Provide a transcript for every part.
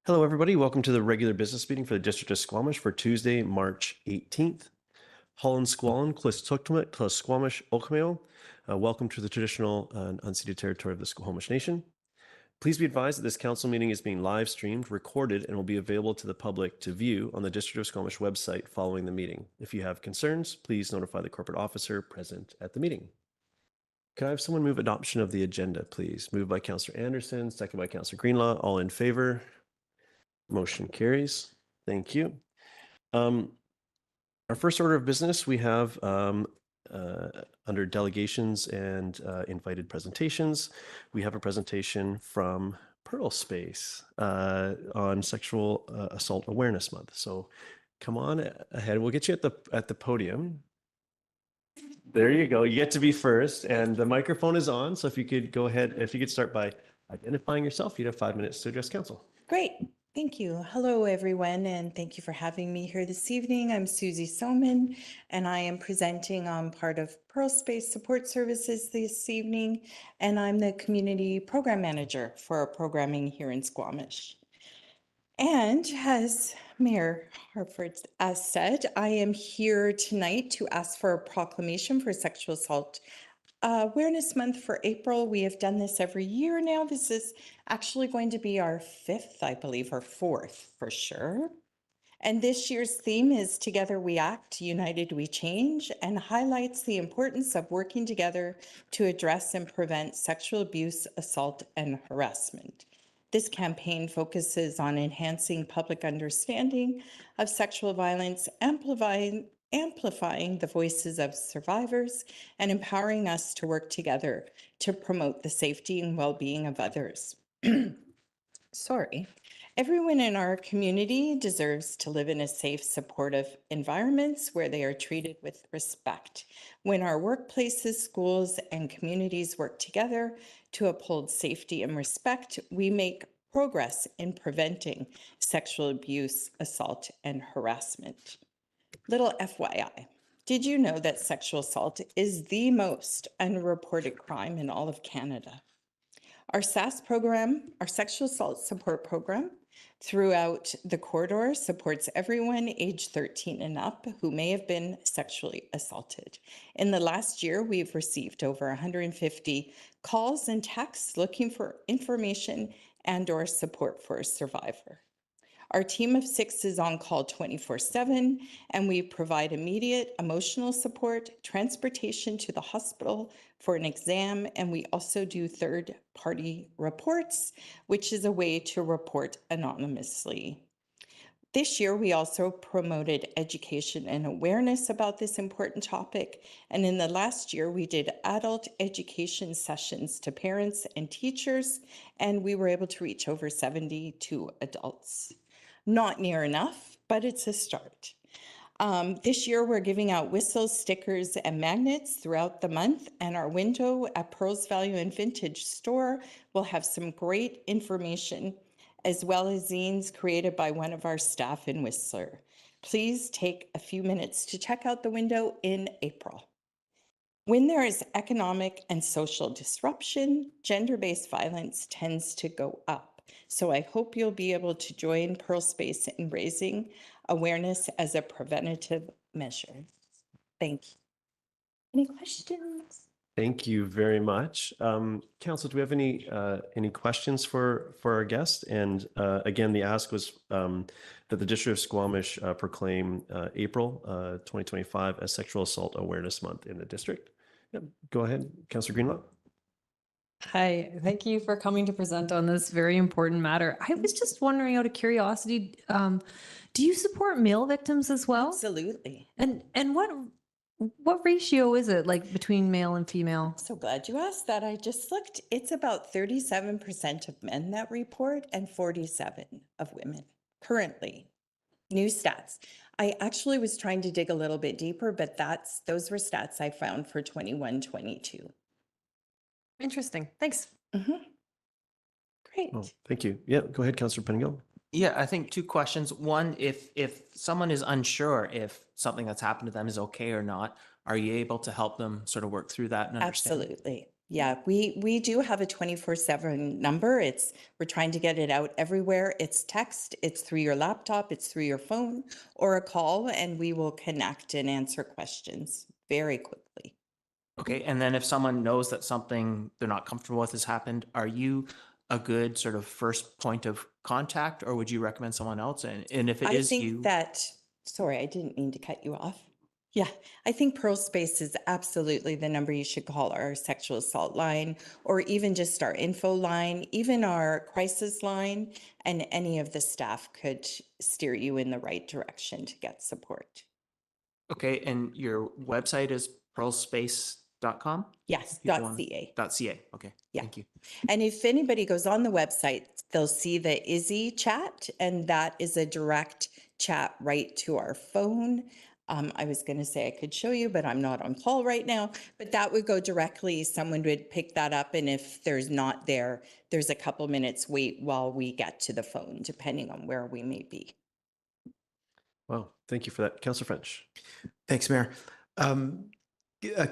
Hello, everybody. Welcome to the regular business meeting for the District of Squamish for Tuesday, March 18th. Holland Squallen, Clistuktumit, Clis Squamish, Okmeo. Welcome to the traditional and unceded territory of the Squamish Nation. Please be advised that this council meeting is being live streamed, recorded, and will be available to the public to view on the District of Squamish website following the meeting. If you have concerns, please notify the corporate officer present at the meeting. Could I have someone move adoption of the agenda, please? Moved by Councillor Anderson, second by Councillor Greenlaw. All in favor? Motion carries. Thank you. Our first order of business, we have under delegations and invited presentations, we have a presentation from PearlSpace on Sexual Assault Awareness Month. So come on ahead. We'll get you at the podium. There you go. You get to be first, and the microphone is on. So if you could go ahead, if you could start by identifying yourself, you'd have 5 minutes to address council. Great. Thank you. Hello, everyone, and thank you for having me here this evening. I'm Suzie Soman, and I am presenting on part of PearlSpace Support Services this evening, and I'm the Community Program Manager for our programming here in Squamish. And as Mayor Harford has said, I am here tonight to ask for a proclamation for Sexual Assault Awareness Month for April. We have done this every year now. This is actually going to be our 5th, I believe, or 4th for sure. And this year's theme is Together We Act, United We Change, and highlights the importance of working together to address and prevent sexual abuse, assault, and harassment. This campaign focuses on enhancing public understanding of sexual violence, amplifying the voices of survivors, and empowering us to work together to promote the safety and well-being of others. Sorry. Everyone in our community deserves to live in a safe, supportive environments where they are treated with respect. When our workplaces, schools, and communities work together to uphold safety and respect, we make progress in preventing sexual abuse, assault, and harassment. Little FYI, did you know that sexual assault is the most unreported crime in all of Canada? Our SAS program, our sexual assault support program, throughout the corridor supports everyone age 13 and up who may have been sexually assaulted. In the last year, we've received over 150 calls and texts looking for information and/or support for a survivor. Our team of 6 is on call 24/7, and we provide immediate emotional support, transportation to the hospital for an exam, and we also do third-party reports, which is a way to report anonymously. This year, we also promoted education and awareness about this important topic. And in the last year, we did adult education sessions to parents and teachers, and we were able to reach over 72 adults. Not near enough, but it's a start. This year, we're giving out whistles, stickers, and magnets throughout the month, and our window at Pearl's Value and Vintage store will have some great information, as well as zines created by one of our staff in Whistler. Please take a few minutes to check out the window in April. When there is economic and social disruption, gender-based violence tends to go up. So I hope you'll be able to join PearlSpace in raising awareness as a preventative measure. Thank you. Any questions? Thank you very much. Council, do we have any questions for our guest? And again, the ask was that the District of Squamish proclaim April 2025 as Sexual Assault Awareness Month in the district. Yep. Go ahead, Councillor Greenlaw. Hi, thank you for coming to present on this very important matter. I was just wondering, out of curiosity, do you support male victims as well? Absolutely. And what ratio is it, like, between male and female? So glad you asked that. I just looked. It's about 37% of men that report and 47% of women currently. New stats. I actually was trying to dig a little bit deeper, but those were stats I found for 21-22. Interesting. Thanks. Mm-hmm. Great. Oh, thank you. Yeah, go ahead, Councillor Penningill. Yeah, I think 2 questions. One, if someone is unsure if something that's happened to them is okay or not, are you able to help them sort of work through that and understand? Absolutely. Yeah, we do have a 24/7 number. We're trying to get it out everywhere. It's text, it's through your laptop, it's through your phone or a call, and we will connect and answer questions very quickly. Okay, and then if someone knows that something they're not comfortable with has happened, are you a good sort of first point of contact, or would you recommend someone else? And if it I is think you, that, sorry, I didn't mean to cut you off. Yeah, I think PearlSpace is absolutely the number you should call, our sexual assault line, or even just our info line, even our crisis line, and any of the staff could steer you in the right direction to get support. okay, and your website is pearlspace.com? Yes, People want- .ca. .ca, okay, Yeah. thank you. And if anybody goes on the website, they'll see the Izzy chat, and that is a direct chat right to our phone. I was going to say I could show you, but I'm not on call right now. But that would go directly, someone would pick that up. And if there's not there, there's a couple minutes wait while we get to the phone, depending on where we may be. Wow, thank you for that. Councillor French. Thanks, Mayor.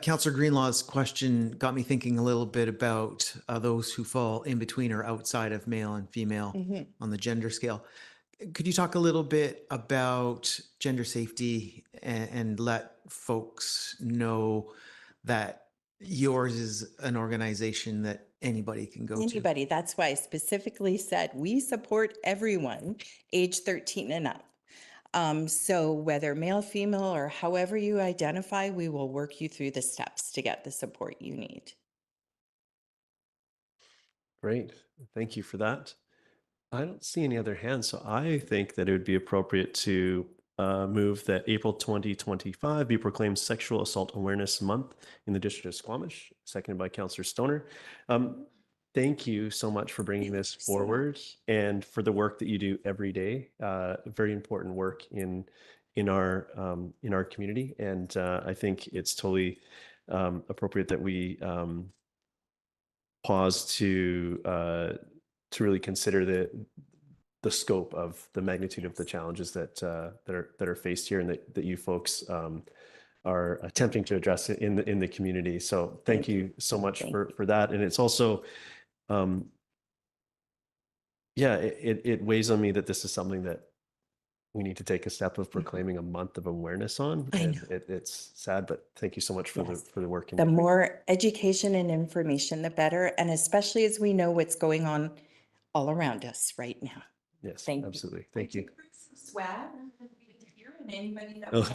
Councillor Greenlaw's question got me thinking a little bit about those who fall in between or outside of male and female on the gender scale. Could you talk a little bit about gender safety and let folks know that yours is an organization that anybody can go to? Anybody. That's why I specifically said we support everyone age 13 and up. So whether male, female, or however you identify, we will work you through the steps to get the support you need. Great. Thank you for that. I don't see any other hands, so I think that it would be appropriate to move that April 2025 be proclaimed Sexual Assault Awareness Month in the District of Squamish, seconded by Councillor Stoner. Thank you so much for bringing this you so forward and for the work that you do every day. Very important work in our community, and I think it's totally appropriate that we pause to really consider the scope of the magnitude of the challenges that are faced here, and that you folks are attempting to address it in the community. So thank you so much for that. And it's also, it weighs on me that this is something that we need to take a step of proclaiming a month of awareness on. I And know. it's sad, but thank you so much for Yes. the work. The more education and information, the better. And especially as we know what's going on all around us right now. Yes, Thank you. absolutely. Thank you. Swag and anybody that Oh.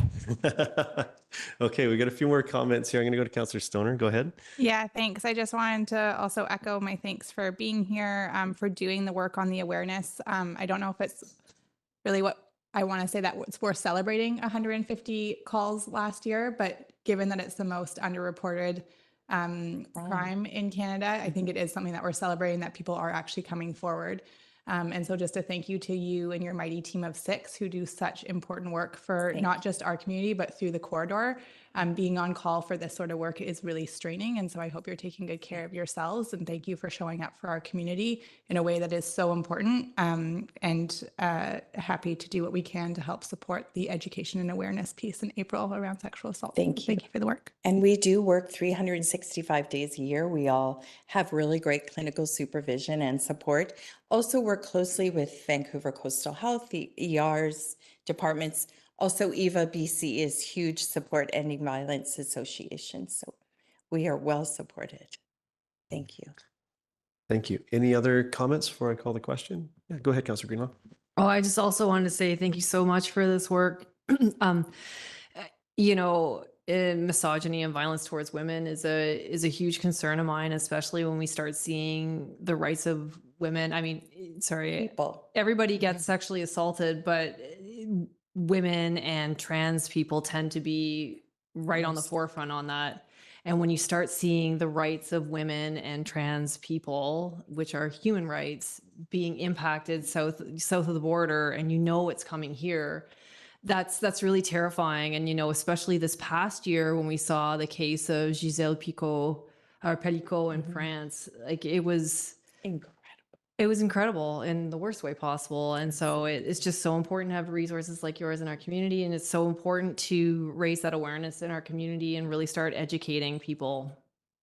Okay, we got a few more comments here. I'm going to go to Councillor Stoner. Go ahead. Yeah, thanks. I just wanted to also echo my thanks for being here, for doing the work on the awareness. I don't know if it's really what I want to say that we're celebrating 150 calls last year, but given that it's the most underreported crime in Canada, I think it is something that we're celebrating, that people are actually coming forward. And so just a thank you to you and your mighty team of 6 who do such important work for not just our community, but through the corridor. Being on call for this sort of work is really straining. And so I hope you're taking good care of yourselves. And thank you for showing up for our community in a way that is so important. And happy to do what we can to help support the education and awareness piece in April around sexual assault. Thank you. Thank you for the work. And we do work 365 days a year. We all have really great clinical supervision and support. Also work closely with Vancouver Coastal Health, the ERs, departments. Also, EVA BC is huge support, Ending Violence Association. So we are well supported. Thank you. Thank you. Any other comments before I call the question? Yeah, go ahead, Councillor Greenlaw. Oh, I just also wanted to say thank you so much for this work. Misogyny and violence towards women is a huge concern of mine, especially when we start seeing the rights of women. I mean, sorry, People. everybody gets sexually assaulted, but women and trans people tend to be right on the forefront on that. And when you start seeing the rights of women and trans people, which are human rights, being impacted south of the border, and it's coming here, that's really terrifying. And especially this past year when we saw the case of Gisèle Pellicot in France, like it was Incredible. It was incredible in the worst way possible. And so it's just so important to have resources like yours in our community. And it's so important to raise that awareness in our community and really start educating people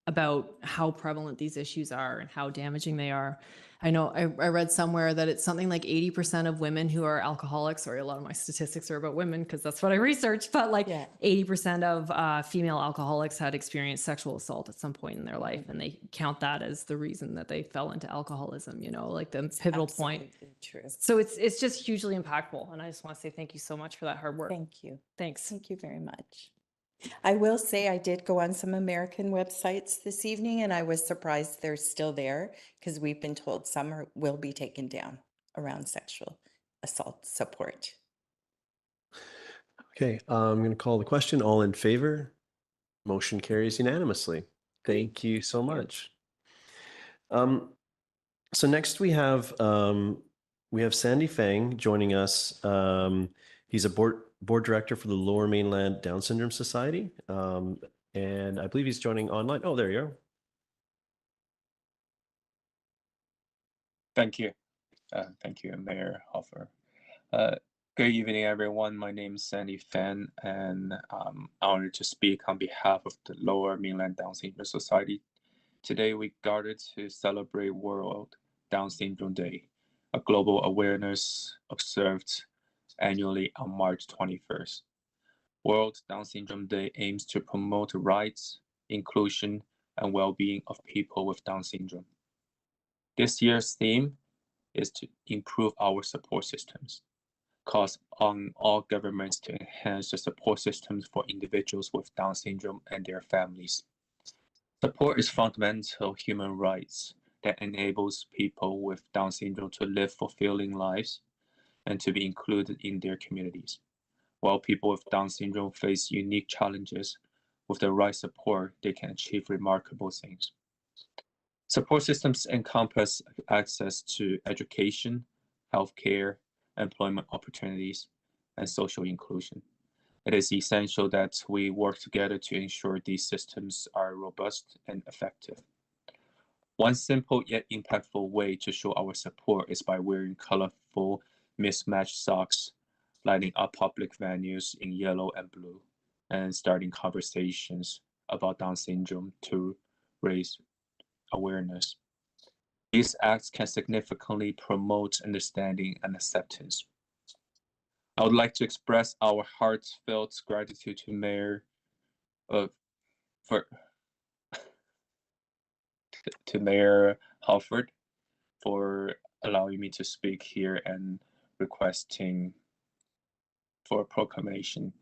about how prevalent these issues are and how damaging they are. I know I read somewhere that it's something like 80% of women who are alcoholics. Sorry, a lot of my statistics are about women because that's what I researched, but like Yeah. 80% of female alcoholics had experienced sexual assault at some point in their life. And they count that as the reason that they fell into alcoholism, you know, like the pivotal point. Absolutely true. So it's just hugely impactful. And I just want to say thank you so much for that hard work. Thank you. Thanks. Thank you very much. I will say I did go on some American websites this evening and I was surprised they're still there because we've been told some will be taken down around sexual assault support. Okay, I'm going to call the question. All in favor? Motion carries unanimously. Thank you so much. So next we have Sandy Fang joining us. He's a board director for the Lower Mainland Down Syndrome Society, and I believe he's joining online. Oh, there you are. Thank you. Thank you, Mayor Hoffer. Good evening, everyone. My name is Sandy Fan, and I'm honored to speak on behalf of the Lower Mainland Down Syndrome Society. Today, we gathered to celebrate World Down Syndrome Day, a global awareness observed annually on March 21st. World Down Syndrome Day aims to promote rights, inclusion, and well-being of people with Down syndrome. This year's theme is to improve our support systems, calls on all governments to enhance the support systems for individuals with Down syndrome and their families. Support is fundamental human rights that enables people with Down syndrome to live fulfilling lives and to be included in their communities. While people with Down syndrome face unique challenges, with the right support, they can achieve remarkable things. Support systems encompass access to education, healthcare, employment opportunities, and social inclusion. It is essential that we work together to ensure these systems are robust and effective. One simple yet impactful way to show our support is by wearing colorful, mismatched socks, lighting up public venues in yellow and blue, and starting conversations about Down syndrome to raise awareness. These acts can significantly promote understanding and acceptance. I would like to express our heartfelt gratitude to Mayor Mayor Halford for allowing me to speak here and requesting for a proclamation,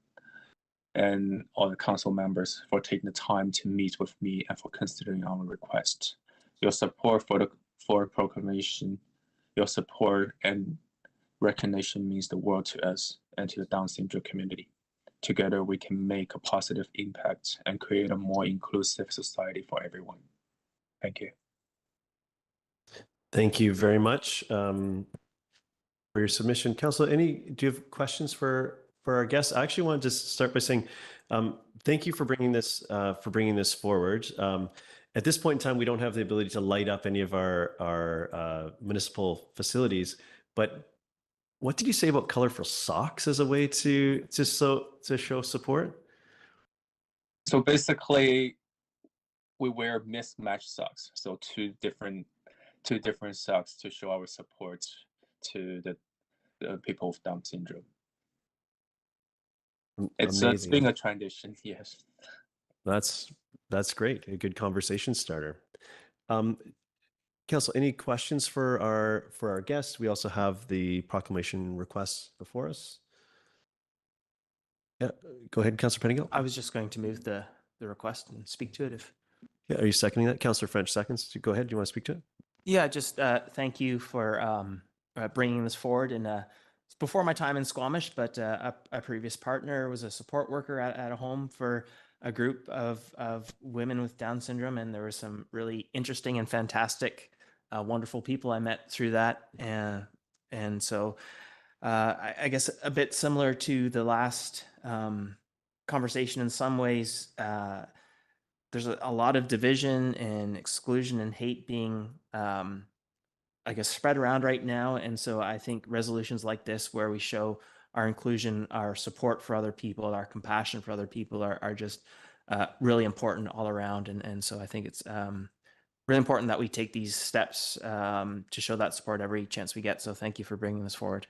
and all the council members for taking the time to meet with me and for considering our request. Your support for a proclamation, your support and recognition means the world to us and to the Down syndrome community. Together, we can make a positive impact and create a more inclusive society for everyone. Thank you. Thank you very much for your submission. Council, do you have questions for our guests? I actually wanted to start by saying thank you for bringing this forward. At this point in time, we don't have the ability to light up any of our municipal facilities, but what did you say about colorful socks as a way to show support? So basically, we wear mismatched socks. So two different socks to show our support to the people with Down syndrome. It's been a transition, yes. That's great. A good conversation starter. Council, any questions for our guests? We also have the proclamation requests before us. Yeah, go ahead, Councillor Pettingill. I was just going to move the request and speak to it if. Yeah, are you seconding that? Councillor French seconds. Go ahead. Do you want to speak to it? Yeah, just thank you for bringing this forward. And it's before my time in Squamish, but a previous partner was a support worker at a home for a group of women with Down syndrome, and there were some really interesting and fantastic, wonderful people I met through that. And so I guess a bit similar to the last conversation in some ways, there's a lot of division and exclusion and hate being, I guess, spread around right now. And so I think resolutions like this, where we show our inclusion, our support for other people, our compassion for other people are just really important all around. And so I think it's really important that we take these steps to show that support every chance we get. So thank you for bringing this forward.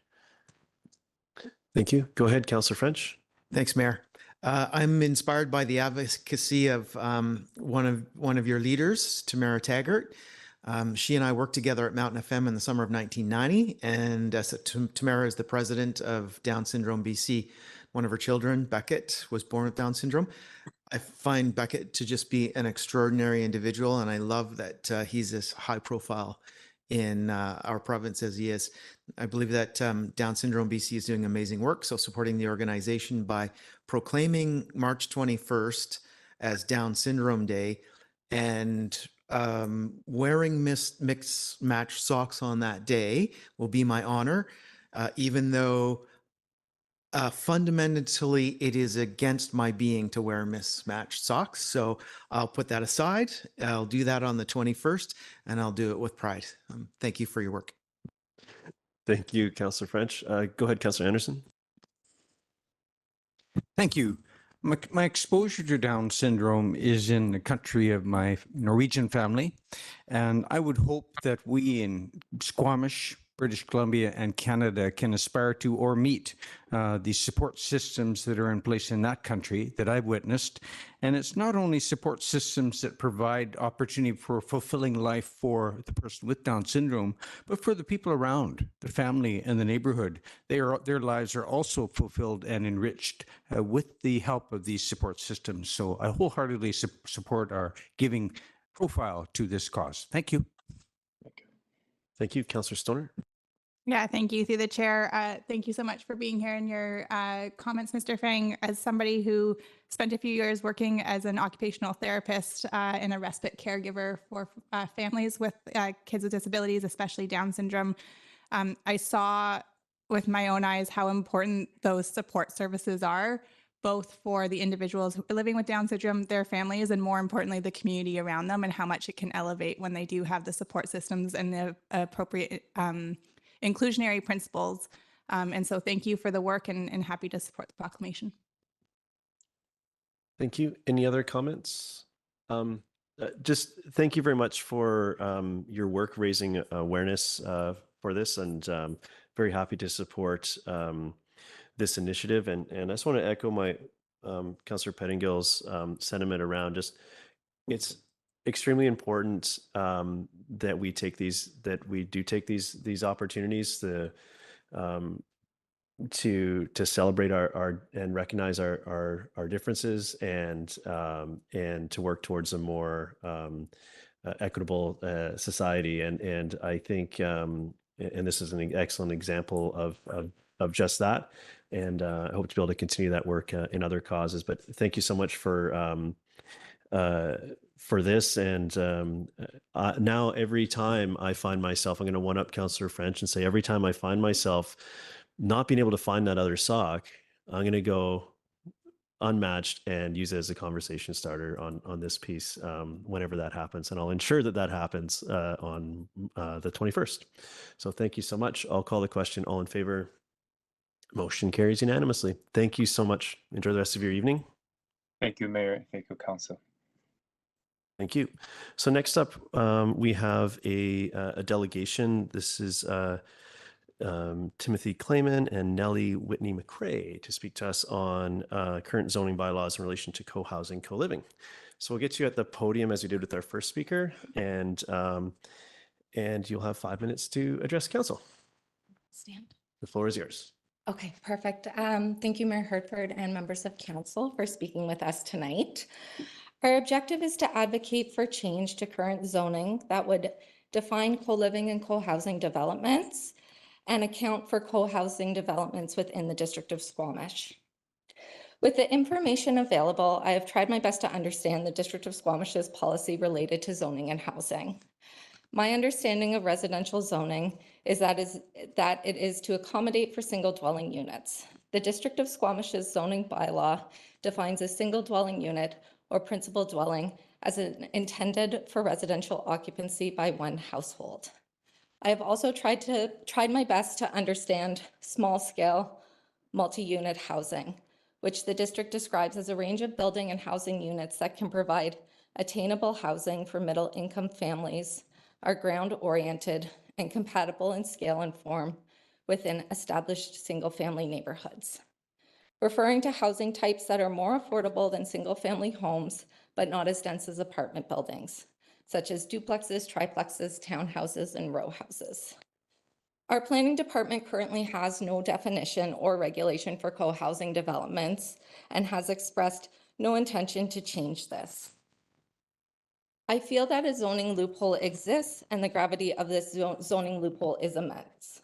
Thank you. Go ahead, Councillor French. Thanks, Mayor. I'm inspired by the advocacy of one of your leaders, Tamara Taggart. She and I worked together at Mountain FM in the summer of 1990, and Tamara is the president of Down Syndrome BC. One of her children, Beckett, was born with Down syndrome. I find Beckett to just be an extraordinary individual, and I love that he's as high profile in our province as he is. I believe that Down Syndrome BC is doing amazing work, so supporting the organization by proclaiming March 21st as Down Syndrome Day and wearing mixed match socks on that day will be my honor, even though fundamentally it is against my being to wear mismatched socks. So I'll put that aside. I'll do that on the 21st, and I'll do it with pride. Thank you for your work. Thank you, Councillor French. Go ahead, Councillor Anderson. Thank you. My exposure to Down syndrome is in the country of my Norwegian family, and I would hope that we in Squamish, British Columbia, and Canada can aspire to or meet the support systems that are in place in that country that I've witnessed. And it's not only support systems that provide opportunity for a fulfilling life for the person with Down syndrome, but for the people around, the family and the neighborhood. Their lives are also fulfilled and enriched with the help of these support systems. So I wholeheartedly support our giving profile to this cause. Thank you. Thank you, Councillor Stoner. Yeah, thank you through the chair. Thank you so much for being here and your comments, Mr. Fang. As somebody who spent a few years working as an occupational therapist and a respite caregiver for families with kids with disabilities, especially Down syndrome, I saw with my own eyes how important those support services are, both for the individuals who are living with Down syndrome, their families, and more importantly, the community around them, and how much it can elevate when they do have the support systems and the appropriate inclusionary principles. And so thank you for the work, and happy to support the proclamation. Thank you. Any other comments? Just thank you very much for your work raising awareness for this, and very happy to support this initiative. And I just want to echo my Councillor Pettingill's sentiment around just it's extremely important that we take these opportunities to celebrate our and recognize our differences and to work towards a more equitable society. And I think and this is an excellent example of just that. And I hope to be able to continue that work in other causes. But thank you so much for this. And now every time I find myself, I'm going to one up Councillor French and say, every time I find myself not being able to find that other sock, I'm going to go unmatched and use it as a conversation starter on this piece whenever that happens. And I'll ensure that that happens on the 21st. So thank you so much. I'll call the question. All in favor? Motion carries unanimously. Thank you so much. Enjoy the rest of your evening. Thank you, Mayor. Thank you, Council. Thank you. So next up, we have a delegation. This is Timothy Clayman and Nellie Whitney MacRae to speak to us on current zoning bylaws in relation to co-housing, co-living. So we'll get you at the podium as we did with our first speaker, and you'll have 5 minutes to address council. Stand. The floor is yours. Okay, perfect. Thank you, Mayor Hertford and members of council for speaking with us tonight. Our objective is to advocate for change to current zoning that would define co-living and co-housing developments and account for co-housing developments within the District of Squamish. With the information available, I have tried my best to understand the District of Squamish's policy related to zoning and housing. My understanding of residential zoning is that it is to accommodate for single dwelling units. The District of Squamish's zoning bylaw defines a single dwelling unit or principal dwelling as intended for residential occupancy by one household. I have also tried my best to understand small scale multi-unit housing, which the district describes as a range of building and housing units that can provide attainable housing for middle-income families, are ground-oriented and compatible in scale and form within established single-family neighborhoods. Referring to housing types that are more affordable than single-family homes, but not as dense as apartment buildings, such as duplexes, triplexes, townhouses, and row houses. Our planning department currently has no definition or regulation for co-housing developments and has expressed no intention to change this. I feel that a zoning loophole exists and the gravity of this zoning loophole is immense.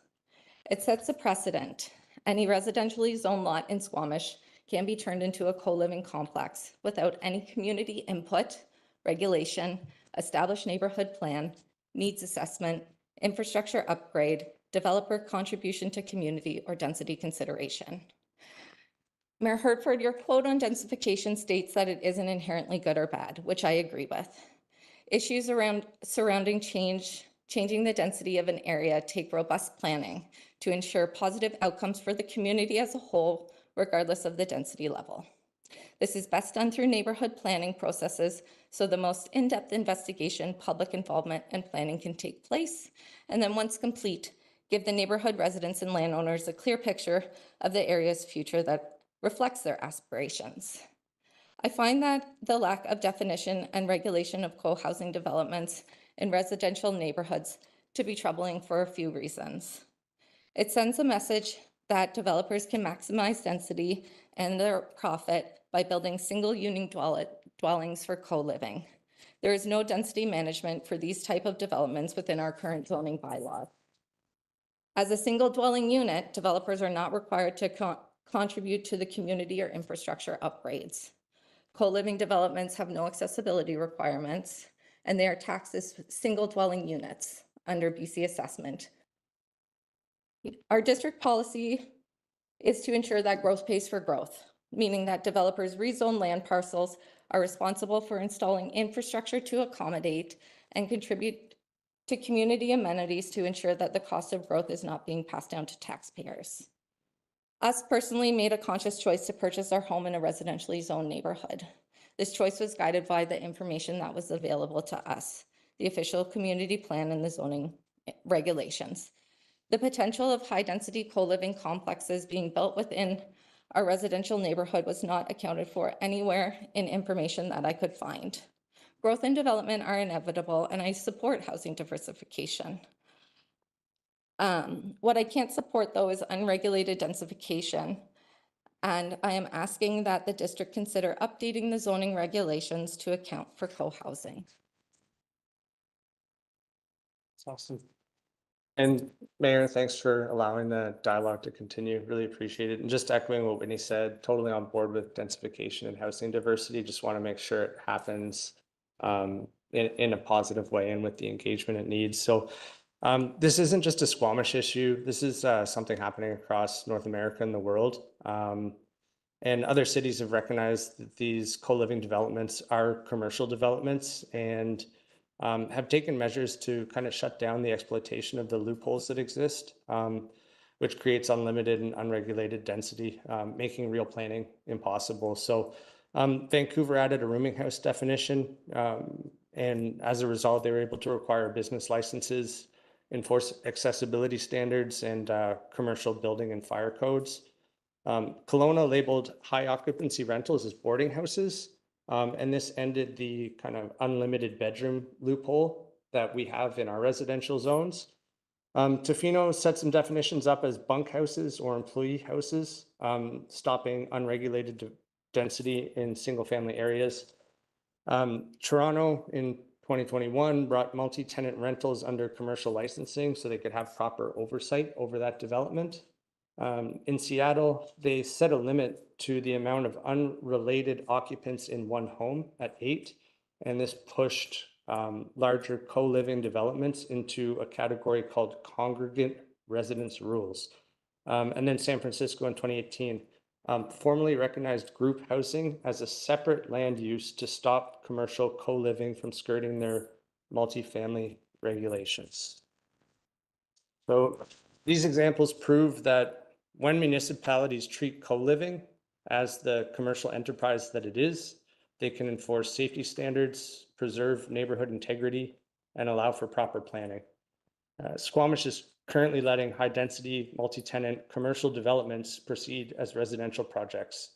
It sets a precedent. Any residentially zoned lot in Squamish can be turned into a co-living complex without any community input, regulation, established neighborhood plan, needs assessment, infrastructure upgrade, developer contribution to community, or density consideration. Mayor Hertford, your quote on densification states that it isn't inherently good or bad, which I agree with. Issues surrounding changing the density of an area take robust planning to ensure positive outcomes for the community as a whole, regardless of the density level. This is best done through neighborhood planning processes, so the most in-depth investigation, public involvement, and planning can take place. And then once complete, give the neighborhood residents and landowners a clear picture of the area's future that reflects their aspirations. I find that the lack of definition and regulation of co-housing developments in residential neighborhoods to be troubling for a few reasons. It sends a message that developers can maximize density and their profit by building single unit dwellings for co-living. There is no density management for these type of developments within our current zoning bylaws. As a single dwelling unit, developers are not required to contribute to the community or infrastructure upgrades. Co-living developments have no accessibility requirements, and they are taxed as single dwelling units under BC assessment. Our district policy is to ensure that growth pays for growth, meaning that developers rezone land parcels are responsible for installing infrastructure to accommodate and contribute to community amenities to ensure that the cost of growth is not being passed down to taxpayers. Us personally made a conscious choice to purchase our home in a residentially zoned neighborhood. This choice was guided by the information that was available to us, the official community plan and the zoning regulations. The potential of high-density co-living complexes being built within our residential neighborhood was not accounted for anywhere in information that I could find. Growth and development are inevitable, and I support housing diversification. What I can't support, though, is unregulated densification, and I am asking that the district consider updating the zoning regulations to account for co-housing. That's awesome. And Mayor, thanks for allowing the dialogue to continue. Really appreciate it. And just echoing what Whitney said, totally on board with densification and housing diversity. Just want to make sure it happens in a positive way and with the engagement it needs. So this isn't just a Squamish issue. This is something happening across North America and the world. And other cities have recognized that these co-living developments are commercial developments and have taken measures to kind of shut down the exploitation of the loopholes that exist, which creates unlimited and unregulated density, making real planning impossible. So Vancouver added a rooming house definition, and as a result, they were able to require business licenses, enforce accessibility standards, and commercial building and fire codes. Kelowna labeled high occupancy rentals as boarding houses, and this ended the kind of unlimited bedroom loophole that we have in our residential zones. Tofino set some definitions up as bunk houses or employee houses, stopping unregulated density in single family areas. Toronto in 2021 brought multi-tenant rentals under commercial licensing so they could have proper oversight over that development. In Seattle, they set a limit to the amount of unrelated occupants in one home at 8, and this pushed larger co-living developments into a category called congregate residence rules. And then San Francisco in 2018 formally recognized group housing as a separate land use to stop commercial co-living from skirting their multifamily regulations. So these examples prove that when municipalities treat co-living As the commercial enterprise that it is, they can enforce safety standards, preserve neighborhood integrity, and allow for proper planning. Squamish is currently letting high-density, multi-tenant commercial developments proceed as residential projects.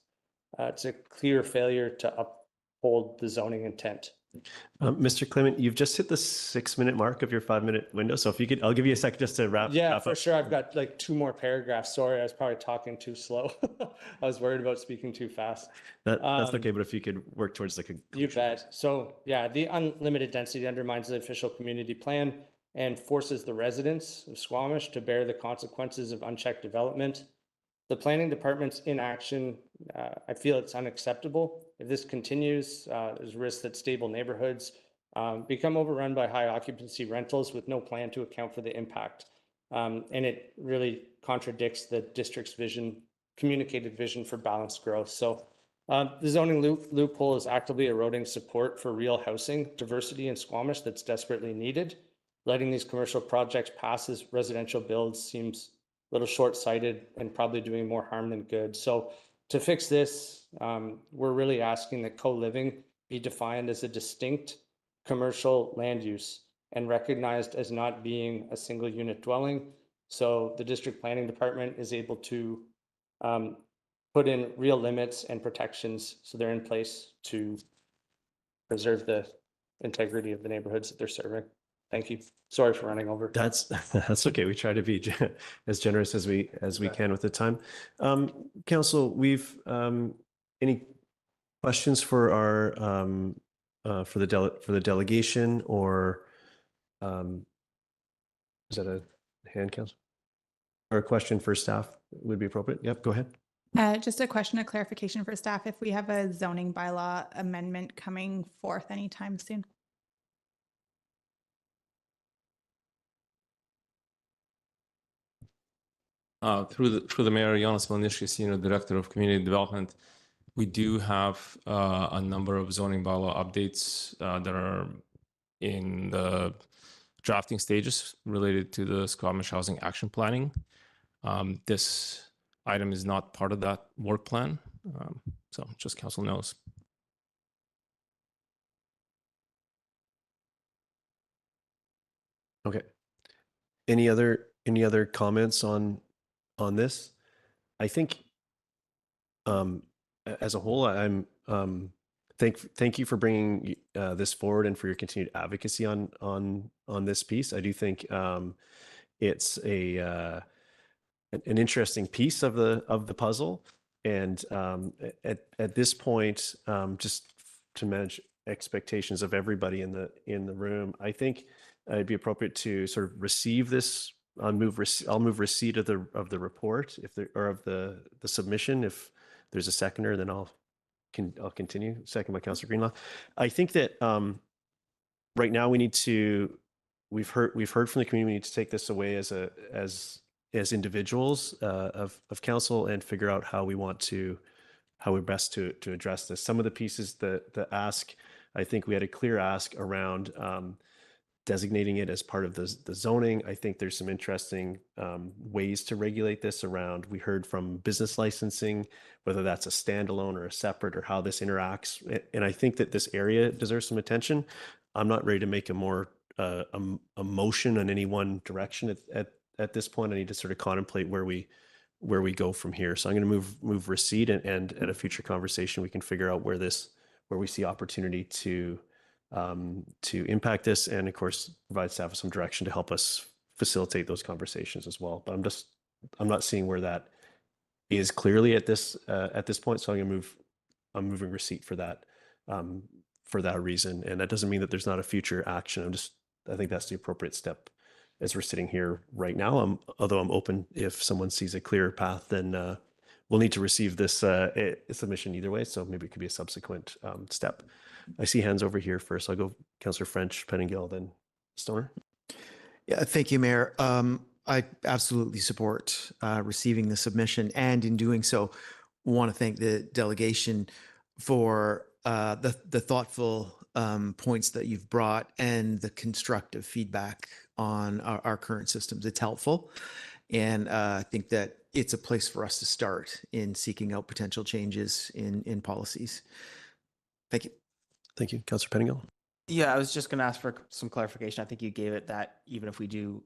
It's a clear failure to uphold the zoning intent. Mr. Clayman, you've just hit the 6-minute mark of your 5-minute window. So if you could, I'll give you a second just to wrap For up. sure. I've got like 2 more paragraphs. Sorry, I was probably talking too slow. I was worried about speaking too fast. That's okay, but if you could work towards the conclusion. You bet. So yeah, the unlimited density undermines the official community plan and forces the residents of Squamish to bear the consequences of unchecked development. The planning department's inaction, I feel it's unacceptable. If this continues, there's a risk that stable neighborhoods become overrun by high occupancy rentals with no plan to account for the impact. And it really contradicts the district's vision, communicated vision for balanced growth. So the zoning loophole is actively eroding support for real housing diversity in Squamish that's desperately needed. Letting these commercial projects pass as residential builds seems a little short-sighted and probably doing more harm than good. So to fix this, we're really asking that co-living be defined as a distinct commercial land use and recognized as not being a single unit dwelling. So the district planning department is able to put in real limits and protections so they're in place to preserve the integrity of the neighborhoods that they're serving. Thank you. Sorry for running over. That's okay. We try to be as generous as we can with the time. Council, we've any questions for our for the delegation, or is that a hand, Council? Or a question for staff would be appropriate? Yep, go ahead. Just a question of clarification for staff. If we have a zoning bylaw amendment coming forth anytime soon? Through the mayor, Jonas Melnischke, Senior Director of Community Development, we do have a number of zoning bylaw updates that are in the drafting stages related to the Squamish Housing Action Planning. This item is not part of that work plan, so just council knows. Okay. Any other comments on this? I think as a whole, I'm thank you for bringing this forward and for your continued advocacy on this piece. I do think it's an interesting piece of the puzzle, and at this point, just to manage expectations of everybody in the room, I think it'd be appropriate to sort of receive this. I'll move receipt of the report of the submission. If there's a seconder, then I'll continue. Second by Councillor Greenlaw. I think that right now we've heard from the community. We need to take this away as individuals of council and figure out how we're best to address this. Some of the pieces, the ask, I think we had a clear ask around designating it as part of the zoning. I think there's some interesting ways to regulate this around. We heard from business licensing, whether that's a standalone or a separate, or how this interacts. And I think that this area deserves some attention. I'm not ready to make a motion in any one direction at this point. I need to sort of contemplate where we go from here. So I'm going to move receipt, and at a future conversation we can figure out where we see opportunity to impact this, and of course provide staff with some direction to help us facilitate those conversations as well. But I'm not seeing where that is clearly at this point. So I'm moving receipt for that reason. And that doesn't mean that there's not a future action. I think that's the appropriate step as we're sitting here right now. Although I'm open, if someone sees a clearer path, then we'll need to receive this submission either way. So maybe it could be a subsequent step. I see hands over here first. I'll go Councillor French, Pettingill, then Stoner. Yeah, thank you, Mayor. I absolutely support receiving the submission, and in doing so, want to thank the delegation for the thoughtful points that you've brought and the constructive feedback on our current systems. It's helpful, and I think that it's a place for us to start in seeking out potential changes in policies. Thank you. Thank you. Councillor Pettingill. Yeah, I was just going to ask for some clarification. I think you gave it that even if we do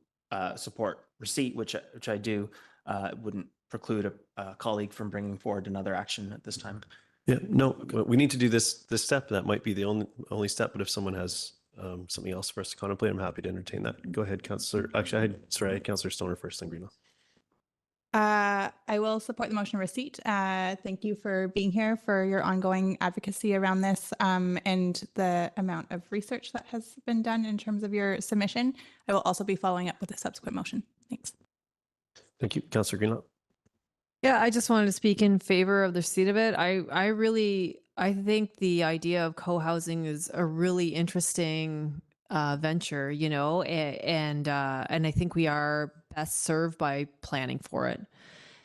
support receipt, which I do, it wouldn't preclude a colleague from bringing forward another action at this time. Yeah, no, we need to do this step. That might be the only step, but if someone has something else for us to contemplate, I'm happy to entertain that. Go ahead, Councillor. Actually, I had Councillor Stoner first, then Greenlaw. I will support the motion of receipt. Thank you for being here, for your ongoing advocacy around this, and the amount of research that has been done in terms of your submission. I will also be following up with a subsequent motion. Thanks. Thank you, Councillor Greenlaw. Yeah, I just wanted to speak in favor of the receipt of it. I think the idea of co-housing is a really interesting venture, you know, and I think we are best served by planning for it.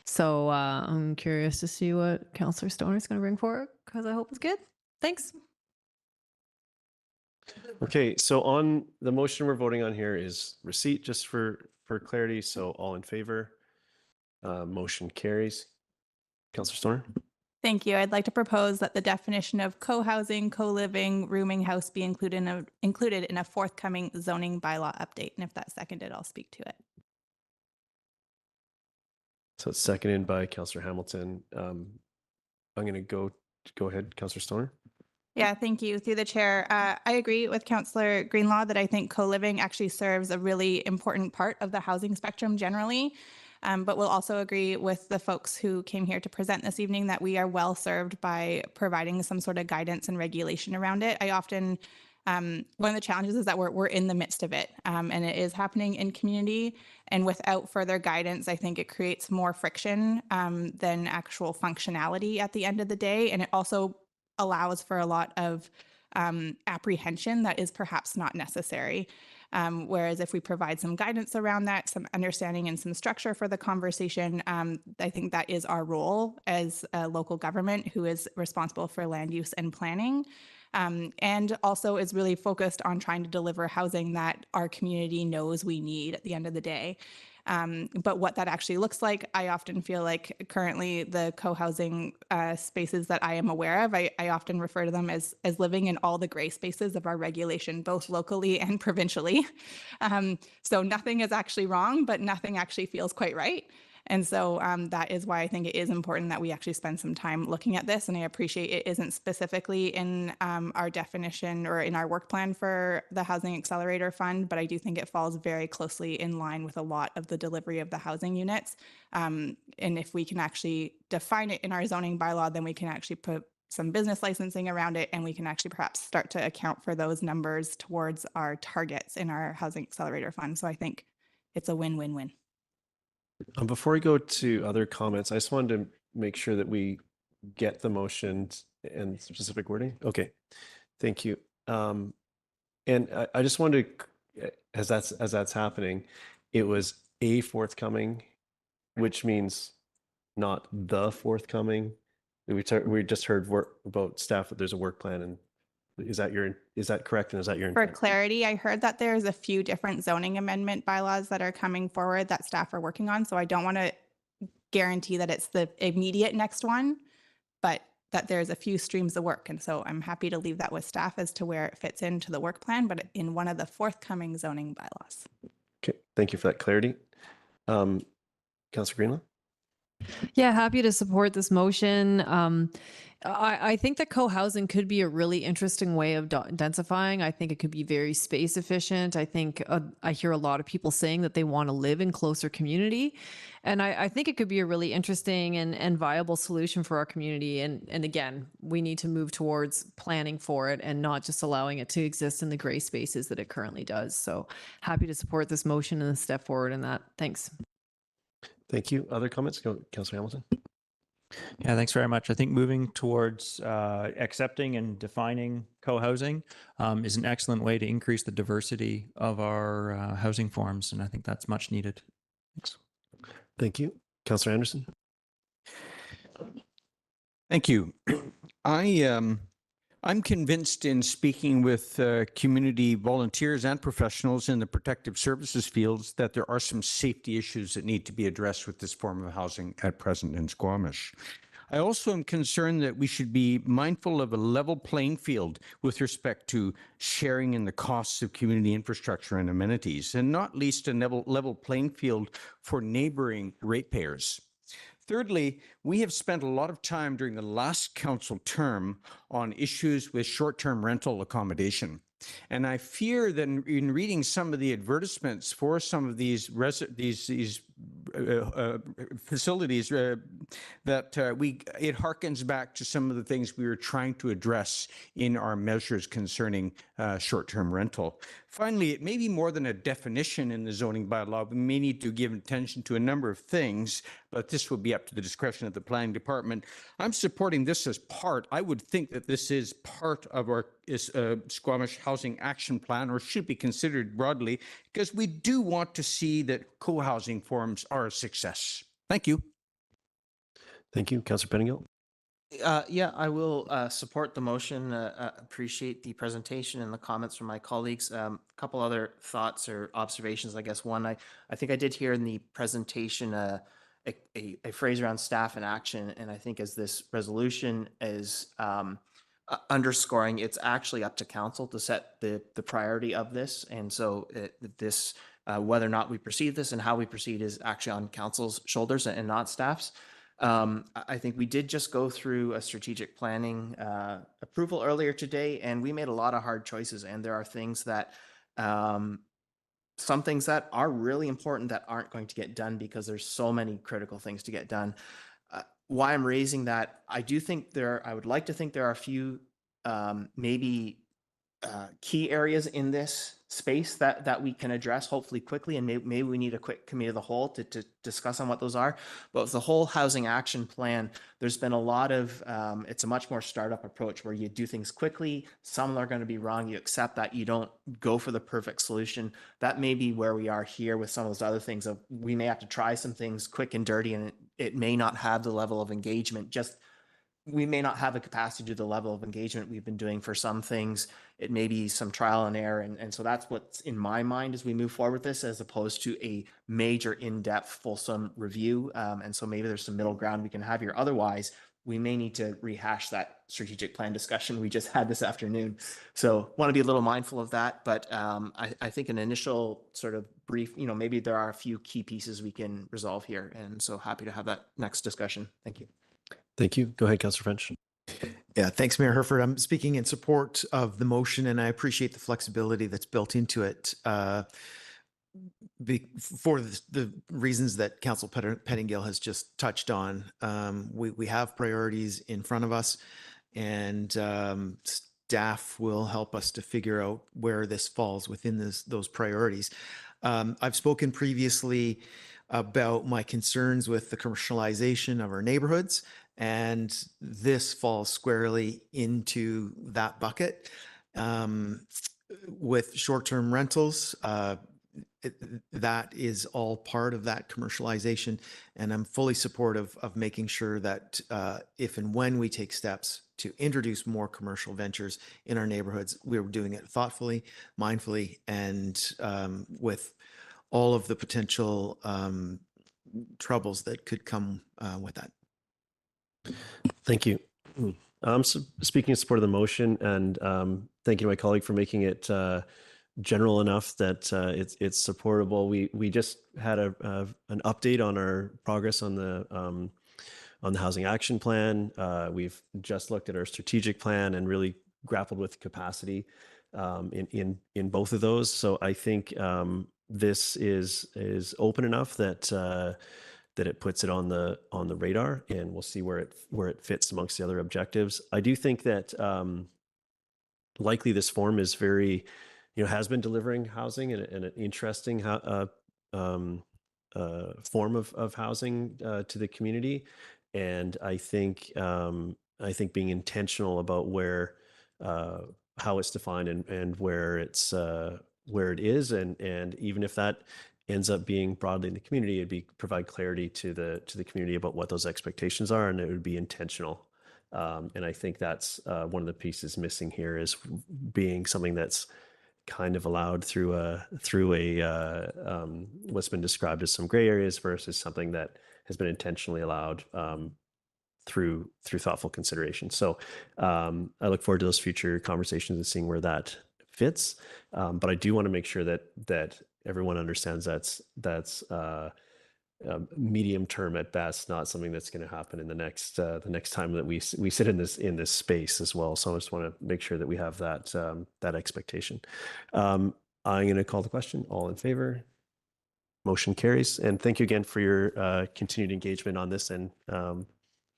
So I'm curious to see what Councillor Stoner is going to bring forward, because I hope it's good. Thanks. Okay, so on the motion we're voting on here is receipt, just for clarity. So all in favor, motion carries. Councillor Stoner. Thank you. I'd like to propose that the definition of co-housing, co-living, rooming house be included in a forthcoming zoning bylaw update. And if that's seconded, I'll speak to it. So it's seconded by Councillor Hamilton. I'm going to go ahead, Councillor Stoner. Yeah, thank you. Through the chair, I agree with Councillor Greenlaw that I think co-living actually serves a really important part of the housing spectrum generally. But we'll also agree with the folks who came here to present this evening that we are well served by providing some sort of guidance and regulation around it. I often, one of the challenges is that we're in the midst of it, and it is happening in community. And without further guidance, I think it creates more friction than actual functionality at the end of the day. And it also allows for a lot of apprehension that is perhaps not necessary. Whereas if we provide some guidance around that, some understanding and some structure for the conversation, I think that is our role as a local government who is responsible for land use and planning, and also is really focused on trying to deliver housing that our community knows we need at the end of the day. But what that actually looks like, I often feel like currently the co-housing spaces that I am aware of, I often refer to them as living in all the gray spaces of our regulation, both locally and provincially. So nothing is actually wrong, but nothing actually feels quite right. And so that is why I think it is important that we actually spend some time looking at this. And I appreciate it isn't specifically in our definition or in our work plan for the Housing Accelerator Fund, but I do think it falls very closely in line with a lot of the delivery of the housing units. And if we can actually define it in our zoning bylaw, then we can actually put some business licensing around it, and we can actually perhaps start to account for those numbers towards our targets in our Housing Accelerator Fund. So I think it's a win-win-win. Before we go to other comments, I just wanted to make sure that we get the motion and specific wording. Okay, thank you. And I just wanted to, as that's happening, it was a forthcoming, which means not the forthcoming. We just heard about staff that there's a work plan, and is that correct? And is that your For intent? clarity, I heard that there's a few different zoning amendment bylaws that are coming forward that staff are working on. So I don't want to guarantee that it's the immediate next one, but that there's a few streams of work. And so I'm happy to leave that with staff as to where it fits into the work plan, but in one of the forthcoming zoning bylaws. Okay, thank you for that clarity. Councillor Greenlaw? Yeah, happy to support this motion. I think that co-housing could be a really interesting way of densifying. I think it could be very space efficient. I think I hear a lot of people saying that they want to live in closer community. And I think it could be a really interesting and viable solution for our community. And again, we need to move towards planning for it and not just allowing it to exist in the gray spaces that it currently does. So happy to support this motion and step forward in that. Thanks. Thank you. Other comments? Go, Councillor Hamilton. Yeah, thanks very much. I think moving towards accepting and defining co-housing is an excellent way to increase the diversity of our housing forms, and I think that's much needed. Thanks. Thank you. Councillor Anderson. Thank you. I I'm convinced in speaking with community volunteers and professionals in the protective services fields that there are some safety issues that need to be addressed with this form of housing at present in Squamish. I also am concerned that we should be mindful of a level playing field with respect to sharing in the costs of community infrastructure and amenities, and not least a level playing field for neighboring ratepayers. Thirdly, we have spent a lot of time during the last council term on issues with short-term rental accommodation. And I fear that in reading some of the advertisements for some of these facilities, that it harkens back to some of the things we were trying to address in our measures concerning short-term rental. Finally, it may be more than a definition in the zoning bylaw. We may need to give attention to a number of things, but this will be up to the discretion of the planning department. I'm supporting this as part. I would think that this is part of our Squamish Housing Action Plan, or should be considered broadly, because we do want to see that co-housing forms are a success. Thank you. Thank you. Councillor Pettingill. Yeah, I will support the motion. Appreciate the presentation and the comments from my colleagues. A couple other thoughts or observations, I guess. One, I think I did hear in the presentation a phrase around staff and action, and I think as this resolution is underscoring, it's actually up to council to set the priority of this, and so whether or not we proceed this and how we proceed is actually on council's shoulders and not staff's. I think we did just go through a strategic planning approval earlier today, and we made a lot of hard choices. And there are things that, some things that are really important that aren't going to get done because there's so many critical things to get done. Why I'm raising that, I would like to think there are a few maybe key areas in this space that we can address hopefully quickly, and maybe we need a quick committee of the whole to discuss on what those are. But with the whole housing action plan, there's been a lot of it's a much more startup approach where you do things quickly. Some are going to be wrong. You accept that. You don't go for the perfect solution. That may be where we are here with some of those other things. Of we may have to try some things quick and dirty, and it may not have the level of engagement. We may not have the capacity to do the level of engagement we've been doing for some things. It may be some trial and error. And so that's what's in my mind as we move forward with this, as opposed to a major in-depth fulsome review. And so maybe there's some middle ground we can have here. Otherwise, we may need to rehash that strategic plan discussion we just had this afternoon. So want to be a little mindful of that. But I think an initial sort of brief, maybe there are a few key pieces we can resolve here. And so happy to have that next discussion. Thank you. Thank you. Go ahead, Councillor French. Yeah, thanks, Mayor Herford. I'm speaking in support of the motion, and I appreciate the flexibility that's built into it for the reasons that Councillor Pettingill has just touched on. We have priorities in front of us, and staff will help us to figure out where this falls within those priorities. I've spoken previously about my concerns with the commercialization of our neighborhoods, and this falls squarely into that bucket. With short-term rentals, that is all part of that commercialization, and I'm fully supportive of making sure that if and when we take steps to introduce more commercial ventures in our neighborhoods, we're doing it thoughtfully, mindfully, and with all of the potential troubles that could come with that. Thank you. I'm speaking in support of the motion, and thank you to my colleague for making it general enough that it's supportable. We just had an update on our progress on the housing action plan. We've just looked at our strategic plan and really grappled with capacity in both of those. So I think this is open enough that it puts it on the radar, and we'll see where it fits amongst the other objectives. I do think that likely this form is very, has been delivering housing and an interesting form of housing to the community, and I think being intentional about how it's defined and where it is, and even if that ends up being broadly in the community, provide clarity to the community about what those expectations are, and it would be intentional And I think that's one of the pieces missing here is being something that's kind of allowed through what's been described as some gray areas versus something that has been intentionally allowed through thoughtful consideration. So I look forward to those future conversations and seeing where that fits. But I do want to make sure that everyone understands that's medium term at best, not something that's going to happen in the next time that we sit in this space as well. So I just want to make sure that we have that expectation. I'm going to call the question. All in favor? Motion carries. And thank you again for your continued engagement on this. And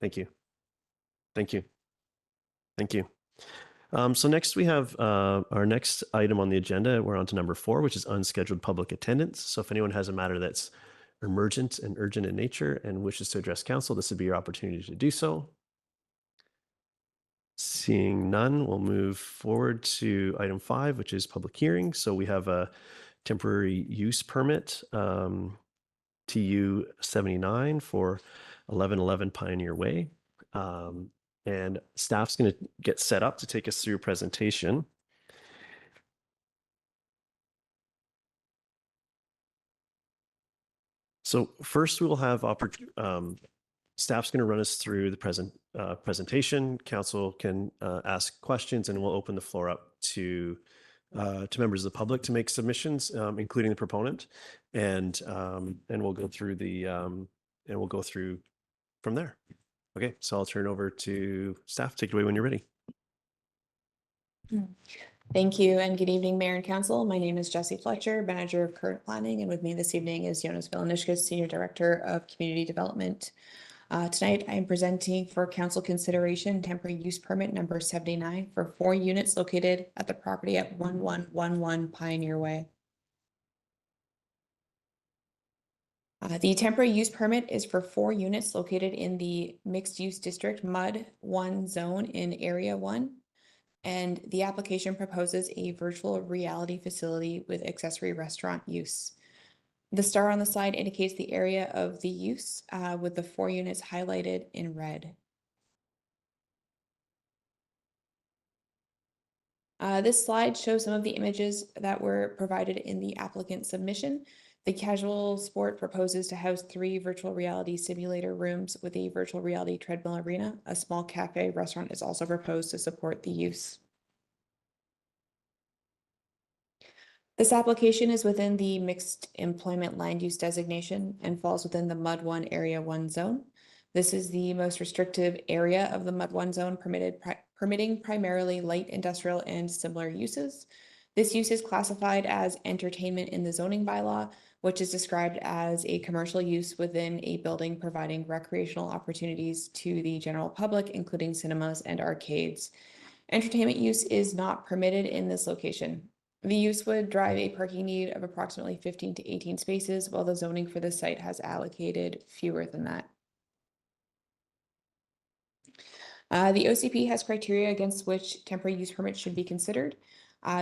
thank you. Thank you. Thank you. So next we have our next item on the agenda. We're on to number 4, which is unscheduled public attendance. So if anyone has a matter that's emergent and urgent in nature and wishes to address council, this would be your opportunity to do so. Seeing none, we'll move forward to item 5, which is public hearing. So we have a temporary use permit, TU 79 for 1111 Pioneer Way. And staff's going to get set up to take us through a presentation. So first we will have staff's going to run us through the presentation. Council can ask questions, and we'll open the floor up to members of the public to make submissions, including the proponent, and we'll go through from there. Okay, so I'll turn it over to staff. Take it away when you're ready. Thank you, and good evening, Mayor and Council. My name is Jessie Fletcher, Manager of Current Planning, and with me this evening is Jonas Villenishkas, Senior Director of Community Development. Tonight, I am presenting for Council consideration temporary use permit number 79 for 4 units located at the property at 1111 Pioneer Way. The temporary use permit is for 4 units located in the mixed-use district MUD 1 zone in Area 1. And the application proposes a virtual reality facility with accessory restaurant use. The star on the slide indicates the area of the use with the 4 units highlighted in red. This slide shows some of the images that were provided in the applicant submission. The casual sport proposes to house 3 virtual reality simulator rooms with a virtual reality treadmill arena. A small cafe restaurant is also proposed to support the use. This application is within the mixed employment land use designation and falls within the MUD 1 Area 1 zone. This is the most restrictive area of the MUD 1 zone, permitting primarily light industrial and similar uses. This use is classified as entertainment in the zoning bylaw, which is described as a commercial use within a building providing recreational opportunities to the general public, including cinemas and arcades. Entertainment use is not permitted in this location. The use would drive a parking need of approximately 15 to 18 spaces, while the zoning for the site has allocated fewer than that. The OCP has criteria against which temporary use permits should be considered.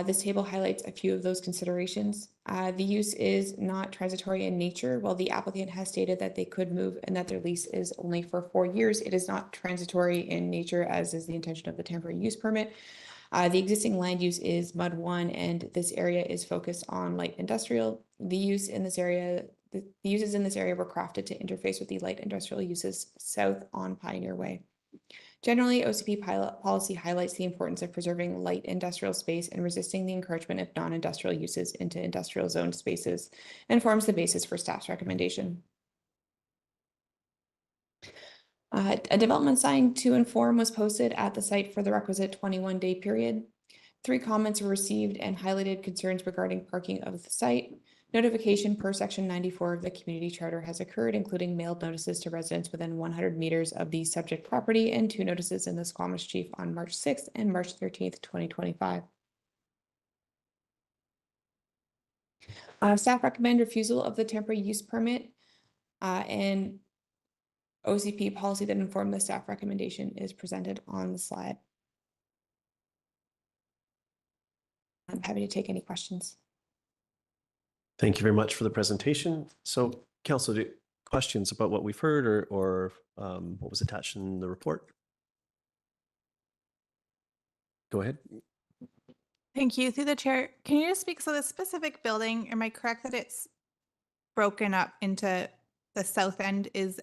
This table highlights a few of those considerations. The use is not transitory in nature. While the applicant has stated that they could move and that their lease is only for 4 years, it is not transitory in nature, as is the intention of the temporary use permit. The existing land use is MUD 1, and this area is focused on light industrial. The uses in this area were crafted to interface with the light industrial uses south on Pioneer Way. Generally, OCP policy highlights the importance of preserving light industrial space and resisting the encouragement of non-industrial uses into industrial zoned spaces, and forms the basis for staff's recommendation. A development sign to inform was posted at the site for the requisite 21-day period. 3 comments were received and highlighted concerns regarding parking of the site. Notification per section 94 of the community charter has occurred, including mailed notices to residents within 100 meters of the subject property and 2 notices in the Squamish Chief on March 6th and March 13th, 2025. Staff recommend refusal of the temporary use permit, and OCP policy that informed the staff recommendation is presented on the slide. I'm happy to take any questions. Thank you very much for the presentation. So, Council, questions about what we've heard or what was attached in the report? go ahead. Thank you. Through the chair, can you just speak, so the specific building, am I correct that it's broken up into the south end is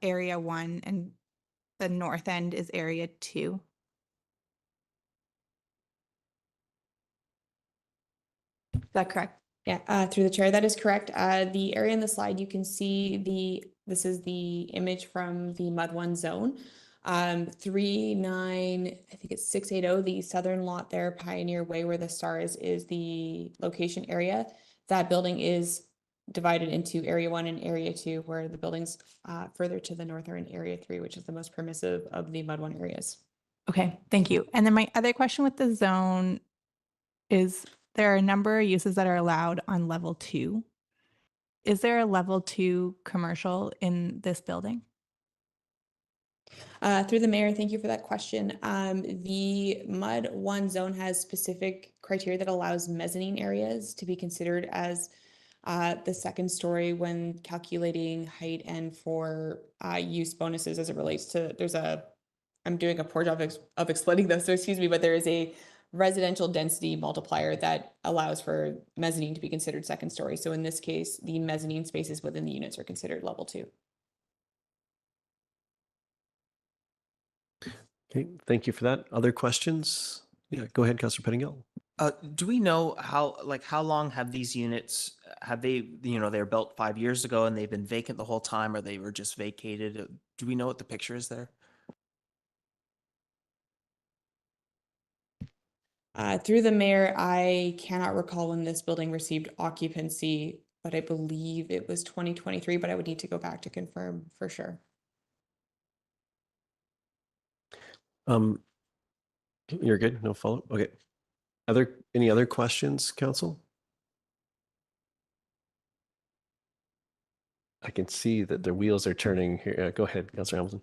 area 1 and the north end is area 2? Is that correct? Yeah, through the chair, that is correct. The area in the slide, you can see this is the image from the MUD 1 zone. 39, I think it's 680, the southern lot there, Pioneer Way, where the star is the location area. That building is divided into area 1 and area 2, where the buildings further to the north are in area 3, which is the most permissive of the MUD 1 areas. Okay, thank you. And then my other question with the zone is, there are a number of uses that are allowed on level 2. Is there a level 2 commercial in this building? Through the mayor, thank you for that question. The MUD 1 zone has specific criteria that allows mezzanine areas to be considered as the second story when calculating height and for use bonuses as it relates to, I'm doing a poor job of explaining this, so excuse me, but there is a residential density multiplier that allows for mezzanine to be considered second story. So in this case, the mezzanine spaces within the units are considered level 2. Okay, thank you for that. Other questions? Yeah, go ahead, Councillor Pettingill. Do we know how long have these units, have they, they were built 5 years ago and they've been vacant the whole time, or they were just vacated? Do we know what the picture is there? Through the mayor, I cannot recall when this building received occupancy, but I believe it was 2023, but I would need to go back to confirm for sure. You're good, no follow. Okay. Any other questions, council? I can see that their wheels are turning here. Go ahead, Councillor Hamilton.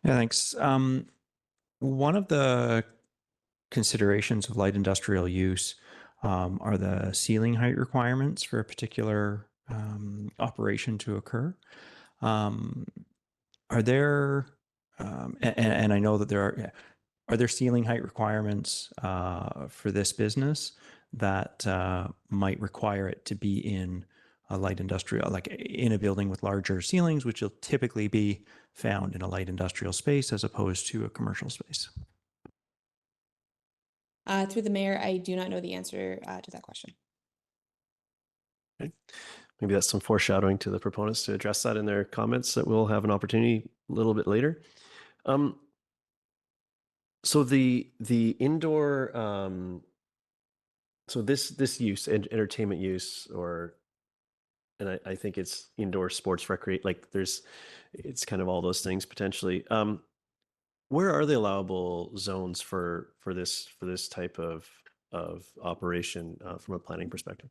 Yeah, thanks. One of the considerations of light industrial use are the ceiling height requirements for a particular operation to occur. Are there, and I know that are there ceiling height requirements for this business that might require it to be in a light industrial, like in a building with larger ceilings, which will typically be found in a light industrial space as opposed to a commercial space? Through the mayor, I do not know the answer to that question. Okay. Maybe that's some foreshadowing to the proponents to address that in their comments that we'll have an opportunity a little bit later. So the indoor, so this use, entertainment use, and I think it's indoor sports recreate, like it's kind of all those things potentially. Where are the allowable zones for this type of operation from a planning perspective?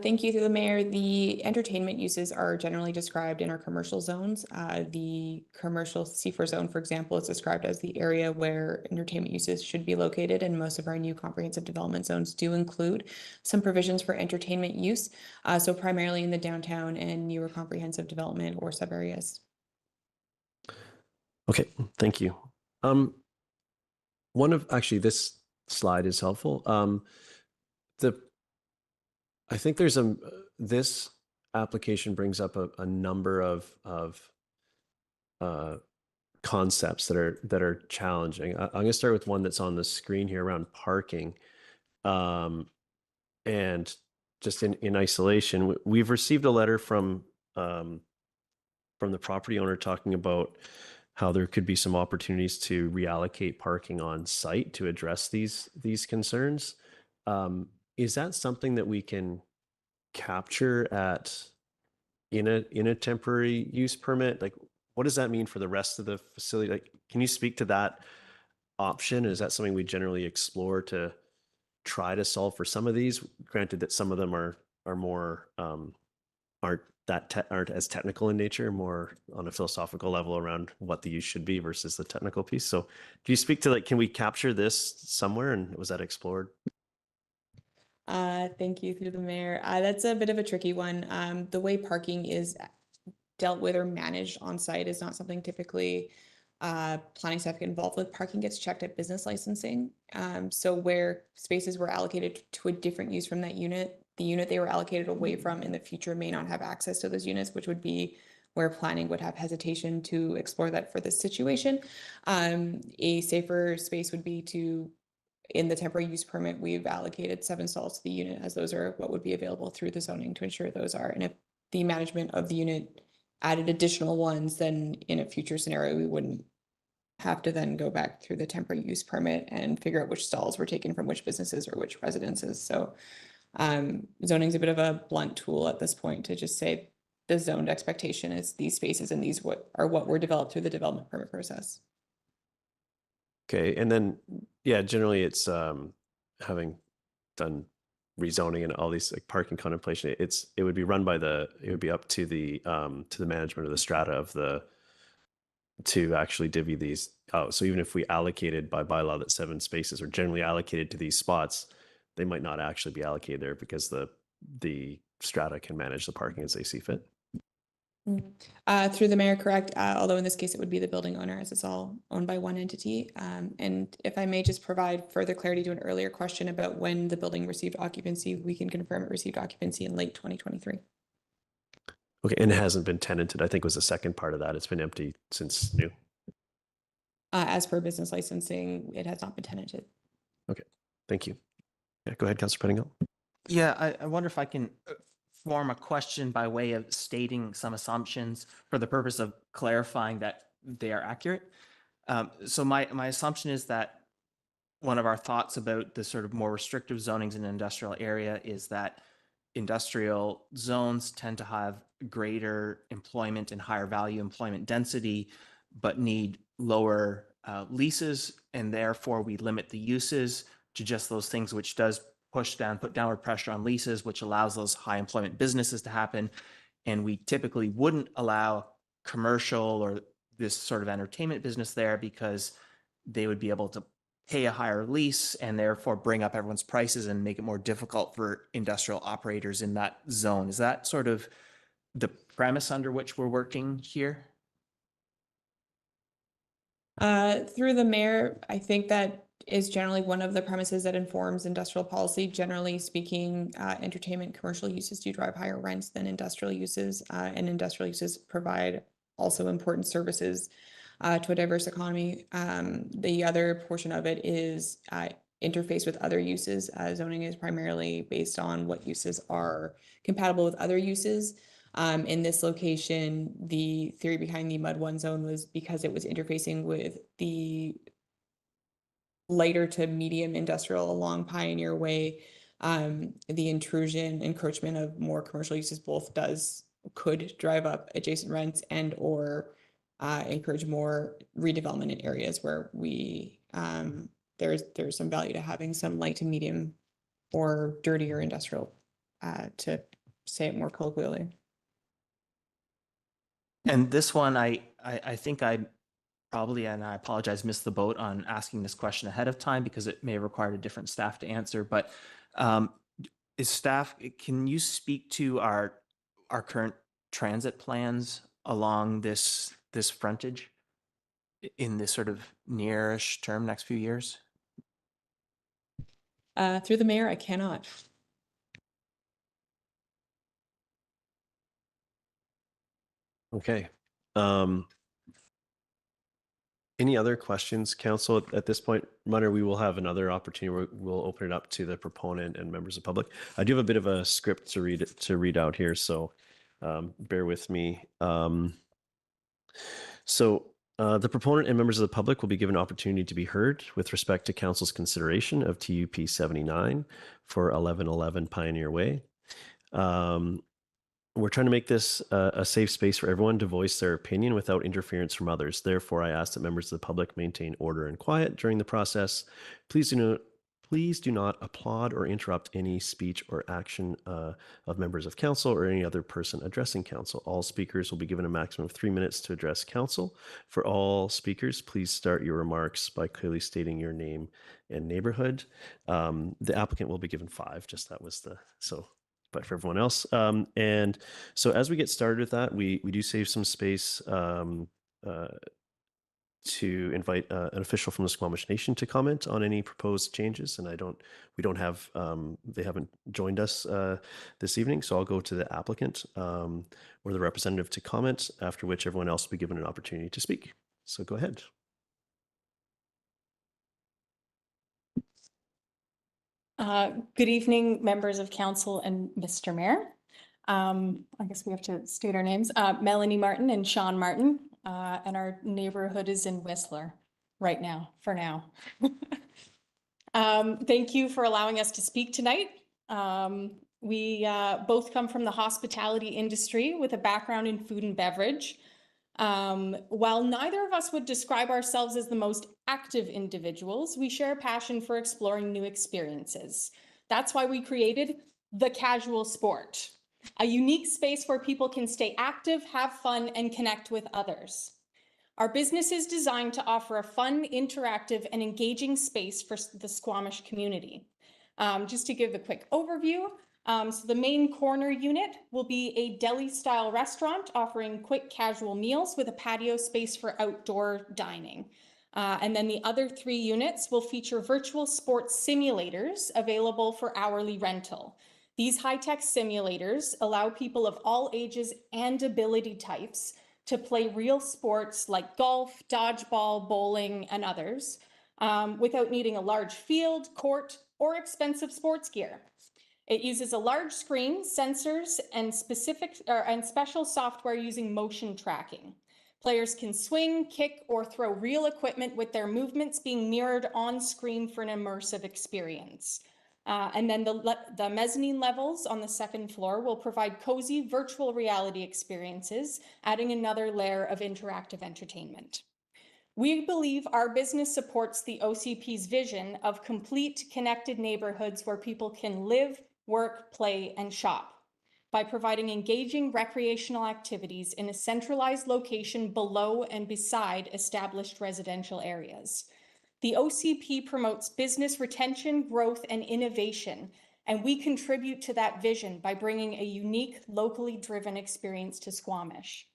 Thank you, through the mayor. The entertainment uses are generally described in our commercial zones. The commercial C4 zone, for example, is described as the area where entertainment uses should be located, and most of our new comprehensive development zones do include some provisions for entertainment use, so primarily in the downtown and newer comprehensive development or sub areas. Okay, thank you. Actually, this slide is helpful. I think there's this application brings up a number of concepts that are challenging. I'm going to start with one that's on the screen here around parking, and just in isolation, we've received a letter from the property owner talking about how there could be some opportunities to reallocate parking on site to address these concerns. Is that something that we can capture in a temporary use permit? Like, what does that mean for the rest of the facility? Like, can you speak to that option? Is that something we generally explore to try to solve for some of these? Granted that some of them are more aren't as technical in nature, more on a philosophical level around what the use should be versus the technical piece. So, can you speak to, like, can we capture this somewhere, and was that explored? Thank you, through the mayor. That's a bit of a tricky one. The way parking is dealt with or managed on site is not something typically planning staff get involved with, parking gets checked at business licensing. So where spaces were allocated to a different use from that unit, the unit they were allocated away from in the future may not have access to those units, which would be where planning would have hesitation to explore that for this situation. A safer space would be to, in the temporary use permit, we've allocated 7 stalls to the unit, as those are what would be available through the zoning to ensure those are. And if the management of the unit added additional ones, then in a future scenario, we wouldn't have to then go back through the temporary use permit and figure out which stalls were taken from which businesses or which residences. So zoning is a bit of a blunt tool at this point to just say the zoned expectation is these spaces and these what were developed through the development permit process. Okay, and then, yeah, generally it's having done rezoning and all these like parking contemplation, it would be run by it would be up to the management of the strata of to actually divvy these out. So even if we allocated by bylaw that 7 spaces are generally allocated to these spots, they might not actually be allocated there because the strata can manage the parking as they see fit. Through the mayor, correct. Although in this case, it would be the building owner as it's all owned by one entity. And if I may just provide further clarity to an earlier question about when the building received occupancy, we can confirm it received occupancy in late 2023. Okay, and it hasn't been tenanted. I think was the second part of that. It's been empty since new. As per business licensing, it has not been tenanted. Okay, thank you. Yeah, go ahead, Councillor Pettingill. Yeah, I wonder if I can form a question by way of stating some assumptions for the purpose of clarifying that they are accurate. So my assumption is that one of our thoughts about the sort of more restrictive zonings in an industrial area is that industrial zones tend to have greater employment and higher value employment density, but need lower leases, and therefore we limit the uses to just those things which does put downward pressure on leases, which allows those high employment businesses to happen. And we typically wouldn't allow commercial or this sort of entertainment business there because they would be able to pay a higher lease and therefore bring up everyone's prices and make it more difficult for industrial operators in that zone. Is that sort of the premise under which we're working here? Through the mayor, I think that is generally one of the premises that informs industrial policy. Generally speaking, entertainment commercial uses do drive higher rents than industrial uses, and industrial uses provide also important services to a diverse economy. The other portion of it is interface with other uses. Zoning is primarily based on what uses are compatible with other uses. In this location, the theory behind the Mud 1 zone was because it was interfacing with the lighter to medium industrial along Pioneer Way. The encroachment of more commercial uses could drive up adjacent rents and or encourage more redevelopment in areas where there's some value to having some light to medium or dirtier industrial, to say it more colloquially. And this one, I think I probably, and I apologize, missed the boat on asking this question ahead of time because it may have required a different staff to answer. But can you speak to our current transit plans along this frontage in this sort of nearish term, next few years? Through the mayor, I cannot. Okay. Any other questions, council, at this point? Munner, we will have another opportunity where we'll open it up to the proponent and members of the public. I do have a bit of a script to read out here, so bear with me. The proponent and members of the public will be given an opportunity to be heard with respect to council's consideration of TUP 79 for 1111 Pioneer Way. We're trying to make this a safe space for everyone to voice their opinion without interference from others. Therefore, I ask that members of the public maintain order and quiet during the process. Please do not applaud or interrupt any speech or action of members of council or any other person addressing council. All speakers will be given a maximum of 3 minutes to address council. For all speakers, please start your remarks by clearly stating your name and neighborhood. The applicant will be given 5, but for everyone else. And so as we get started with that, we do save some space to invite an official from the Squamish Nation to comment on any proposed changes, and we don't have, they haven't joined us this evening, so I'll go to the applicant or the representative to comment, after which everyone else will be given an opportunity to speak. So go ahead. Good evening, members of council and Mr. Mayor. I guess we have to state our names. Melanie Martin and Sean Martin, and our neighborhood is in Whistler right now, for now. Thank you for allowing us to speak tonight. We both come from the hospitality industry with a background in food and beverage. While neither of us would describe ourselves as the most active individuals, we share a passion for exploring new experiences. That's why we created The Casual Sport, a unique space where people can stay active, have fun, and connect with others. Our business is designed to offer a fun, interactive, and engaging space for the Squamish community. Just to give a quick overview, so the main corner unit will be a deli-style restaurant offering quick casual meals with a patio space for outdoor dining. And then the other 3 units will feature virtual sports simulators available for hourly rental. These high-tech simulators allow people of all ages and ability types to play real sports like golf, dodgeball, bowling, and others without needing a large field, court, or expensive sports gear. It uses a large screen, sensors, and special software using motion tracking. Players can swing, kick, or throw real equipment with their movements being mirrored on screen for an immersive experience. And then the mezzanine levels on the 2nd floor will provide cozy virtual reality experiences, adding another layer of interactive entertainment. We believe our business supports the OCP's vision of complete connected neighborhoods where people can live, work, play, and shop by providing engaging recreational activities in a centralized location below and beside established residential areas. The OCP promotes business retention, growth, and innovation, and we contribute to that vision by bringing a unique, locally driven experience to Squamish.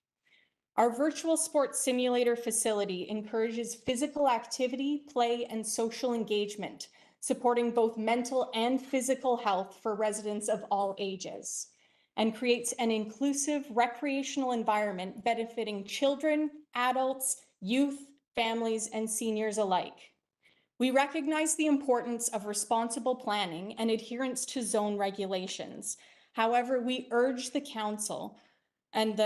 Our virtual sports simulator facility encourages physical activity, play, and social engagement, supporting both mental and physical health for residents of all ages, and creates an inclusive recreational environment benefiting children, adults, youth, families, and seniors alike. We recognize the importance of responsible planning and adherence to zone regulations. However, we urge the council and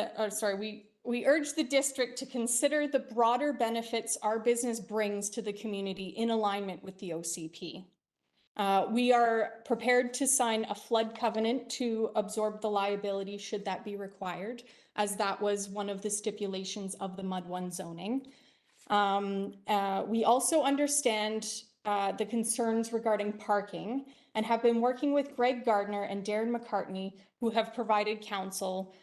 we urge the district to consider the broader benefits our business brings to the community in alignment with the OCP. We are prepared to sign a flood covenant to absorb the liability should that be required, as that was one of the stipulations of the MUD 1 zoning. We also understand the concerns regarding parking and have been working with Greg Gardner and Darren McCartney, who have provided council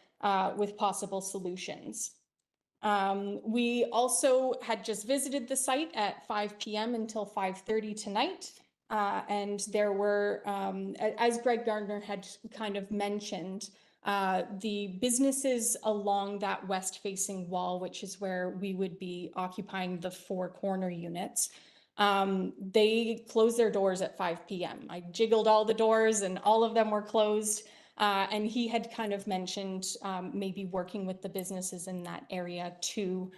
with possible solutions. We also had just visited the site at 5 p.m. until 5:30 tonight. And there were, as Greg Gardner had kind of mentioned, the businesses along that west-facing wall, which is where we would be occupying the 4 corner units, they closed their doors at 5 p.m. I jiggled all the doors and all of them were closed. And he had kind of mentioned maybe working with the businesses in that area to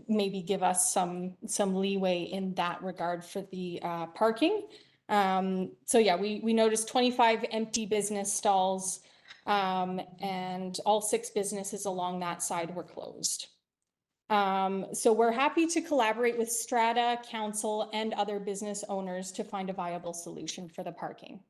maybe give us some leeway in that regard for the parking. So yeah, we noticed 25 empty business stalls and all 6 businesses along that side were closed. So we're happy to collaborate with Strata, council, and other business owners to find a viable solution for the parking.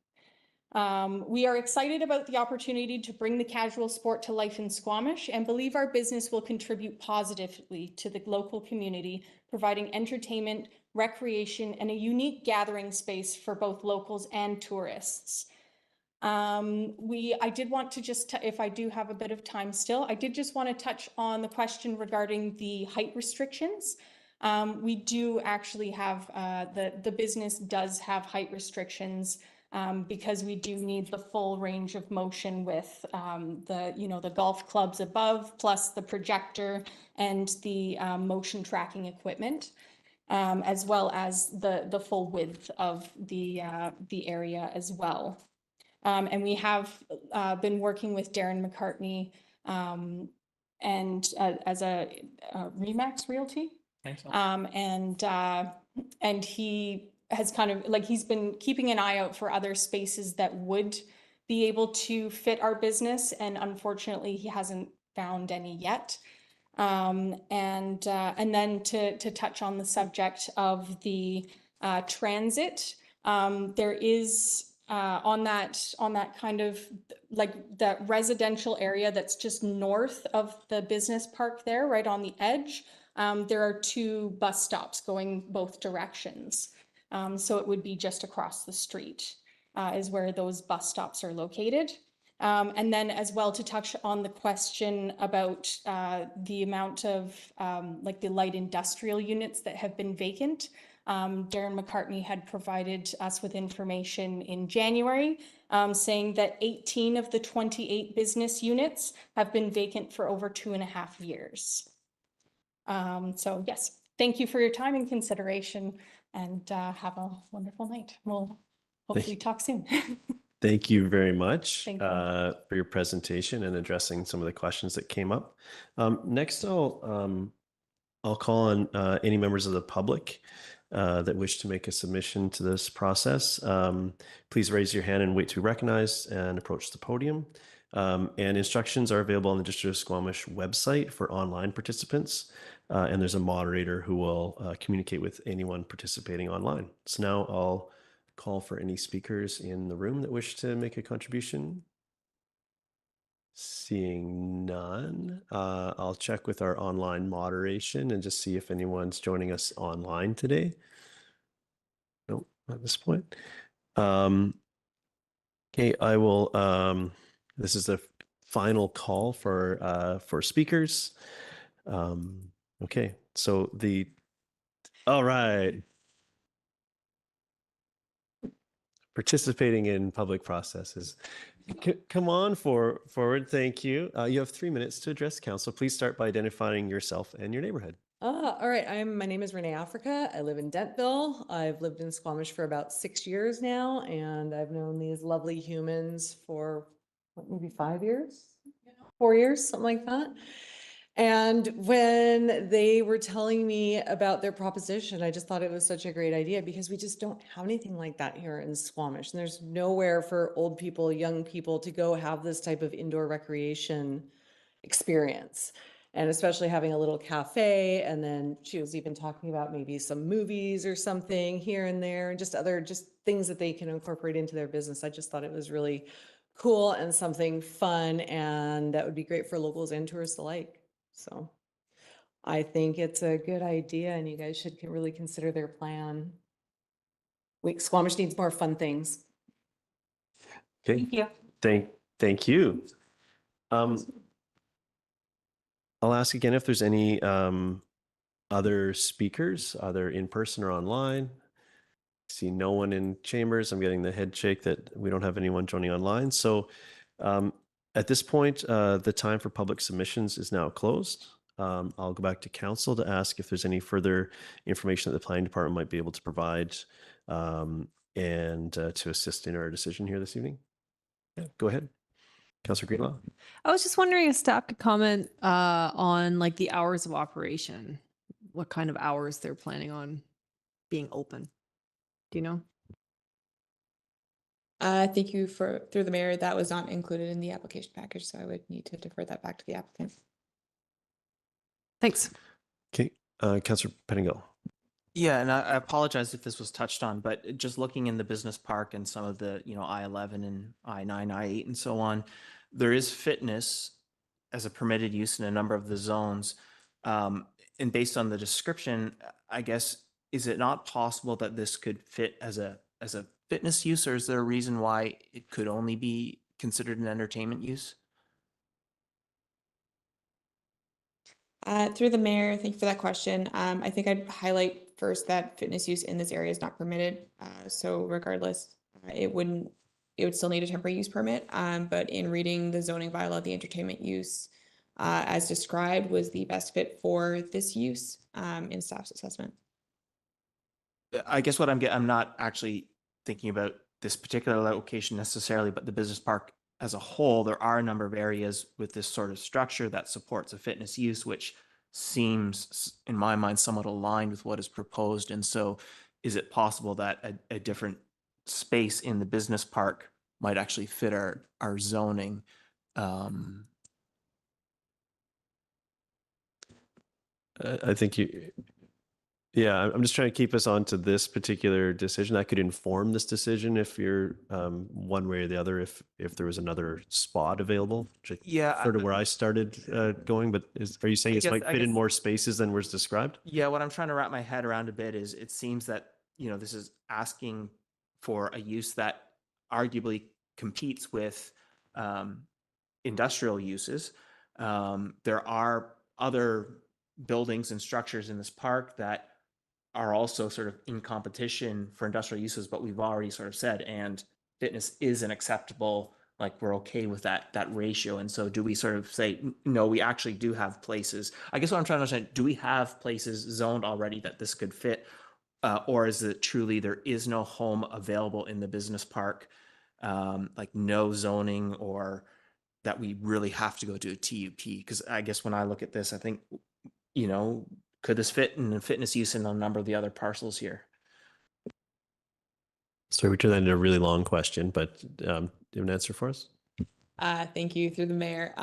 We are excited about the opportunity to bring the casual sport to life in Squamish and believe our business will contribute positively to the local community, providing entertainment, recreation, and a unique gathering space for both locals and tourists. I did want to just, if I do have a bit of time still, I did just want to touch on the question regarding the height restrictions. We do actually have, the business does have height restrictions because we do need the full range of motion with the golf clubs above, plus the projector and the motion tracking equipment, as well as the full width of the area as well. And we have been working with Darren McCartney and as a Remax Realty. Thanks. And he has kind of he's been keeping an eye out for other spaces that would be able to fit our business, and unfortunately he hasn't found any yet. And then to touch on the subject of the transit, there is on that kind of that residential area that's just north of the business park there, right on the edge. There are 2 bus stops going both directions. So it would be just across the street is where those bus stops are located. And then as well to touch on the question about the amount of the light industrial units that have been vacant. Darren McCartney had provided us with information in January saying that 18 of the 28 business units have been vacant for over 2.5 years. So yes, thank you for your time and consideration, and have a wonderful night. We'll hopefully talk soon. Thank you very much Thank you. For your presentation and addressing some of the questions that came up. Next, I'll call on any members of the public that wish to make a submission to this process. Please raise your hand and wait to be recognized and approach the podium. And instructions are available on the District of Squamish website for online participants. And there's a moderator who will communicate with anyone participating online. So now I'll call for any speakers in the room that wish to make a contribution. Seeing none, I'll check with our online moderation and just see if anyone's joining us online today. Nope, not at this point. Okay, I will. This is the final call for speakers. Okay, so all right. Participating in public processes. Come on forward. Thank you. You have 3 minutes to address council. Please start by identifying yourself and your neighborhood. All right. My name is Renee Africa. I live in Dentville. I've lived in Squamish for about 6 years now, and I've known these lovely humans for maybe 5 years, 4 years, something like that. And when they were telling me about their proposition, I just thought it was such a great idea because we just don't have anything like that here in Squamish. And there's nowhere for old people, young people to go have this type of indoor recreation experience. And especially having a little cafe. And then she was even talking about maybe some movies or something here and there, and just other things that they can incorporate into their business. I just thought it was really cool and something fun, and that would be great for locals and tourists alike. So I think it's a good idea, and you guys should really consider their plan. Squamish needs more fun things. Okay. Thank you. Thank you. I'll ask again if there's any other speakers, either in person or online. See no one in chambers. I'm getting the head shake that we don't have anyone joining online. So at this point, the time for public submissions is now closed. I'll go back to council to ask if there's any further information that the planning department might be able to provide and to assist in our decision here this evening. Yeah, go ahead. Councilor Greenlaw. I was just wondering if staff could comment on the hours of operation, what kind of hours they're planning on being open. Do you know? Thank you through the mayor. That was not included in the application package, so I would need to defer that back to the applicant. Thanks. Okay, Councilor Pettingill. Yeah, and I apologize if this was touched on, but just looking in the business park and some of the, I-11 and I-9, I-8 and so on, there is fitness as a permitted use in a number of the zones. And based on the description, I guess, is it not possible that this could fit as a fitness use, or is there a reason why it could only be considered an entertainment use? Through the mayor, thank you for that question. I think I'd highlight first that fitness use in this area is not permitted. So regardless, it would still need a temporary use permit. But in reading the zoning bylaw, the entertainment use as described was the best fit for this use in staff's assessment. I guess what I'm not actually thinking about this particular location necessarily, but the business park as a whole. There are a number of areas with this sort of structure that supports a fitness use, which seems, in my mind, somewhat aligned with what is proposed. And so is it possible that a different space in the business park might actually fit our zoning? I think yeah, I'm just trying to keep us on to this particular decision. That could inform this decision if you're one way or the other, if there was another spot available, which Yeah, sort of where I started going. But are you saying this might fit in more spaces than was described? Yeah, what I'm trying to wrap my head around a bit is it seems that, this is asking for a use that arguably competes with industrial uses. There are other buildings and structures in this park that are also sort of in competition for industrial uses, but we've already sort of said, and fitness is an acceptable, like we're okay with that ratio. And so do we sort of say, no, we actually do have places. I guess what I'm trying to understand, do we have places zoned already that this could fit? Or is it truly there is no home available in the business park, like no zoning, or that we really have to go to a TUP? Because I guess when I look at this, I think, could this fit in a fitness use in a number of the other parcels here? Sorry, we turned that into a really long question, but do you have an answer for us? Thank you, through the mayor.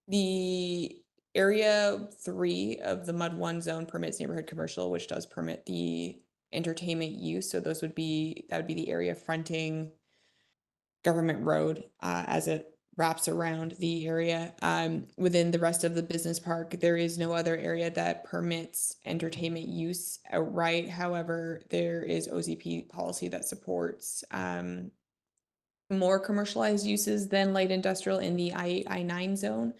The area 3 of the MUD 1 zone permits neighborhood commercial, which does permit the entertainment use. So that would be the area fronting Government Road as it wraps around the area. Within the rest of the business park, there is no other area that permits entertainment use outright. However, there is OZP policy that supports more commercialized uses than light industrial in the I8, I9 zone.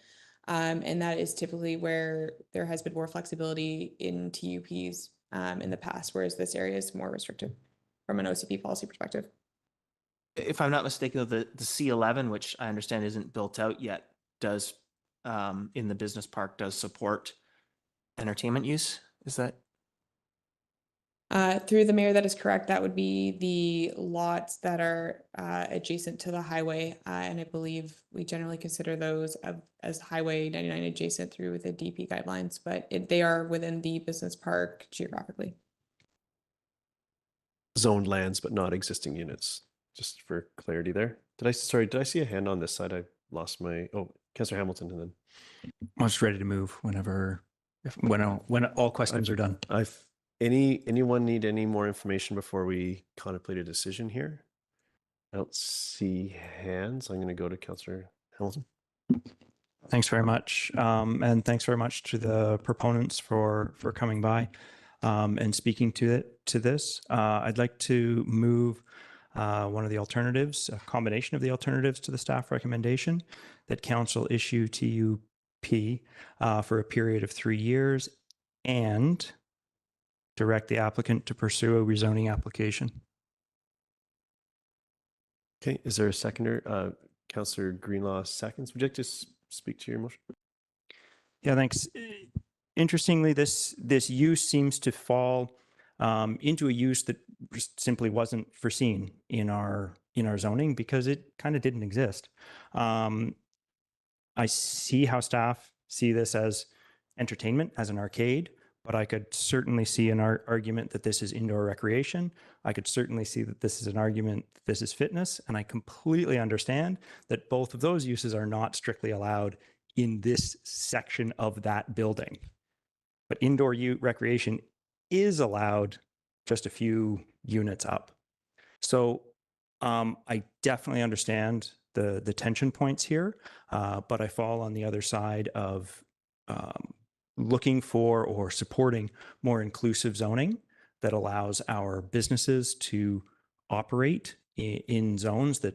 And that is typically where there has been more flexibility in TUPs in the past, whereas this area is more restrictive from an OCP policy perspective. If I'm not mistaken, the C11, which I understand isn't built out yet, does in the business park does support entertainment use. Is that? Through the mayor, that is correct. That would be the lots that are adjacent to the highway. And I believe we generally consider those as Highway 99 adjacent through the DP guidelines, but they are within the business park geographically. Zoned lands, but not existing units, just for clarity there. Did I see a hand on this side? I lost my, Councillor Hamilton, and then. I'm just ready to move when all questions are done. Anyone need any more information before we contemplate a decision here? I don't see hands. I'm going to go to Councillor Hamilton. Thanks very much. And thanks very much to the proponents for coming by and speaking to this. I'd like to move one of the alternatives, a combination of the alternatives to the staff recommendation, that council issue TUP for a period of 3 years and direct the applicant to pursue a rezoning application. Okay, is there a seconder? Councillor Greenlaw seconds. Would you like to speak to your motion? Yeah, thanks. Interestingly, this use seems to fall into a use that just simply wasn't foreseen in our zoning because it kind of didn't exist. I see how staff see this as entertainment, as an arcade, but I could certainly see an argument that this is indoor recreation. I could certainly see that this is an argument that this is fitness, and I completely understand that both of those uses are not strictly allowed in this section of that building. But indoor recreation is allowed just a few units up. So I definitely understand the tension points here, but I fall on the other side of looking for or supporting more inclusive zoning that allows our businesses to operate in zones that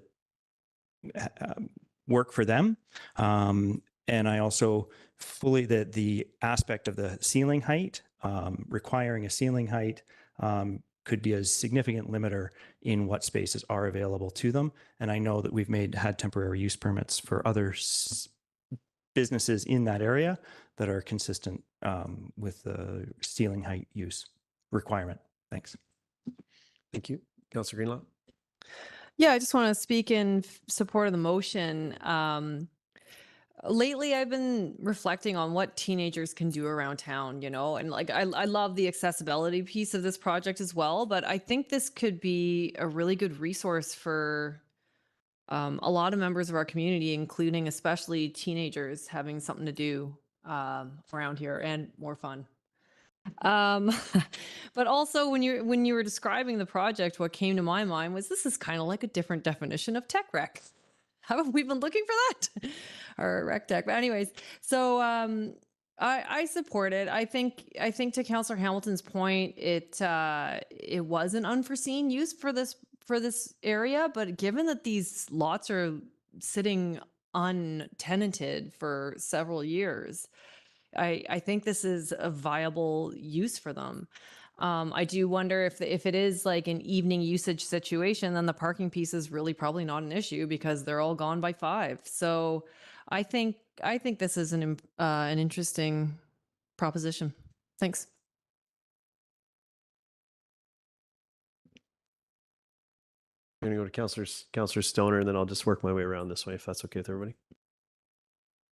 work for them. And I also fully, the aspect of the ceiling height, requiring a ceiling height could be a significant limiter in what spaces are available to them. And I know that we've had temporary use permits for other businesses in that area that are consistent with the ceiling height use requirement. Thanks. Thank you. Councillor Greenlaw. Yeah, I just want to speak in support of the motion. Lately, I've been reflecting on what teenagers can do around town, and like I love the accessibility piece of this project as well, but I think this could be a really good resource for a lot of members of our community, including especially teenagers having something to do around here and more fun. But also when you were describing the project, what came to my mind was this is kind of like a different definition of tech rec. Haven't we been looking for that? Or rec tech. But anyways, so I support it. I think to Councillor Hamilton's point, it was an unforeseen use for this area, but given that these lots are sitting untenanted for several years, I think this is a viable use for them. I do wonder if it is like an evening usage situation, then the parking piece is really probably not an issue because they're all gone by 5. So I think this is an interesting proposition. Thanks. I'm going to go to Councillor Stoner, and then I'll just work my way around this way, if that's okay with everybody.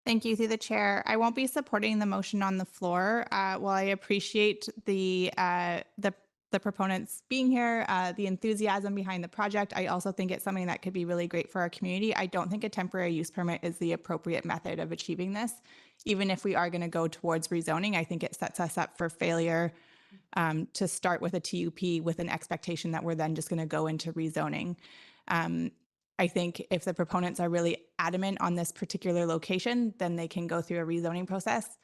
Thank you, through the chair. I won't be supporting the motion on the floor. While I appreciate the proponents being here, the enthusiasm behind the project, I also think it's something that could be really great for our community. I don't think a temporary use permit is the appropriate method of achieving this. Even if we are going to go towards rezoning, I think it sets us up for failure to start with a TUP with an expectation that we're then just going to go into rezoning. I think if the proponents are really adamant on this particular location, then they can go through a rezoning process,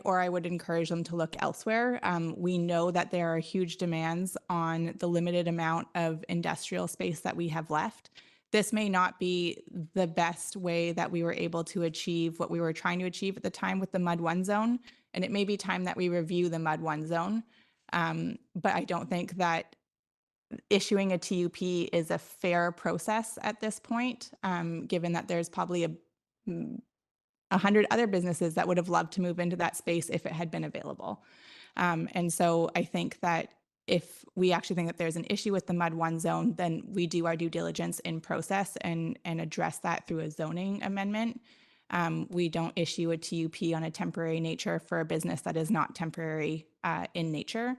or I would encourage them to look elsewhere. We know that there are huge demands on the limited amount of industrial space that we have left. This may not be the best way that we were able to achieve what we were trying to achieve at the time with the MUD 1 zone, and it may be time that we review the MUD 1 zone. But I don't think that issuing a TUP is a fair process at this point, given that there's probably 100 other businesses that would have loved to move into that space if it had been available. And so I think that if we actually think that there's an issue with the MUD 1 zone, then we do our due diligence in process and address that through a zoning amendment. We don't issue a TUP on a temporary nature for a business that is not temporary in nature.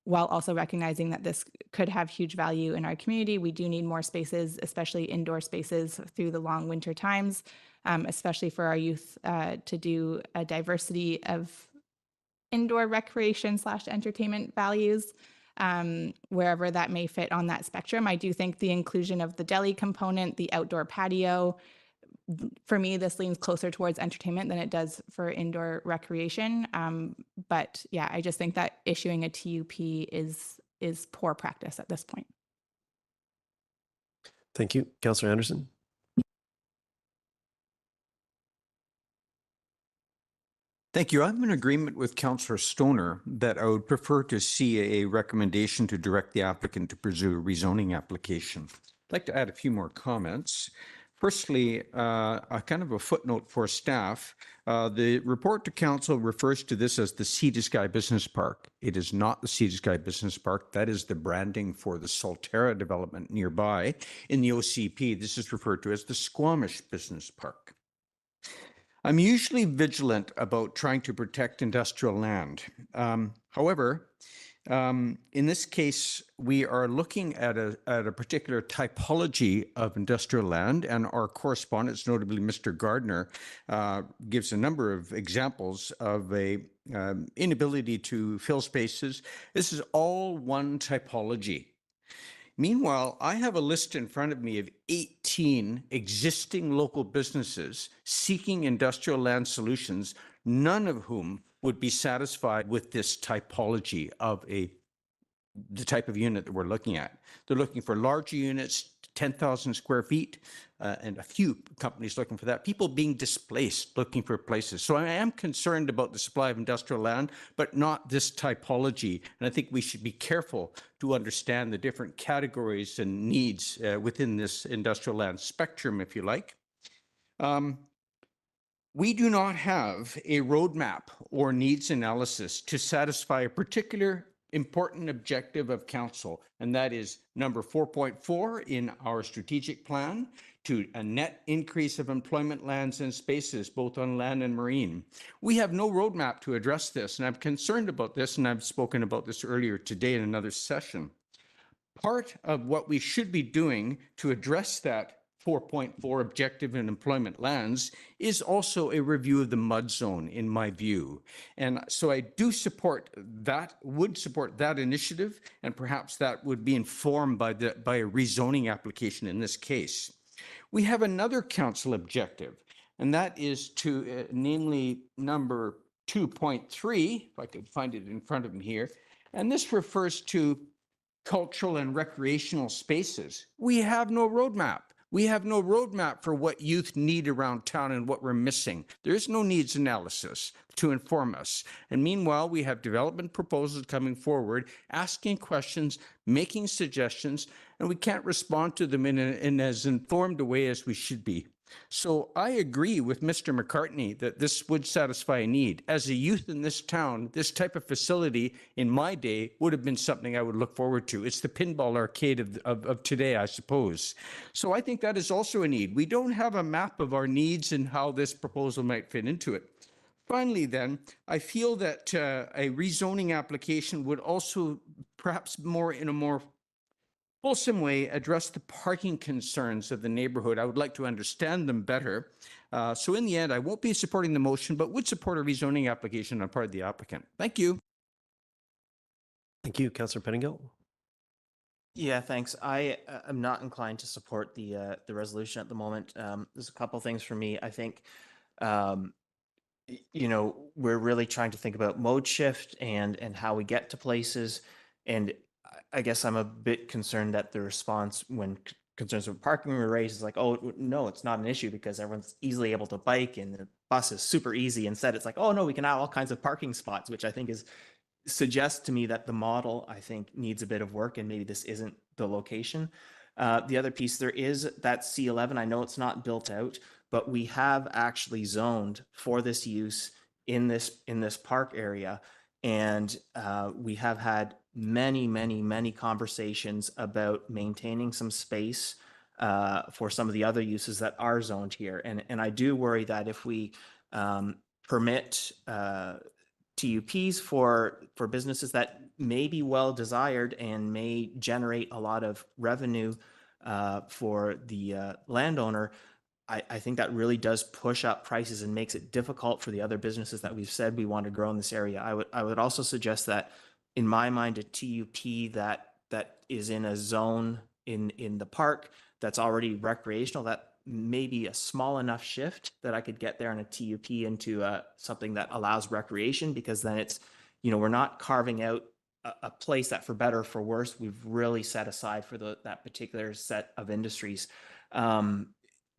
While also recognizing that this could have huge value in our community. We do need more spaces, especially indoor spaces through the long winter times, especially for our youth to do a diversity of indoor recreation / entertainment values, wherever that may fit on that spectrum. I do think the inclusion of the deli component, the outdoor patio, for me, this leans closer towards entertainment than it does for indoor recreation. But yeah, I just think that issuing a TUP is poor practice at this point. Thank you. Councillor Anderson. Thank you. I'm in agreement with Councillor Stoner that I would prefer to see a recommendation to direct the applicant to pursue a rezoning application. I'd like to add a few more comments. Firstly, a kind of a footnote for staff. The report to council refers to this as the Sea to Sky Business Park. It is not the Sea to Sky Business Park. That is the branding for the Solterra development nearby. In the OCP, this is referred to as the Squamish Business Park. I'm usually vigilant about trying to protect industrial land. However, in this case, we are looking at a particular typology of industrial land, and our correspondent, notably Mr. Gardner, gives a number of examples of a inability to fill spaces. This is all one typology. Meanwhile, I have a list in front of me of 18 existing local businesses seeking industrial land solutions, none of whom would be satisfied with this typology of the type of unit that we're looking at. They're looking for larger units, 10,000 square feet, and a few companies looking for that. People being displaced, looking for places. So I am concerned about the supply of industrial land, but not this typology. And I think we should be careful to understand the different categories and needs within this industrial land spectrum, if you like. We do not have a roadmap or needs analysis to satisfy a particular important objective of council, and that is number 4.4 in our strategic plan, to a net increase of employment lands and spaces, both on land and marine. We have no roadmap to address this, and I'm concerned about this, and I've spoken about this earlier today in another session. Part of what we should be doing to address that 4.4 objective in employment lands is also a review of the mud zone, in my view. And so I do support that, would support that initiative, and perhaps that would be informed by a rezoning application in this case. We have another council objective, and that is to, namely number 2.3, if I could find it in front of me here, and this refers to cultural and recreational spaces. We have no roadmap. We have no roadmap for what youth need around town and what we're missing. There is no needs analysis to inform us. And meanwhile, we have development proposals coming forward, asking questions, making suggestions, and we can't respond to them in as informed a way as we should be. So I agree with Mr. McCartney that this would satisfy a need. As a youth in this town, this type of facility in my day would have been something I would look forward to. It's the pinball arcade of today, I suppose. So I think that is also a need. We don't have a map of our needs and how this proposal might fit into it. Finally, then, I feel that a rezoning application would also perhaps in a more fulsome way address the parking concerns of the neighborhood. I would like to understand them better. So in the end, I won't be supporting the motion, but would support a rezoning application on part of the applicant. Thank you. Thank you, Councillor Pettingill. Yeah, thanks. I am not inclined to support the resolution at the moment. There's a couple things for me. I think, you know, we're really trying to think about mode shift and how we get to places. And I guess I'm a bit concerned that the response when concerns with parking were raised is like, oh, no, it's not an issue because everyone's easily able to bike and the bus is super easy. Instead, it's like, oh, no, we can add all kinds of parking spots, which I think suggests to me that the model, I think, needs a bit of work and maybe this isn't the location. The other piece, there is that C11. I know it's not built out, but we have actually zoned for this use in this park area. And we have had many conversations about maintaining some space for some of the other uses that are zoned here. And I do worry that if we permit TUPs for businesses that may be well desired and may generate a lot of revenue for the landowner, I think that really does push up prices and makes it difficult for the other businesses that we've said we want to grow in this area. I would also suggest that, in my mind, a TUP that is in a zone in the park that's already recreational, that may be a small enough shift that I could get there in a TUP into something that allows recreation, because then it's, you know, we're not carving out a place that, for better or for worse, we've really set aside for that particular set of industries.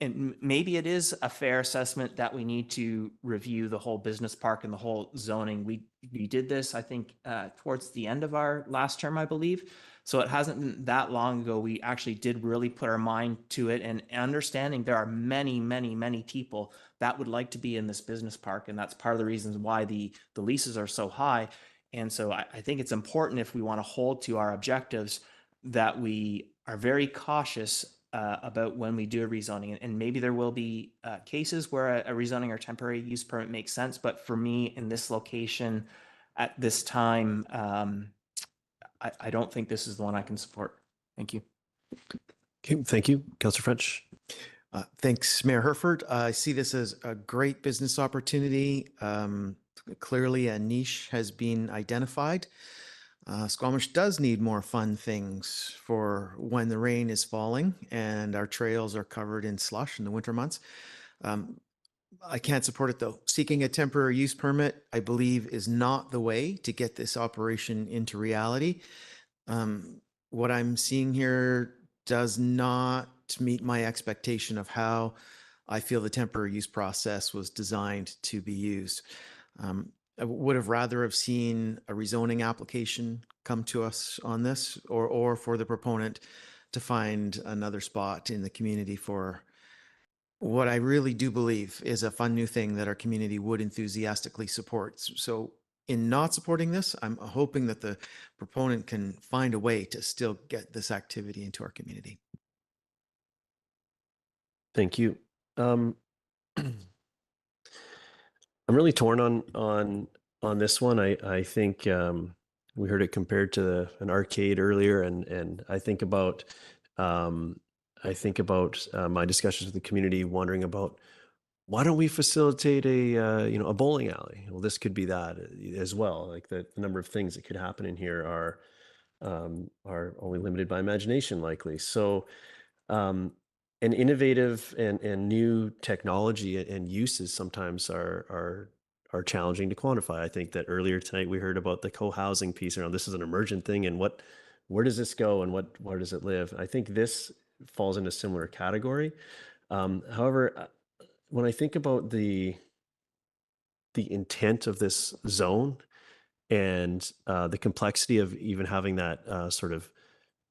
And maybe it is a fair assessment that we need to review the whole business park and the whole zoning. We did this, I think, towards the end of our last term, I believe. So it hasn't been that long ago. We actually did really put our mind to it, and understanding there are many people that would like to be in this business park. And that's part of the reasons why the leases are so high. And so I think it's important, if we want to hold to our objectives, that we are very cautious about when we do a rezoning. And maybe there will be cases where a rezoning or temporary use permit makes sense. But for me, in this location at this time, I don't think this is the one I can support. Thank you. Okay, thank you. Councillor French. Thanks, Mayor Herford. I see this as a great business opportunity. Clearly, a niche has been identified. Squamish does need more fun things for when the rain is falling and our trails are covered in slush in the winter months. I can't support it, though. Seeking a temporary use permit, I believe, is not the way to get this operation into reality. What I'm seeing here does not meet my expectation of how I feel the temporary use process was designed to be used. I would have rather have seen a rezoning application come to us on this, or for the proponent to find another spot in the community for what I really do believe is a fun new thing that our community would enthusiastically support. So in not supporting this, I'm hoping that the proponent can find a way to still get this activity into our community. Thank you. I'm really torn on this one. I think we heard it compared to an arcade earlier, and I think about my discussions with the community, wondering about why don't we facilitate a bowling alley? Well, this could be that as well. Like the number of things that could happen in here are only limited by imagination, likely. So, an innovative and new technology and uses sometimes are challenging to quantify. I think that earlier tonight we heard about the co-housing piece around this is an emergent thing, and where does this go, and where does it live? I think this falls in a similar category. However, when I think about the intent of this zone and the complexity of even having that sort of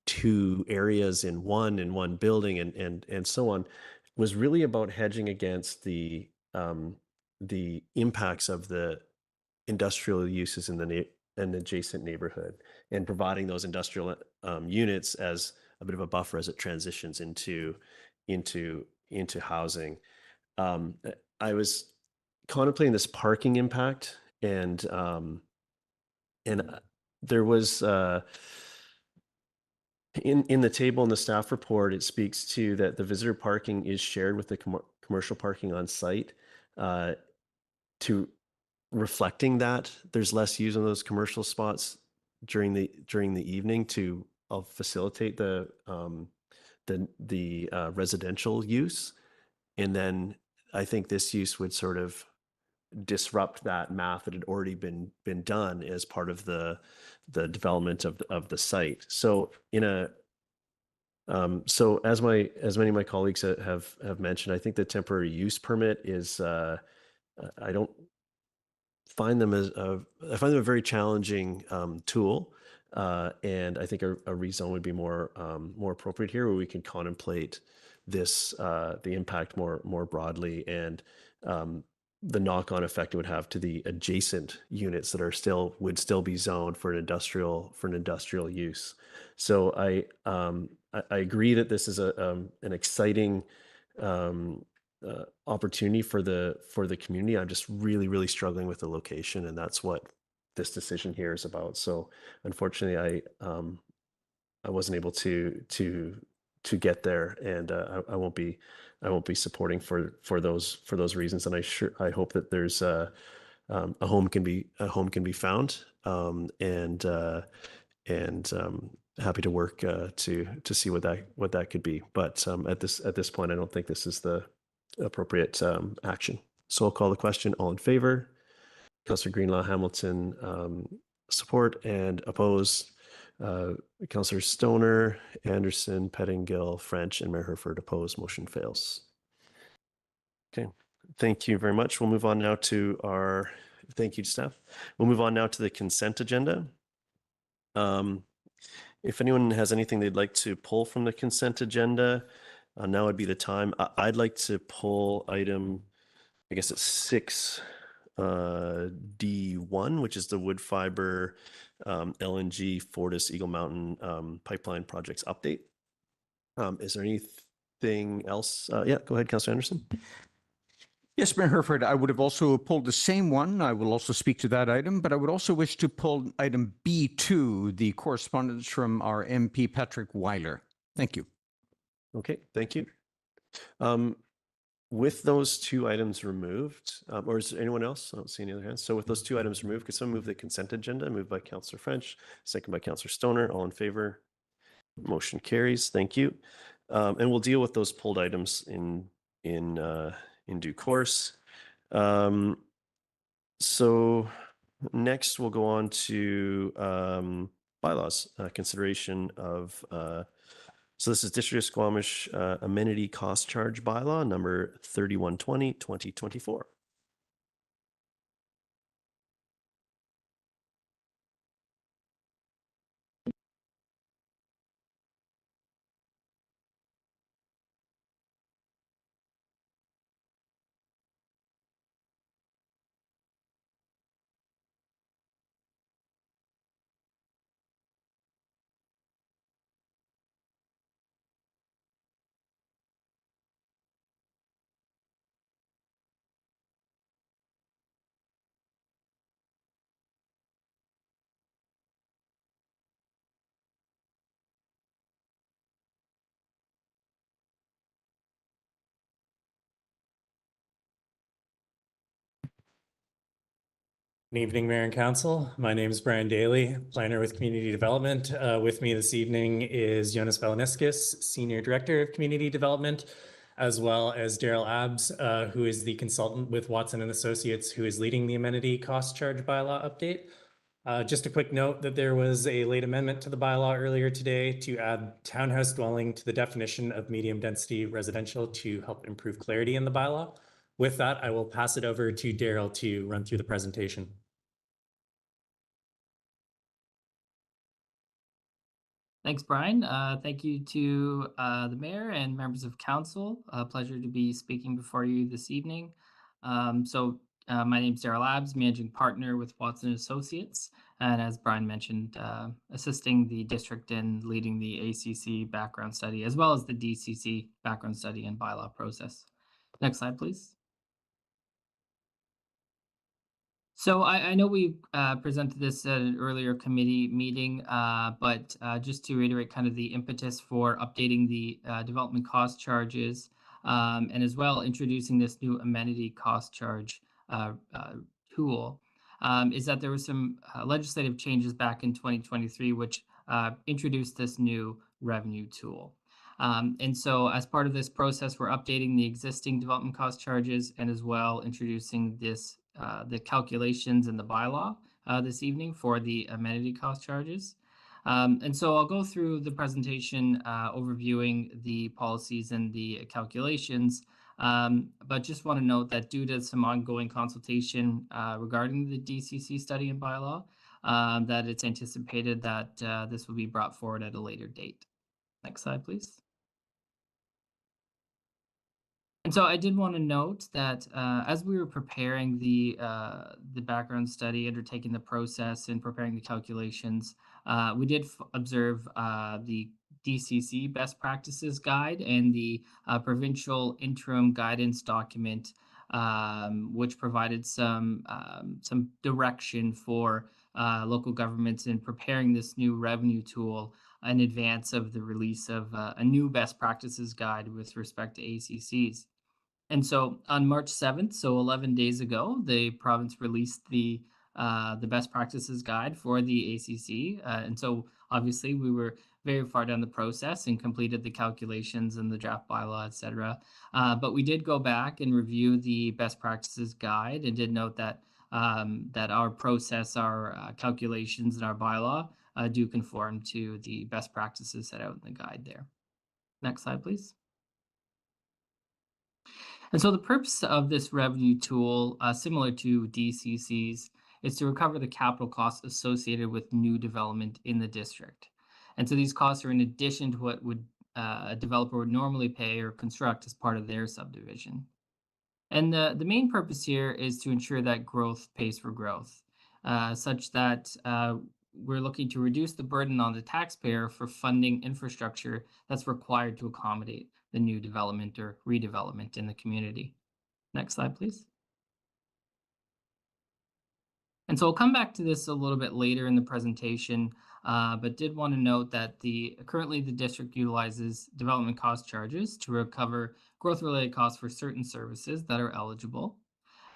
two areas in one building and so on, was really about hedging against the impacts of the industrial uses in an adjacent neighborhood, and providing those industrial units as a bit of a buffer as it transitions into housing. I was contemplating this parking impact, and there was in the table in the staff report, it speaks to that the visitor parking is shared with the commercial parking on site, to reflecting that there's less use on those commercial spots during the evening to facilitate the residential use. And then I think this use would sort of disrupt that math that had already been done as part of the development of the site. So so as many of my colleagues have mentioned, I think the temporary use permit is I don't find them I find them a very challenging tool, and I think a rezone would be more appropriate here, where we can contemplate this the impact more broadly, and the knock-on effect it would have to the adjacent units that would still be zoned for an industrial use. So I agree that this is an exciting opportunity for the community. I'm just really struggling with the location, and that's what this decision here is about. So unfortunately, I wasn't able to get there, and I won't be supporting for those reasons. And I hope that there's a home can be found, and happy to work to see what that could be. But at this point, I don't think this is the appropriate action. So I'll call the question. All in favor? Councillor Greenlaw, Hamilton, support, and opposed. Councillor Stoner, Anderson, Pettingill, French, and Mayor Herford opposed. Motion fails. Okay, thank you very much. We'll move on now to thank you, staff. We'll move on now to the consent agenda. If anyone has anything they'd like to pull from the consent agenda, now would be the time. I'd like to pull item, I guess it's 6D1, which is the wood fiber LNG Fortis Eagle Mountain pipeline projects update. Is there anything else? Yeah, go ahead, Councillor Anderson. Yes, Mayor Herford, I would have also pulled the same one. I will also speak to that item, but I would also wish to pull item B2, the correspondence from our MP Patrick Weiler. Thank you. Okay, thank you. With those two items removed, or is there anyone else? I don't see any other hands. So with those two items removed, could someone move the consent agenda? Moved by Councillor French, second by Councillor Stoner. All in favor? Motion carries. Thank you. And we'll deal with those pulled items in due course. So next we'll go on to bylaws, consideration of So this is District of Squamish amenity cost charge bylaw number 3120, 2024. Good evening, Mayor and Council. My name is Brian Daly, planner with Community Development. With me this evening is Jonas Valeniskis, Senior Director of Community Development, as well as Daryl Abbs, who is the consultant with Watson and Associates, who is leading the amenity cost charge bylaw update. Just a quick note that there was a late amendment to the bylaw earlier today to add townhouse dwelling to the definition of medium density residential to help improve clarity in the bylaw. With that, I will pass it over to Daryl to run through the presentation. Thanks, Brian. Thank you to the mayor and members of council. Pleasure to be speaking before you this evening. My name is Daryl Abbs, managing partner with Watson Associates, and as Brian mentioned, assisting the district in leading the ACC background study, as well as the DCC background study and bylaw process. Next slide, please. So I know we presented this at an earlier committee meeting, but just to reiterate kind of the impetus for updating the development cost charges and as well introducing this new amenity cost charge tool is that there were some legislative changes back in 2023 which introduced this new revenue tool. And so as part of this process, we're updating the existing development cost charges and as well introducing this the calculations in the bylaw this evening for the amenity cost charges. And so I'll go through the presentation overviewing the policies and the calculations, but just want to note that due to some ongoing consultation regarding the DCC study and bylaw, that it's anticipated that this will be brought forward at a later date. Next slide, please. And so I did want to note that as we were preparing the background study, undertaking the process and preparing the calculations, we did observe the DCC best practices guide and the provincial interim guidance document, which provided some direction for local governments in preparing this new revenue tool in advance of the release of a new best practices guide with respect to ACCs. And so on March 7th, so 11 days ago, the province released the best practices guide for the ACC. And so obviously we were very far down the process and completed the calculations and the draft bylaw, et cetera. But we did go back and review the best practices guide and did note that that our process, our calculations and our bylaw do conform to the best practices set out in the guide there. Next slide, please. And so the purpose of this revenue tool, similar to DCC's, is to recover the capital costs associated with new development in the district. And so these costs are in addition to what would a developer would normally pay or construct as part of their subdivision. And the main purpose here is to ensure that growth pays for growth, such that we're looking to reduce the burden on the taxpayer for funding infrastructure that's required to accommodate the new development or redevelopment in the community. Next slide, please. And so I'll come back to this a little bit later in the presentation, but did want to note that currently the district utilizes development cost charges to recover growth-related costs for certain services that are eligible.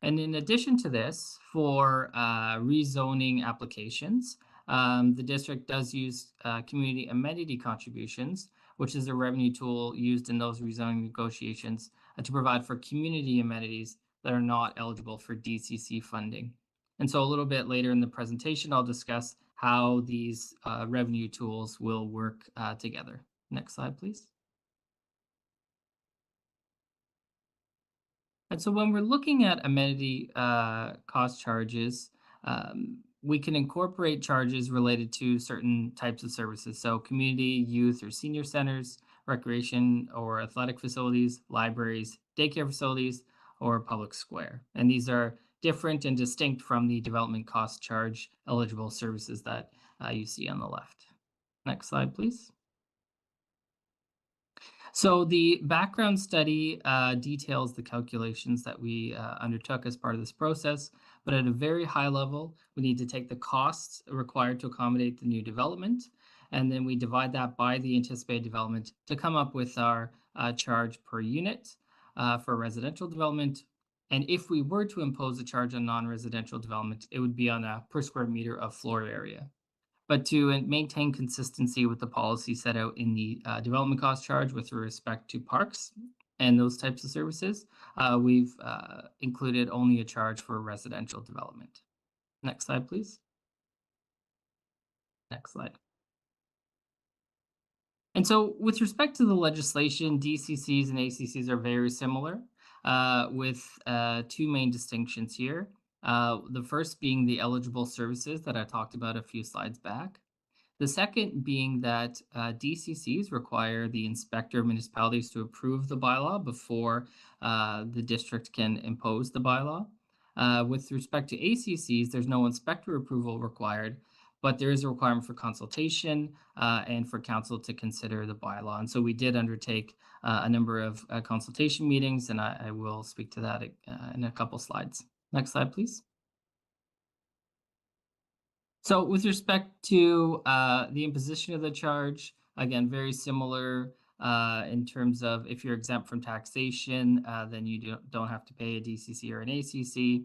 And in addition to this, for rezoning applications, the district does use community amenity contributions, which is a revenue tool used in those rezoning negotiations to provide for community amenities that are not eligible for DCC funding. And so a little bit later in the presentation, I'll discuss how these revenue tools will work together. Next slide, please. And so when we're looking at amenity cost charges, we can incorporate charges related to certain types of services. So community, youth, or senior centers, recreation or athletic facilities, libraries, daycare facilities, or public square. And these are different and distinct from the development cost charge eligible services that you see on the left. Next slide, please. So the background study details the calculations that we undertook as part of this process, but at a very high level, we need to take the costs required to accommodate the new development, and then we divide that by the anticipated development to come up with our charge per unit for residential development. And if we were to impose a charge on non-residential development, it would be on a per square meter of floor area. But to maintain consistency with the policy set out in the development cost charge with respect to parks and those types of services, we've included only a charge for residential development. Next slide, please. Next slide. And so with respect to the legislation, DCCs and ACCs are very similar with two main distinctions here. The first being the eligible services that I talked about a few slides back. The second being that DCCs require the inspector of municipalities to approve the bylaw before the district can impose the bylaw. With respect to ACCs, there's no inspector approval required, but there is a requirement for consultation and for council to consider the bylaw. And so we did undertake a number of consultation meetings, and I will speak to that in a couple slides. Next slide, please. So with respect to the imposition of the charge, again, very similar in terms of if you're exempt from taxation, then you don't have to pay a DCC or an ACC.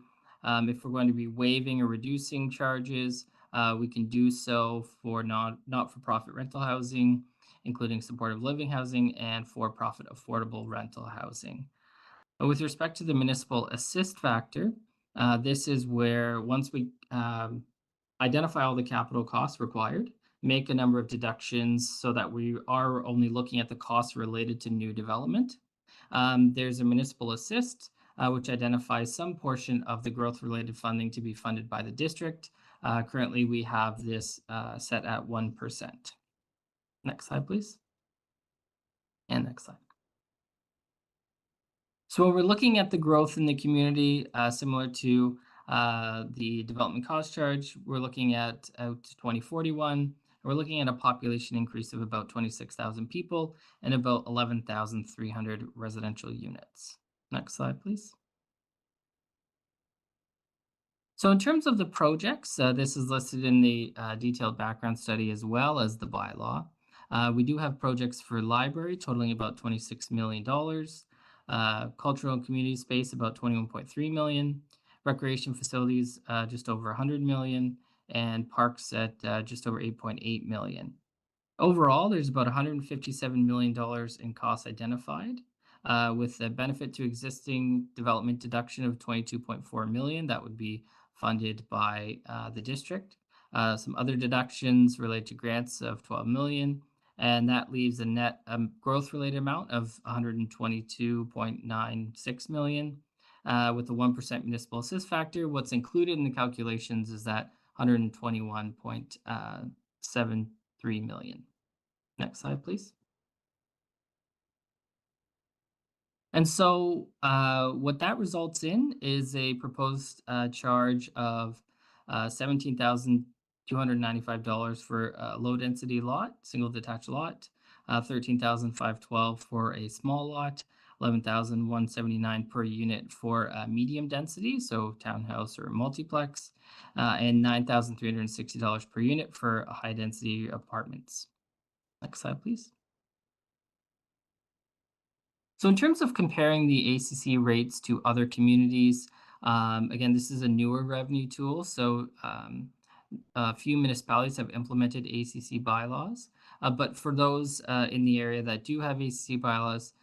If we're going to be waiving or reducing charges, we can do so for not-for-profit rental housing, including supportive living housing and for-profit affordable rental housing. But with respect to the municipal assist factor, this is where once we identify all the capital costs required, make a number of deductions so that we are only looking at the costs related to new development. There's a municipal assist, which identifies some portion of the growth-related funding to be funded by the district. Currently, we have this set at 1%. Next slide, please. And next slide. So when we're looking at the growth in the community, similar to the development cost charge, we're looking at out to 2041. We're looking at a population increase of about 26,000 people and about 11,300 residential units. Next slide, please. So in terms of the projects, this is listed in the detailed background study as well as the bylaw. We do have projects for library totaling about $26 million, cultural and community space about $21.3 million, recreation facilities just over $100 million, and parks at just over $8.8 million. Overall, there's about $157 million in costs identified, with a benefit to existing development deduction of $22.4 million that would be funded by the district. Some other deductions related to grants of $12 million, and that leaves a net growth-related amount of $122.96 million. With a 1% municipal assist factor, what's included in the calculations is that $121.73 million. Next slide, please. And so what that results in is a proposed charge of $17,295 for a low density lot, single detached lot, $13,512 for a small lot, $11,179 per unit for a medium density, so townhouse or multiplex, and $9,360 per unit for a high density apartments. Next slide, please. So in terms of comparing the ACC rates to other communities, again, this is a newer revenue tool. So a few municipalities have implemented ACC bylaws, but for those in the area that do have ACC bylaws,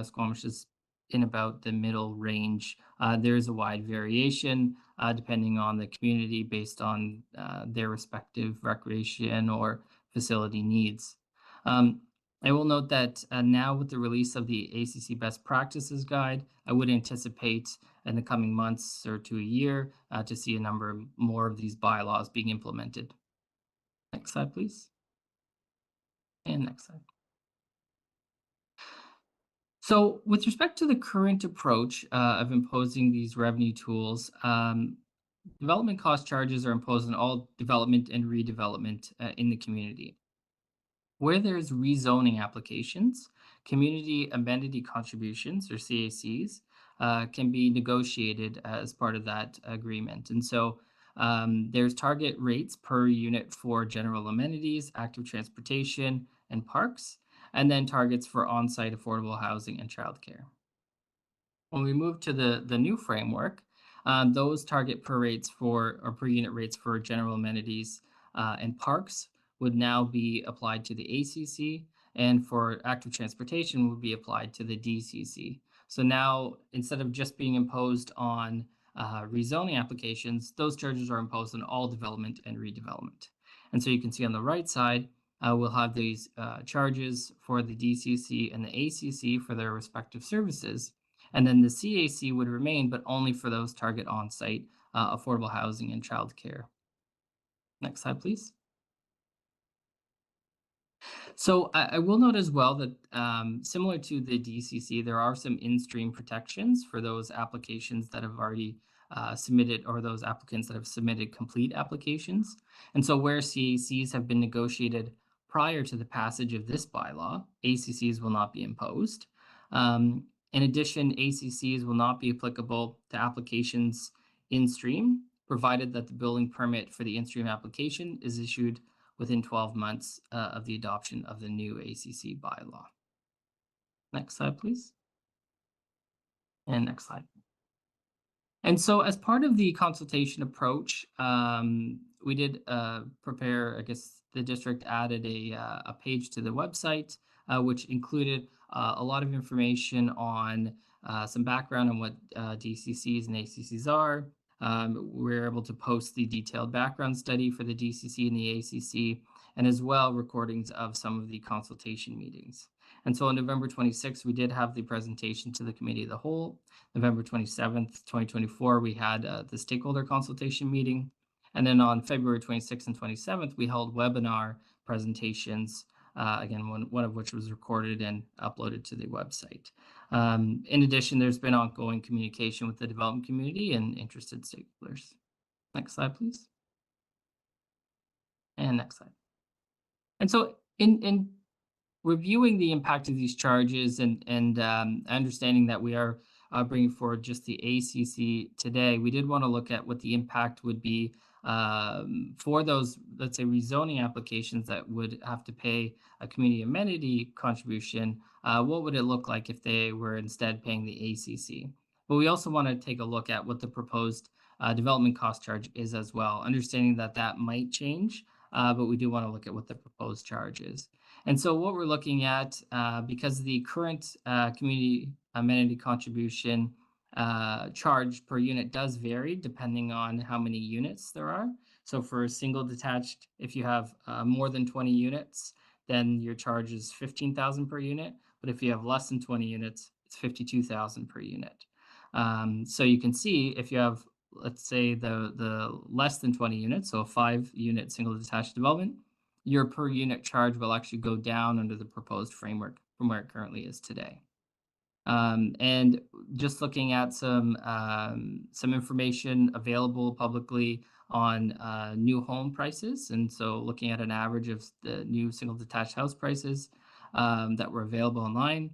Squamish is in about the middle range. There is a wide variation depending on the community based on their respective recreation or facility needs. I will note that now with the release of the ACC Best Practices Guide, I would anticipate in the coming months or to a year to see a number more of these bylaws being implemented. Next slide, please. And next slide. So with respect to the current approach of imposing these revenue tools, development cost charges are imposed on all development and redevelopment in the community. Where there's rezoning applications, community amenity contributions, or CACs, can be negotiated as part of that agreement. And so there's target rates per unit for general amenities, active transportation, and parks, and then targets for on-site affordable housing and childcare. When we move to the new framework, those target per unit rates for general amenities and parks would now be applied to the ACC, and for active transportation would be applied to the DCC. So now, instead of just being imposed on rezoning applications, those charges are imposed on all development and redevelopment. And so you can see on the right side, we'll have these charges for the DCC and the ACC for their respective services. And then the CAC would remain, but only for those target on-site affordable housing and childcare. Next slide, please. So I will note as well that similar to the DCC, there are some in-stream protections for those applications that have already submitted, or those applicants that have submitted complete applications. And so where CACs have been negotiated prior to the passage of this bylaw, ACCs will not be imposed. In addition, ACCs will not be applicable to applications in-stream, provided that the building permit for the in-stream application is issued within 12 months of the adoption of the new ACC bylaw. Next slide, please. And next slide. And so as part of the consultation approach, we did prepare, I guess the district added a page to the website, which included a lot of information on some background on what DCCs and ACCs are. We're able to post the detailed background study for the DCC and the ACC, and as well recordings of some of the consultation meetings. And so on November 26th, we did have the presentation to the committee of the whole. November 27th, 2024, we had the stakeholder consultation meeting. And then on February 26th and 27th, we held webinar presentations, again, one of which was recorded and uploaded to the website. In addition, there's been ongoing communication with the development community and interested stakeholders. Next slide, please. And next slide. And so in reviewing the impact of these charges and understanding that we are bringing forward just the ACC today, we did want to look at what the impact would be for those, let's say, rezoning applications that would have to pay a community amenity contribution. What would it look like if they were instead paying the ACC? But we also want to take a look at what the proposed development cost charge is as well, understanding that that might change, but we do want to look at what the proposed charge is. And so what we're looking at, because the current community amenity contribution charge per unit does vary depending on how many units there are. So for a single detached, if you have more than 20 units, then your charge is $15,000 per unit. But if you have less than 20 units, it's $52,000 per unit. So you can see if you have, let's say, the less than 20 units, so a 5-unit single detached development, your per unit charge will actually go down under the proposed framework from where it currently is today. And just looking at some information available publicly on new home prices, and so looking at an average of the new single detached house prices that were available online,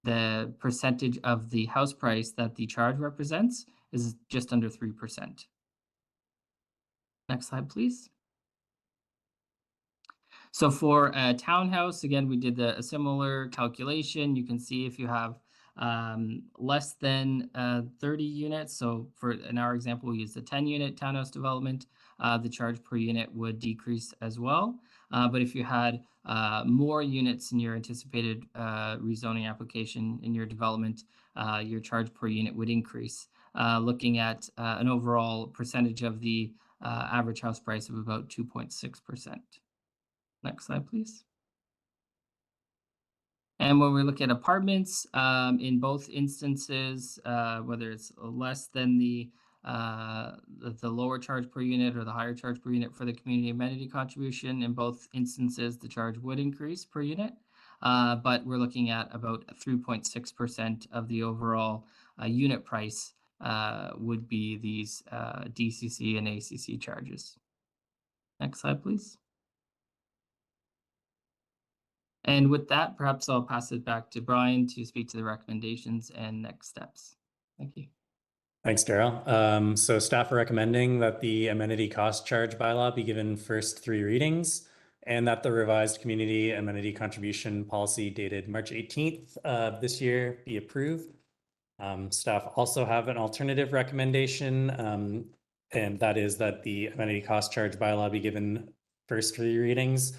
the percentage of the house price that the charge represents is just under 3%. Next slide, please. So for a townhouse, again, we did a similar calculation. You can see if you have less than 30 units. So in our example, we used a 10-unit townhouse development. The charge per unit would decrease as well. But if you had more units in your anticipated rezoning application in your development, your charge per unit would increase, looking at an overall percentage of the average house price of about 2.6%. Next slide, please. And when we look at apartments, in both instances, whether it's less than the lower charge per unit or the higher charge per unit for the community amenity contribution, in both instances, the charge would increase per unit. But we're looking at about 3.6% of the overall unit price would be these DCC and ACC charges. Next slide, please. And with that, perhaps I'll pass it back to Brian to speak to the recommendations and next steps. Thank you. Thanks, Daryl. So staff are recommending that the amenity cost charge bylaw be given first 3 readings and that the revised community amenity contribution policy dated March 18th of this year be approved. Staff also have an alternative recommendation, and that is that the amenity cost charge bylaw be given first 3 readings.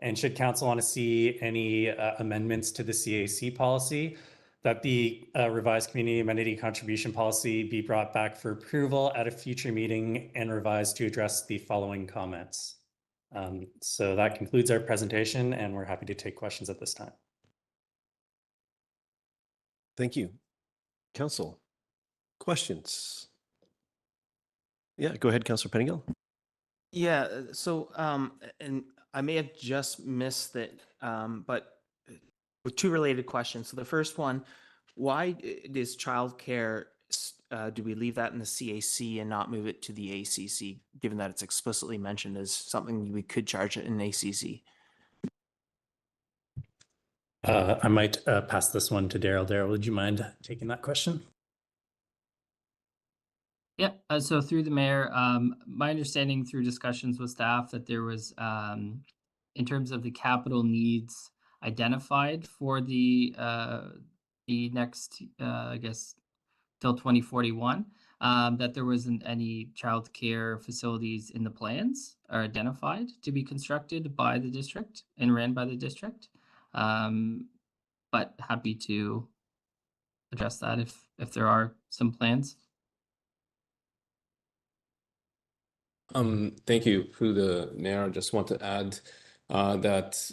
And should council want to see any amendments to the CAC policy, that the revised community amenity contribution policy be brought back for approval at a future meeting and revised to address the following comments. So that concludes our presentation, and we're happy to take questions at this time. Thank you. Council, questions? Yeah, go ahead, Councilor Pettingill. Yeah, so and I may have just missed it, but with 2 related questions. So the first one, why is childcare, do we leave that in the CAC and not move it to the ACC, given that it's explicitly mentioned as something we could charge it in ACC? I might pass this one to Daryl. Daryl, would you mind taking that question? Yeah, so through the mayor, my understanding through discussions with staff that there was, in terms of the capital needs identified for the next, I guess, till 2041, that there wasn't any childcare facilities in the plans or identified to be constructed by the district and ran by the district. But happy to address that if there are some plans. Thank you. Through the mayor, I just want to add that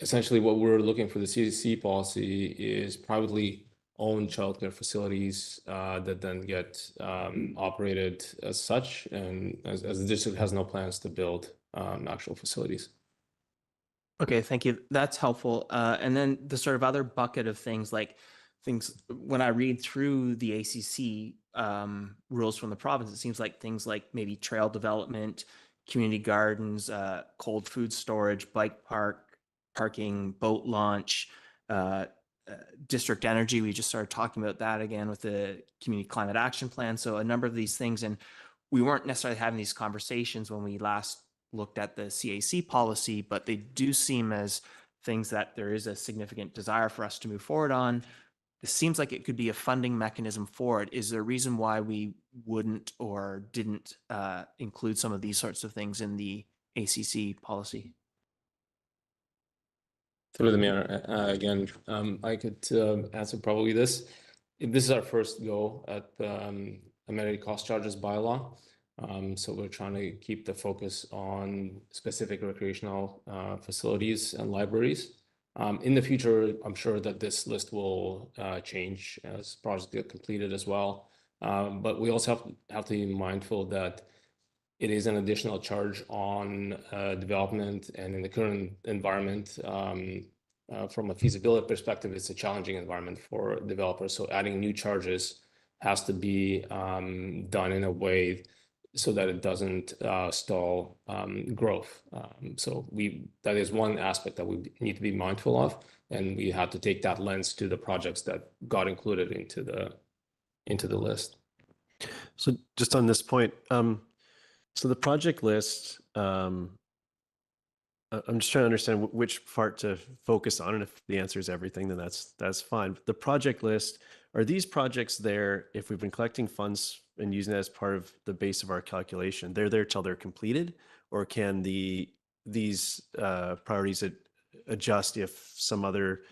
essentially what we're looking for the CDC policy is privately owned childcare facilities that then get operated as such, and as the district has no plans to build actual facilities. Okay, thank you. That's helpful. And then the sort of other bucket of things, like when I read through the ACC rules from the province, it seems like things like maybe trail development, community gardens, cold food storage, bike parking, boat launch, district energy. We just started talking about that again with the community climate action plan. So a number of these things, and we weren't necessarily having these conversations when we last looked at the CAC policy, but they do seem as things that there is a significant desire for us to move forward on. It seems like it could be a funding mechanism for it. Is there a reason why we wouldn't or didn't include some of these sorts of things in the ACC policy? Through the mayor, again, I could answer probably this. This is our first go at the amenity cost charges bylaw. So we're trying to keep the focus on specific recreational facilities and libraries. In the future, I'm sure that this list will change as projects get completed as well. But we also have to be mindful that it is an additional charge on development, and in the current environment, from a feasibility perspective, it's a challenging environment for developers. So adding new charges has to be done in a way so that it doesn't stall growth. So that is one aspect that we need to be mindful of, and we had to take that lens to the projects that got included into the list. So just on this point, so the project list, I'm just trying to understand which part to focus on, and if the answer is everything, then that's fine. But the project list, are these projects there if we've been collecting funds and using that as part of the base of our calculation? They're there till they're completed, or can these priorities adjust if some other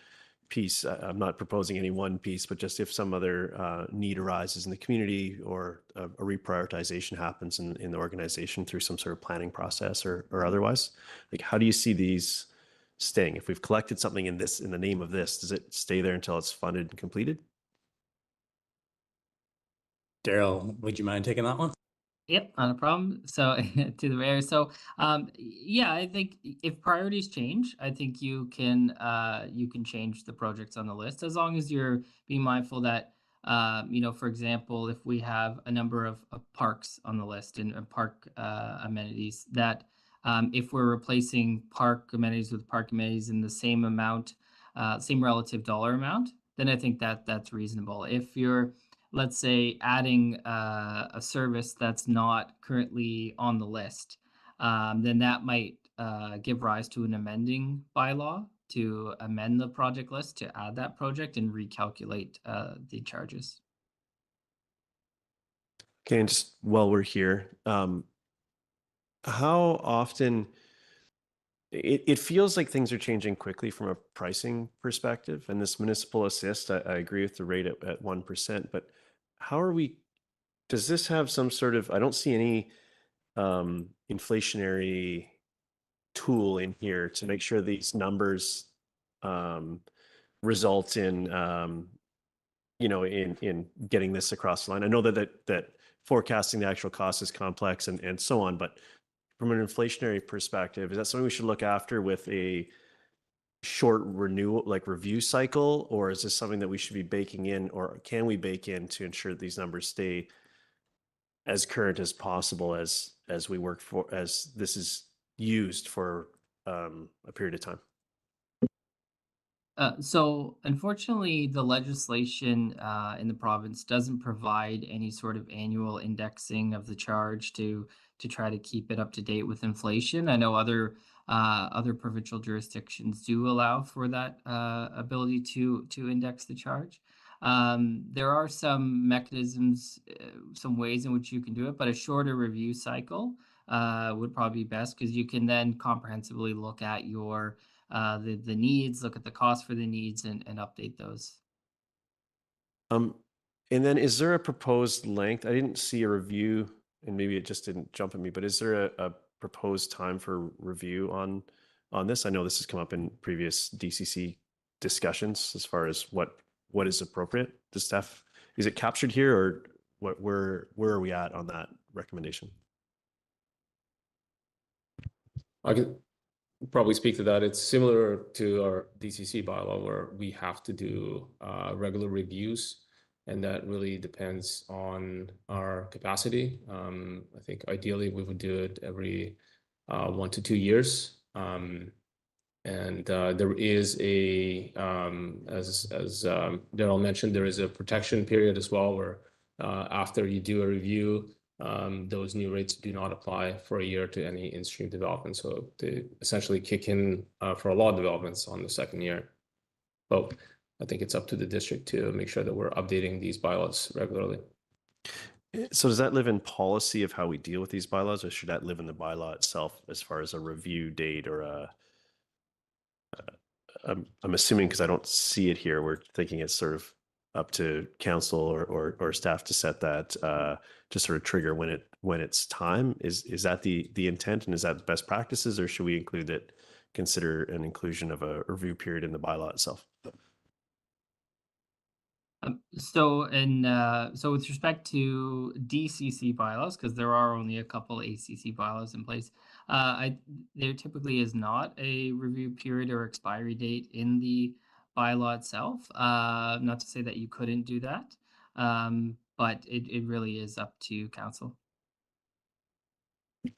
piece, I'm not proposing any one piece, but just if some other need arises in the community, or a reprioritization happens in the organization through some sort of planning process or otherwise? Like, how do you see these staying? If we've collected something in the name of this, does it stay there until it's funded and completed? Daryl, would you mind taking that one? Yep, not a problem. So to the mayor. So yeah, I think if priorities change, I think you can change the projects on the list as long as you're being mindful that for example, if we have a number of parks on the list and park amenities that if we're replacing park amenities with park amenities in the same amount, same relative dollar amount, then I think that that's reasonable. If you're, let's say, adding a service that's not currently on the list, then that might give rise to an amending bylaw to amend the project list to add that project and recalculate the charges. Okay, and just while we're here, how often it feels like things are changing quickly from a pricing perspective, and this municipal assist, I agree with the rate at 1%, but how are we, does this have some sort of, I don't see any inflationary tool in here to make sure these numbers result in in getting this across the line. I know that forecasting the actual cost is complex and so on, but from an inflationary perspective, is that something we should look after with a short renewal, like review cycle, or is this something that we should be baking in, or can we bake in to ensure that these numbers stay as current as possible as we work for, as this is used for a period of time? So unfortunately, the legislation in the province doesn't provide any sort of annual indexing of the charge to try to keep it up to date with inflation. I know other provincial jurisdictions do allow for that ability to index the charge. There are some mechanisms, some ways in which you can do it, but a shorter review cycle would probably be best because you can then comprehensively look at your the needs, look at the cost for the needs, and update those. And then is there a proposed length? I didn't see a review, and maybe it just didn't jump at me, but is there a proposed time for review on this? I know this has come up in previous DCC discussions as far as what is appropriate. Does staff, is it captured here, or where are we at on that recommendation? I can probably speak to that. It's similar to our DCC bylaw where we have to do regular reviews, and that really depends on our capacity. I think ideally we would do it every 1 to 2 years. And there is a, as Daryl mentioned, there is a protection period as well where after you do a review, those new rates do not apply for a year to any in-stream development. So they essentially kick in for a lot of developments on the second year. But I think it's up to the district to make sure that we're updating these bylaws regularly. So does that live in policy of how we deal with these bylaws, or should that live in the bylaw itself as far as a review date or a, I'm assuming, because I don't see it here, we're thinking it's sort of up to council or staff to set that to sort of trigger when it's time. Is that the intent, and is that best practices, or should we include it, consider an inclusion of a review period in the bylaw itself? So with respect to DCC bylaws, because there are only a couple ACC bylaws in place, there typically is not a review period or expiry date in the bylaw itself. Not to say that you couldn't do that, but it really is up to council.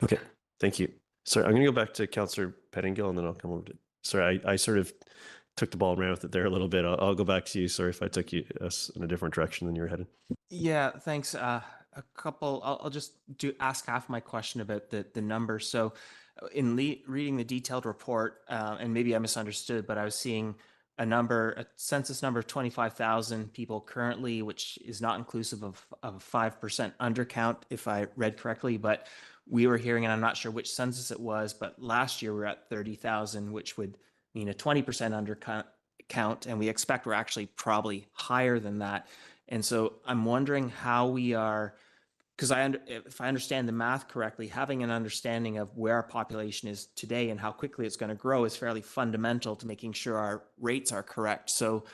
Okay, thank you. Sorry, I'm going to go back to Councillor Pettingill, and then I'll come over to. Sorry, I sort of took the ball and ran with it there a little bit. I'll go back to you. Sorry if I took us in a different direction than you were headed. Yeah, thanks. A couple. I'll just ask half my question about the numbers. So, in reading the detailed report, and maybe I misunderstood, but I was seeing a census number of 25,000 people currently, which is not inclusive of 5% undercount, if I read correctly. But we were hearing, and I'm not sure which census it was, but last year we were at 30,000, which would mean a 20% undercount, and we expect we're actually probably higher than that. And so I'm wondering how we are because if I understand the math correctly, having an understanding of where our population is today and how quickly it's going to grow is fairly fundamental to making sure our rates are correct. So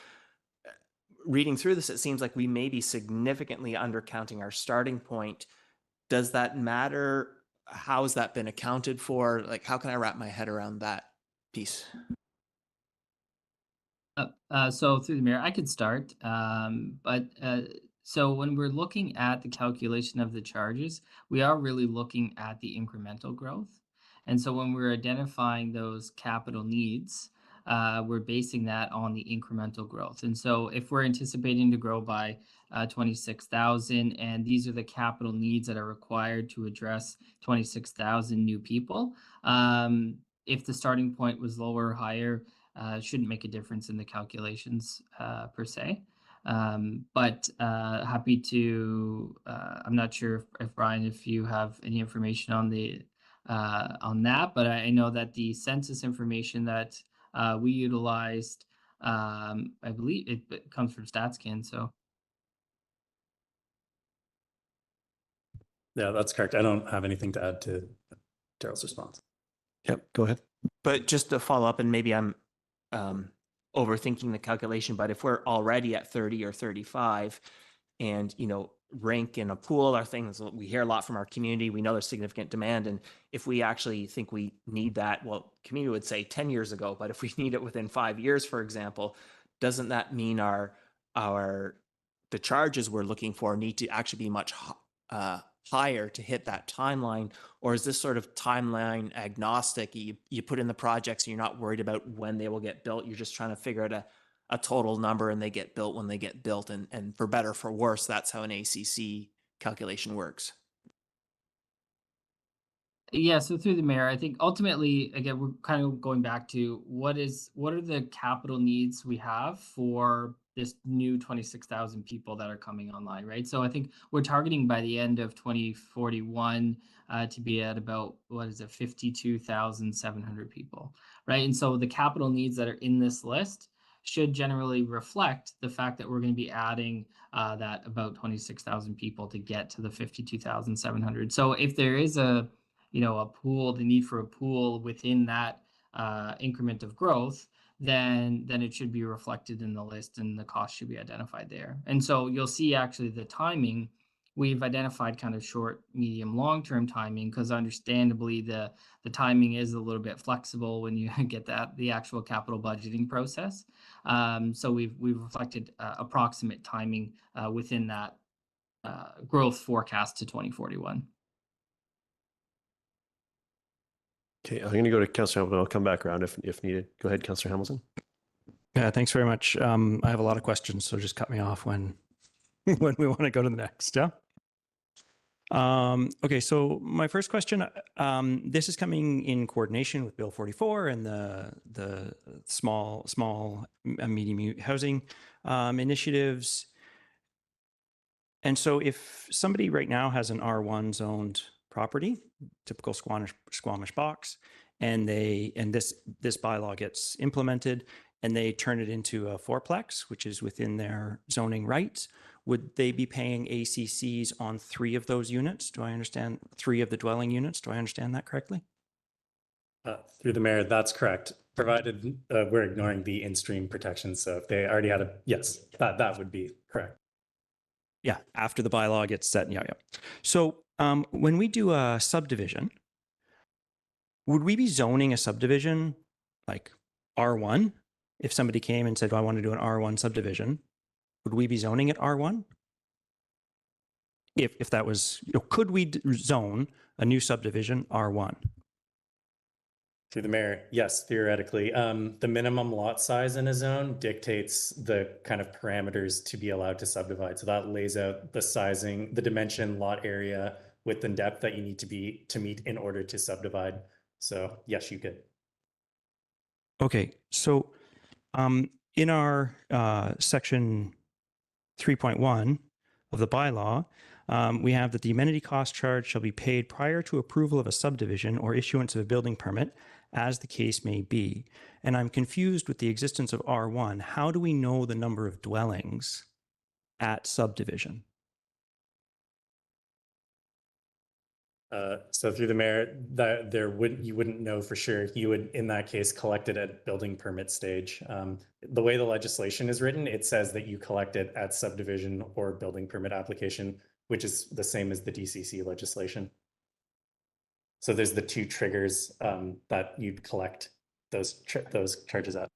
reading through this, it seems like we may be significantly undercounting our starting point. Does that matter? How has that been accounted for? Like, how can I wrap my head around that piece? So through the mayor, I could start. So when we're looking at the calculation of the charges, we are really looking at the incremental growth. And so when we're identifying those capital needs, we're basing that on the incremental growth. And so if we're anticipating to grow by 26,000, and these are the capital needs that are required to address 26,000 new people, if the starting point was lower or higher, shouldn't make a difference in the calculations per se. But happy to, I'm not sure if Brian, if you have any information on that, but I know that the census information that we utilized, I believe it comes from StatsCan. So Yeah, that's correct. I don't have anything to add to Daryl's response. Yep, go ahead. But just to follow up, and maybe I'm overthinking the calculation, but if we're already at 30 or 35 and, rank in a pool are things we hear a lot from our community, we know there's significant demand. And if we actually think we need that, well, community would say 10 years ago, but if we need it within 5 years, for example, doesn't that mean the charges we're looking for need to actually be much higher to hit that timeline? Or is this sort of timeline agnostic? You put in the projects and you're not worried about when they will get built. You're just trying to figure out a total number, and they get built when they get built. And for better or for worse, that's how an ACC calculation works. yeah, so through the mayor, I think ultimately, again, we're kind of going back to what are the capital needs we have for this new 26,000 people that are coming online, right? So I think we're targeting by the end of 2041 to be at about, 52,700 people, right? And so the capital needs that are in this list should generally reflect the fact that we're going to be adding that about 26,000 people to get to the 52,700. So if there is a pool, the need for a pool within that increment of growth, then it should be reflected in the list, and the cost should be identified there. And so you'll see actually the timing, we've identified kind of short, medium, long-term timing, because understandably the timing is a little bit flexible when you get the actual capital budgeting process. So we've reflected approximate timing within that growth forecast to 2041. Okay, I'm going to go to Councillor Hamilton. I'll come back around if needed. Go ahead, Councillor Hamilton. Yeah, thanks very much. I have a lot of questions, so just cut me off when when we want to go to the next. Yeah. Okay, so my first question, this is coming in coordination with Bill 44 and the small and medium housing initiatives. And so if somebody right now has an R1 zoned property, typical Squamish box, and this bylaw gets implemented and they turn it into a fourplex, which is within their zoning rights, would they be paying ACCs on 3 of those units? Do I understand 3 of the dwelling units? Do I understand that correctly? Through the mayor, that's correct. Provided we're ignoring the in-stream protection. So if they already had yes, that would be correct. Yeah, after the bylaw gets set. Yeah. So when we do a subdivision, would we be zoning a subdivision like R1? If somebody came and said, I want to do an R1 subdivision, would we be zoning it R1? If that was, could we zone a new subdivision R1? Through the mayor, yes, theoretically. The minimum lot size in a zone dictates the kind of parameters to be allowed to subdivide. So that lays out the sizing, the dimension, lot area, width and depth that you need to meet in order to subdivide. So yes, you could. Okay, so in our section 3.1 of the bylaw, we have that the amenity cost charge shall be paid prior to approval of a subdivision or issuance of a building permit, as the case may be. And I'm confused with the existence of R1. How do we know the number of dwellings at subdivision? So through the mayor, that you wouldn't know for sure. You would, in that case, collect it at building permit stage. The way the legislation is written, it says that you collect it at subdivision or building permit application, which is the same as the DCC legislation. So there's the two triggers that you'd collect those charges at.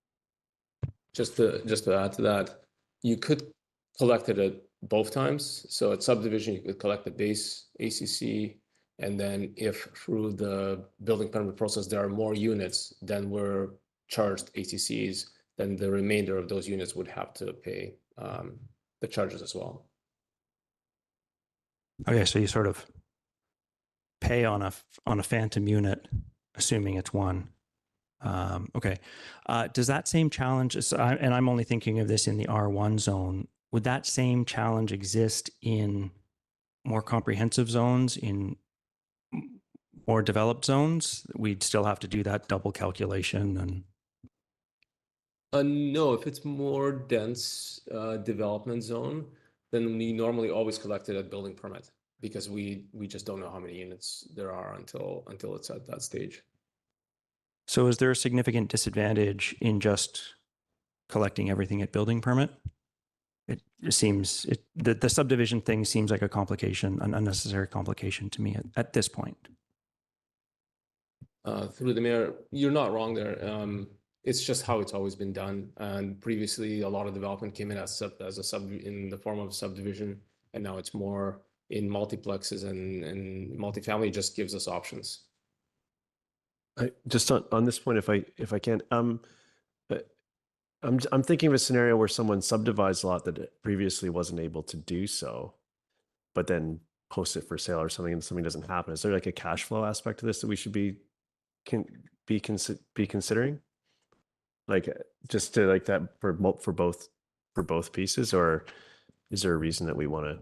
Just to add to that, you could collect it at both times. So at subdivision, you could collect the base ACC, and then if through the building permit process there are more units than were charged ACCs, then the remainder of those units would have to pay the charges as well. Okay, so you sort of pay on a phantom unit, assuming it's one. Okay. Does that same challenge, and I'm only thinking of this in the R1 zone, would that same challenge exist in more comprehensive zones, in more developed zones? We'd still have to do that double calculation and... No, if it's more dense development zone, then we normally always collect it at building permit because we just don't know how many units there are until it's at that stage. So is there a significant disadvantage in just collecting everything at building permit? It seems, the subdivision thing seems like a complication, an unnecessary complication to me at this point. Through the mayor, you're not wrong there. It's just how it's always been done. And previously, a lot of development came in as a sub in the form of subdivision, and now it's more in multiplexes, and multifamily just gives us options. Just on this point, if I can, I'm thinking of a scenario where someone subdivides a lot that previously wasn't able to do so, but then post it for sale or something, and something doesn't happen. Is there like a cash flow aspect to this that we should be considering? Like just to like that for both pieces, or is there a reason that we want to,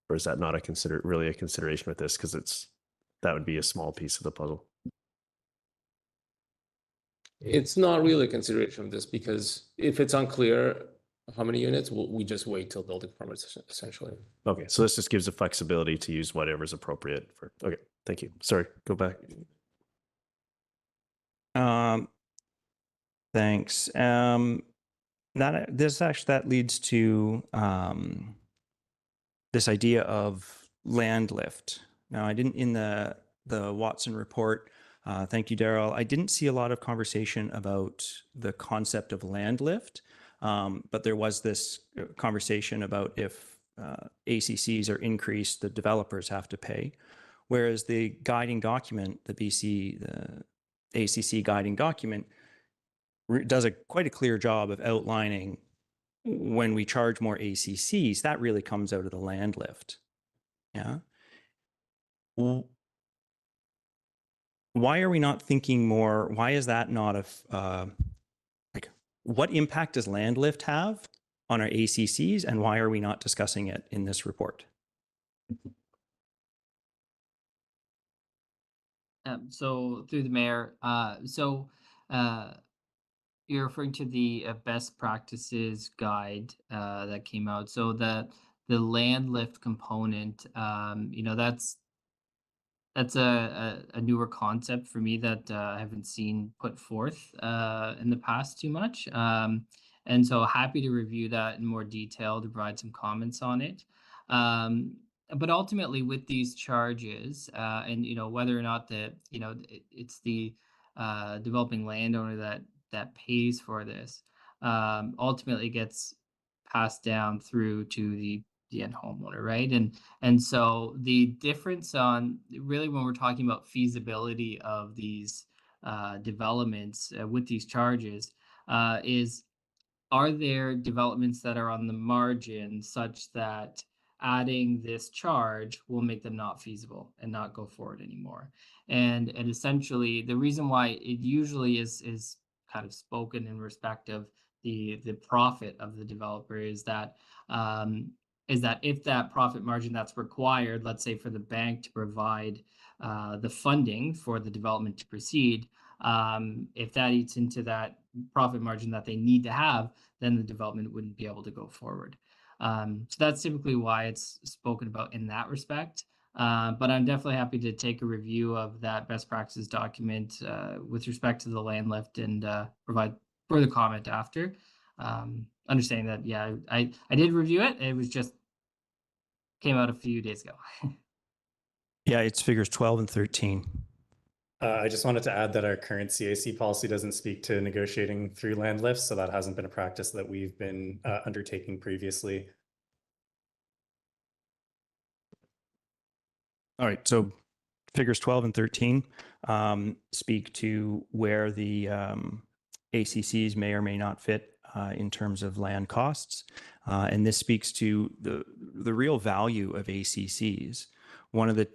or is that not really a consideration with this, because that would be a small piece of the puzzle? It's not really a consideration of this, because if it's unclear how many units, we just wait till building permits essentially. Okay, so this just gives the flexibility to use whatever's appropriate for. Okay, thank you. Sorry, go back. Thanks. That leads to this idea of land lift. Now, I didn't in the Watson report. Thank you, Daryl. I didn't see a lot of conversation about the concept of land lift, but there was this conversation about if ACCs are increased, the developers have to pay. Whereas the guiding document, the ACC guiding document, does quite a clear job of outlining when we charge more ACCs, that really comes out of the land lift. Yeah. Why are we not thinking more? Why is that not like, what impact does land lift have on our ACCs, and why are we not discussing it in this report? So through the mayor, you're referring to the best practices guide that came out. So the land lift component, that's a newer concept for me that I haven't seen put forth in the past too much. And so happy to review that in more detail to provide some comments on it. But ultimately with these charges and, whether or not it's the developing landowner that pays for this, ultimately gets passed down through to the end homeowner, right? And so the difference on really when we're talking about feasibility of these developments with these charges is, are there developments that are on the margin such that adding this charge will make them not feasible and not go forward anymore? And essentially the reason why it usually is kind of spoken in respect of the profit of the developer is that if that profit margin that's required, let's say for the bank to provide the funding for the development to proceed, if that eats into that profit margin that they need to have, then the development wouldn't be able to go forward. So that's typically why it's spoken about in that respect. But I'm definitely happy to take a review of that best practices document with respect to the land lift and provide further comment after. Understanding that, yeah, I did review it. It was just came out a few days ago. Yeah, it's figures 12 and 13. I just wanted to add that our current CAC policy doesn't speak to negotiating through land lifts, so that hasn't been a practice that we've been undertaking previously. All right, so figures 12 and 13 speak to where the ACCs may or may not fit in terms of land costs. And this speaks to the real value of ACCs. One of the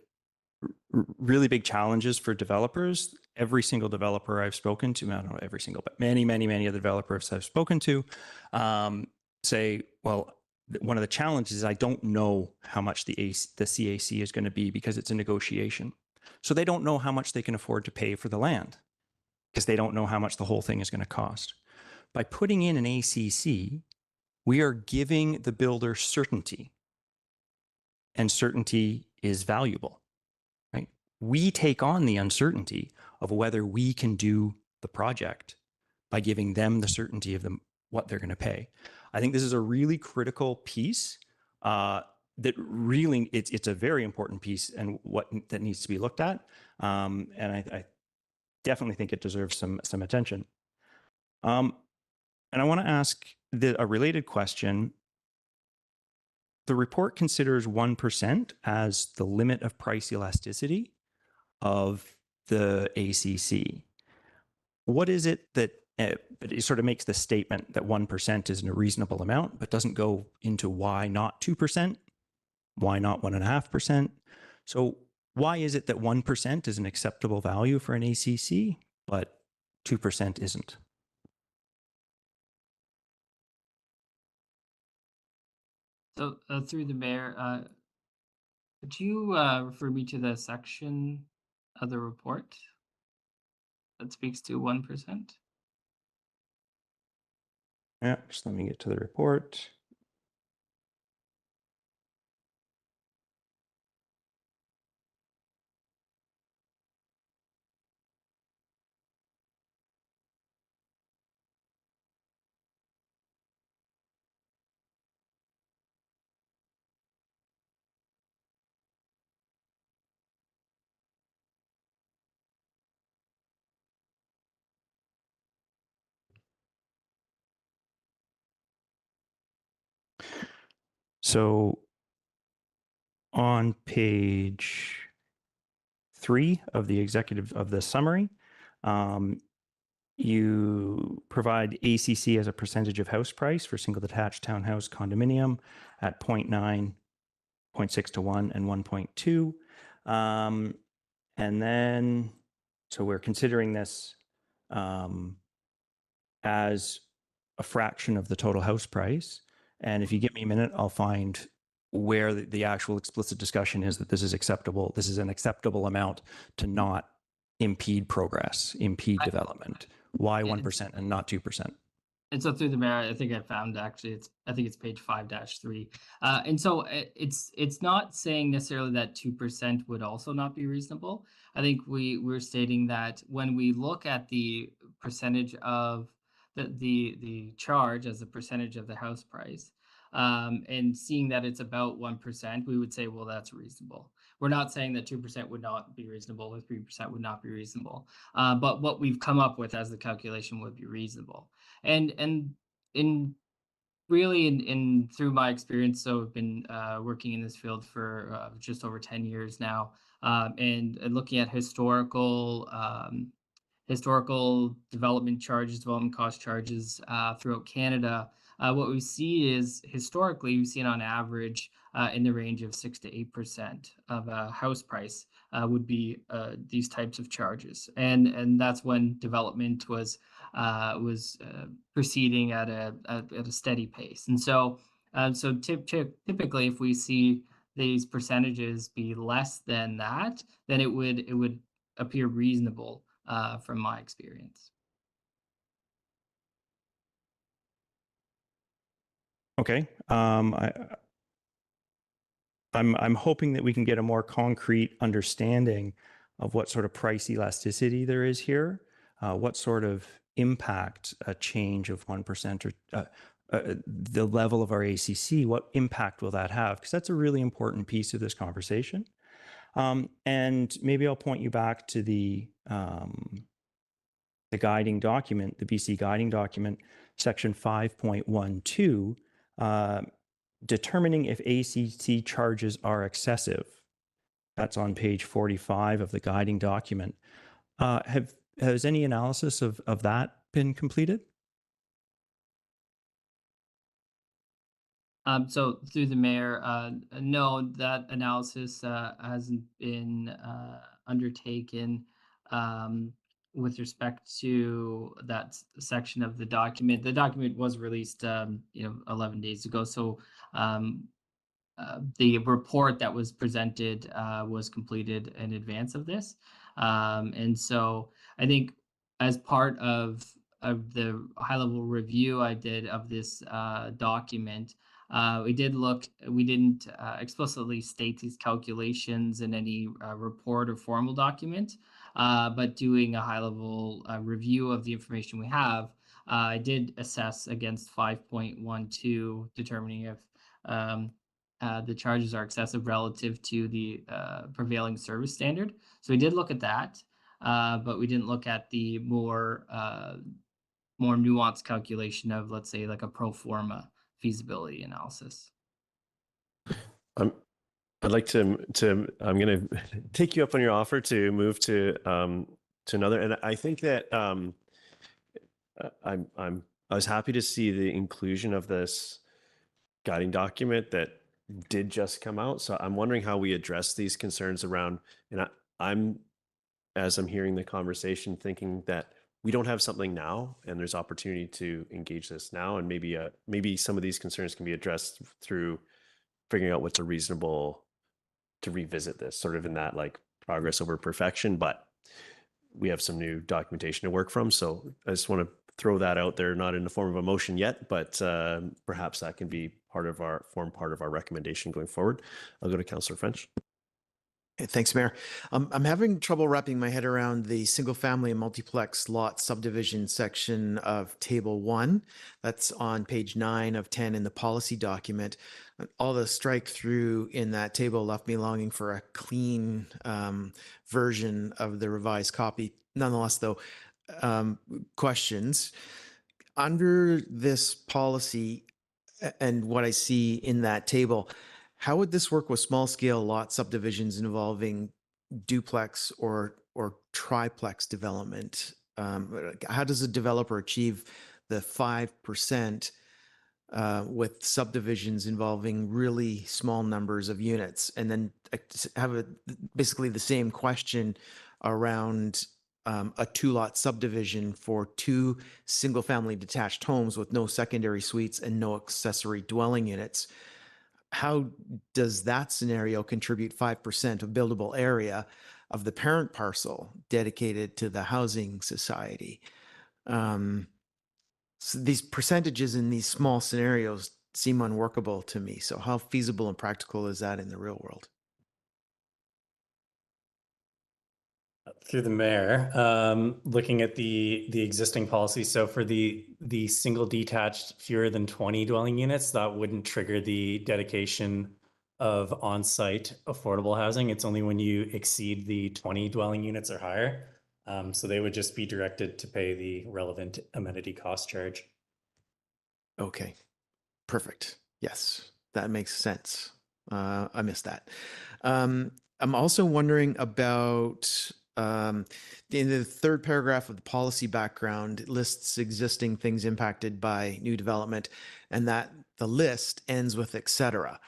really big challenges for developers, every single developer I've spoken to, I don't know every single, but many of the developers I've spoken to say, well, one of the challenges is I don't know how much the CAC is going to be because it's a negotiation. So they don't know how much they can afford to pay for the land because they don't know how much the whole thing is going to cost. By putting in an ACC, we are giving the builder certainty, and certainty is valuable, right? We take on the uncertainty of whether we can do the project by giving them the certainty of what they're going to pay. I think this is a really critical piece that really, it's a very important piece and that needs to be looked at. And I definitely think it deserves some attention. And I want to ask a related question. The report considers 1% as the limit of price elasticity of the ACC. What is it that it sort of makes the statement that 1% is a reasonable amount, but doesn't go into why not 2%? Why not 1.5%? So why is it that 1% is an acceptable value for an ACC, but 2% isn't? So through the mayor, could you refer me to the section of the report that speaks to 1%? Yeah, just let me get to the report. So on page 3 of the executive of the summary, you provide ACC as a percentage of house price for single detached townhouse condominium at 0.9, 0.6 to 1, and 1.2. And then, so we're considering this as a fraction of the total house price. And if you give me a minute, I'll find where the actual explicit discussion is that this is acceptable. This is an acceptable amount to not impede progress, impede development. Why 1% and not 2%? And so through the mayor, I think I found actually I think it's page 5-3. And so it's not saying necessarily that 2% would also not be reasonable. I think we're stating that when we look at the percentage of the charge as a percentage of the house price, and seeing that it's about 1%, we would say, well, that's reasonable. We're not saying that 2% would not be reasonable or 3% would not be reasonable. But what we've come up with as the calculation would be reasonable. And in really in through my experience, so I've been working in this field for just over 10 years now, and looking at historical development charges, development cost charges throughout Canada. What we see is historically we've seen on average in the range of 6 to 8% of a house price would be these types of charges, and that's when development was proceeding at a steady pace. And so typically, if we see these percentages be less than that, then it would appear reasonable from my experience. Okay. I'm hoping that we can get a more concrete understanding of what sort of price elasticity there is here, what sort of impact a change of 1% or the level of our ACC, what impact will that have? Because that's a really important piece of this conversation. And maybe I'll point you back to the guiding document, the BC guiding document, section 5.12, determining if ACC charges are excessive. That's on page 45 of the guiding document. Has any analysis of that been completed? So through the mayor, no, that analysis hasn't been undertaken with respect to that section of the document. The document was released, 11 days ago. So the report that was presented was completed in advance of this. And so I think as part of the high-level review I did of this document, we didn't explicitly state these calculations in any report or formal document, but doing a high-level review of the information we have, I did assess against 5.12, determining if the charges are excessive relative to the prevailing service standard. So we did look at that, but we didn't look at the more nuanced calculation of, let's say, like a pro forma feasibility analysis. I'd like to I'm going to take you up on your offer to move to another, and I think that I was happy to see the inclusion of this guiding document that did just come out. So I'm wondering how we address these concerns around, and as I'm hearing the conversation, thinking that we don't have something now, and there's opportunity to engage this now, and maybe some of these concerns can be addressed through figuring out what's a reasonable to revisit this, sort of in that like progress over perfection. But we have some new documentation to work from, so I just want to throw that out there, not in the form of a motion yet, but perhaps that can be form part of our recommendation going forward. I'll go to Councillor French. Thanks, Mayor. I'm having trouble wrapping my head around the single family and multiplex lot subdivision section of Table 1. That's on page 9 of 10 in the policy document. All the strike through in that table left me longing for a clean version of the revised copy. Nonetheless, though, questions. Under this policy and what I see in that table, how would this work with small scale lot subdivisions involving duplex or triplex development? How does a developer achieve the 5% with subdivisions involving really small numbers of units? And then have basically the same question around a 2-lot subdivision for 2 single-family detached homes with no secondary suites and no accessory dwelling units. How does that scenario contribute 5% of buildable area of the parent parcel dedicated to the housing society? So these percentages in these small scenarios seem unworkable to me. So how feasible and practical is that in the real world? Through the mayor, looking at the existing policy, so for the single detached fewer than 20 dwelling units, that wouldn't trigger the dedication of on-site affordable housing. It's only when you exceed the 20 dwelling units or higher. So they would just be directed to pay the relevant amenity cost charge. Okay, perfect. Yes, that makes sense. I missed that. I'm also wondering about in the third paragraph of the policy background, it lists existing things impacted by new development, and that the list ends with et cetera.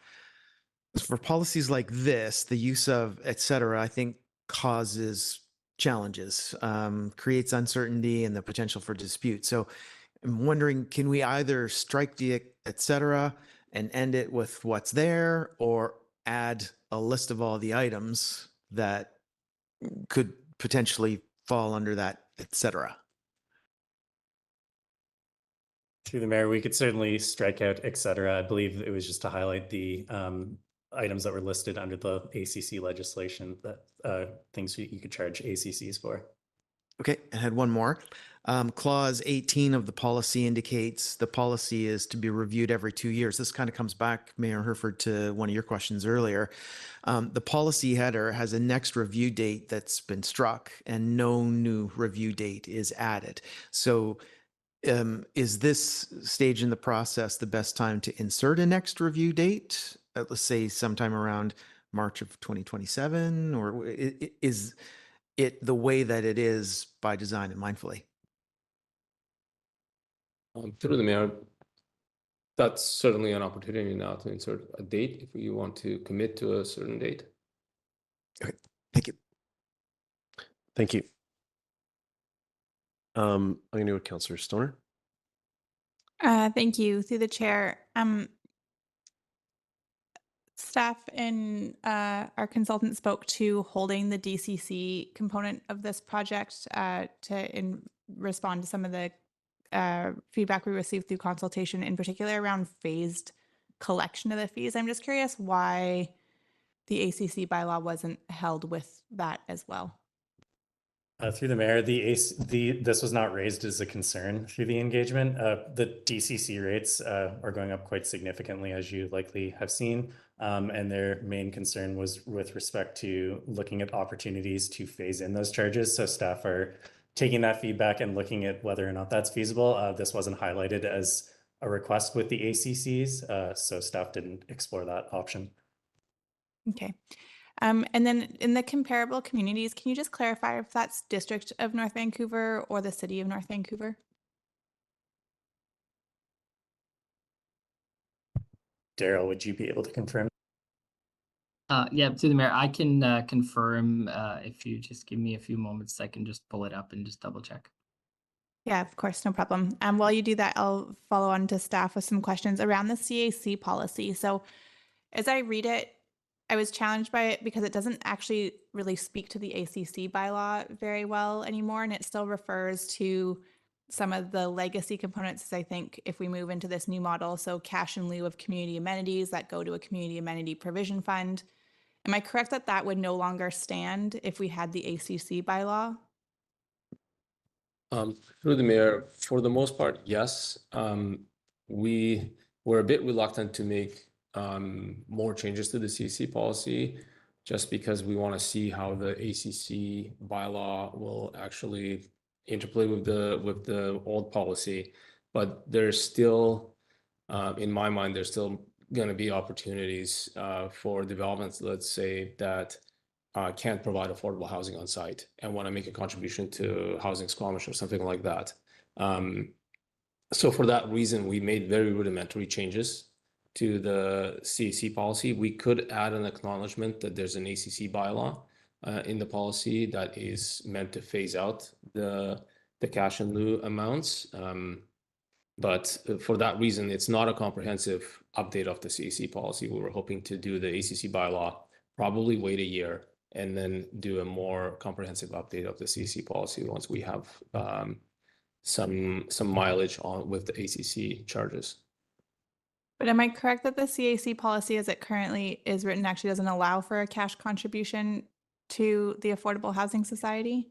For policies like this, the use of et cetera, I think, causes challenges, creates uncertainty and the potential for dispute. So I'm wondering, can we either strike the et cetera and end it with what's there, or add a list of all the items that could potentially fall under that, et cetera? Through the mayor, we could certainly strike out et cetera. I believe it was just to highlight the items that were listed under the ACC legislation, that things you could charge ACCs for. Okay, I had one more. Clause 18 of the policy indicates the policy is to be reviewed every 2 years. This kind of comes back, Mayor Herford, to one of your questions earlier. The policy header has a next review date that's been struck and no new review date is added. So is this stage in the process the best time to insert a next review date? Let's say sometime around March of 2027, or is it the way that it is by design and mindfully? Through the mayor, that's certainly an opportunity now to insert a date if you want to commit to a certain date. Okay, thank you. Thank you. I'm going to go with Councillor Stoner. Thank you. Through the chair. Staff and our consultant spoke to holding the DCC component of this project to respond to some of the feedback we received through consultation, in particular around phased collection of the fees. I'm just curious why the ACC bylaw wasn't held with that as well. Through the mayor, this was not raised as a concern through the engagement. The DCC rates are going up quite significantly, as you likely have seen. And their main concern was with respect to looking at opportunities to phase in those charges. So staff are taking that feedback and looking at whether or not that's feasible. This wasn't highlighted as a request with the ACCs, so staff didn't explore that option. Okay. And then in the comparable communities, can you just clarify if that's District of North Vancouver or the City of North Vancouver? Daryl, would you be able to confirm? Yeah, to the mayor, I can confirm if you just give me a few moments, I can just pull it up and just double check. Yeah, of course, no problem. While you do that, I'll follow on to staff with some questions around the CAC policy. So as I read it, I was challenged by it because it doesn't actually really speak to the ACC bylaw very well anymore, and it still refers to some of the legacy components, I think, if we move into this new model. So cash in lieu of community amenities that go to a community amenity provision fund. Am I correct that that would no longer stand if we had the ACC bylaw? Through the mayor, for the most part, yes. We were a bit reluctant to make more changes to the CC policy, just because we want to see how the ACC bylaw will actually interplay with the old policy. But there's still, in my mind, there's still going to be opportunities for developments, let's say, that can't provide affordable housing on site and want to make a contribution to Housing Squamish or something like that. So for that reason, we made very rudimentary changes to the CAC policy. We could add an acknowledgement that there's an ACC bylaw in the policy that is meant to phase out the cash in lieu amounts. But for that reason, it's not a comprehensive update of the CAC policy. We were hoping to do the ACC bylaw, probably wait a year, and then do a more comprehensive update of the CAC policy once we have some mileage on with the ACC charges. But am I correct that the CAC policy as it currently is written actually doesn't allow for a cash contribution to the Affordable Housing Society?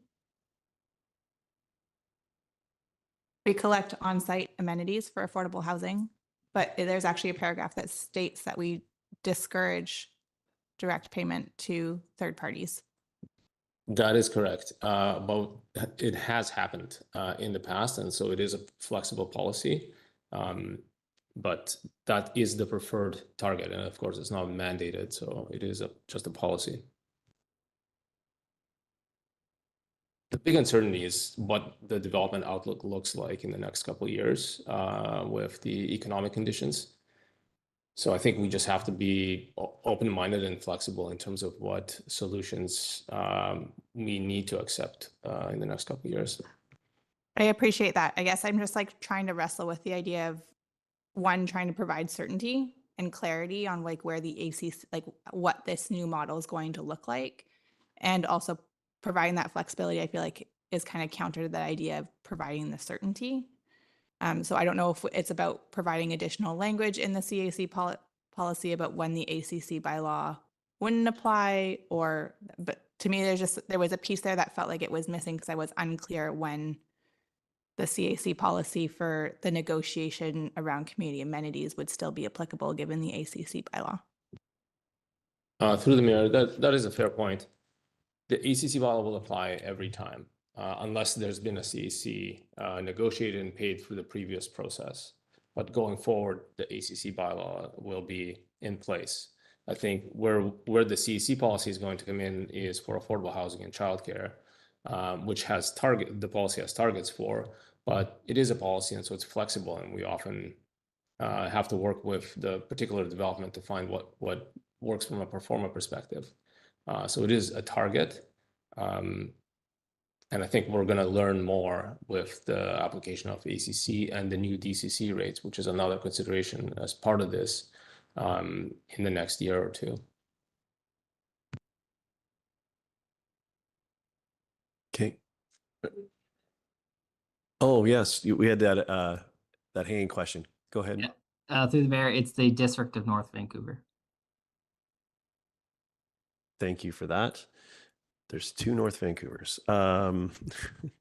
We collect on-site amenities for affordable housing, but there's actually a paragraph that states that we discourage direct payment to third parties. That is correct, but it has happened in the past, and so it is a flexible policy. But that is the preferred target, and of course, it's not mandated, so it is just a policy. The big uncertainty is what the development outlook looks like in the next couple of years with the economic conditions. So I think we just have to be open-minded and flexible in terms of what solutions we need to accept in the next couple of years. I appreciate that. I guess I'm just like trying to wrestle with the idea of one, trying to provide certainty and clarity on like where the ACC, like what this new model is going to look like, and also providing that flexibility. I feel like is kind of counter to the idea of providing the certainty. So I don't know if it's about providing additional language in the CAC policy about when the ACC bylaw wouldn't apply, but to me, there was a piece there that felt like it was missing because I was unclear when the CAC policy for the negotiation around community amenities would still be applicable given the ACC bylaw. Through the mayor, that is a fair point. The ACC bylaw will apply every time, unless there's been a CAC negotiated and paid through the previous process. But going forward, the ACC bylaw will be in place. I think where the CAC policy is going to come in is for affordable housing and childcare, which the policy has targets for, but it is a policy, and so it's flexible, and we often have to work with the particular development to find what works from a pro forma perspective. So it is a target, and I think we're going to learn more with the application of ACC and the new DCC rates, which is another consideration as part of this in the next year or two. Okay. Oh, yes, we had that hanging question. Go ahead. Yeah. Through the mayor, it's the District of North Vancouver. Thank you for that. There's 2 North Vancouvers.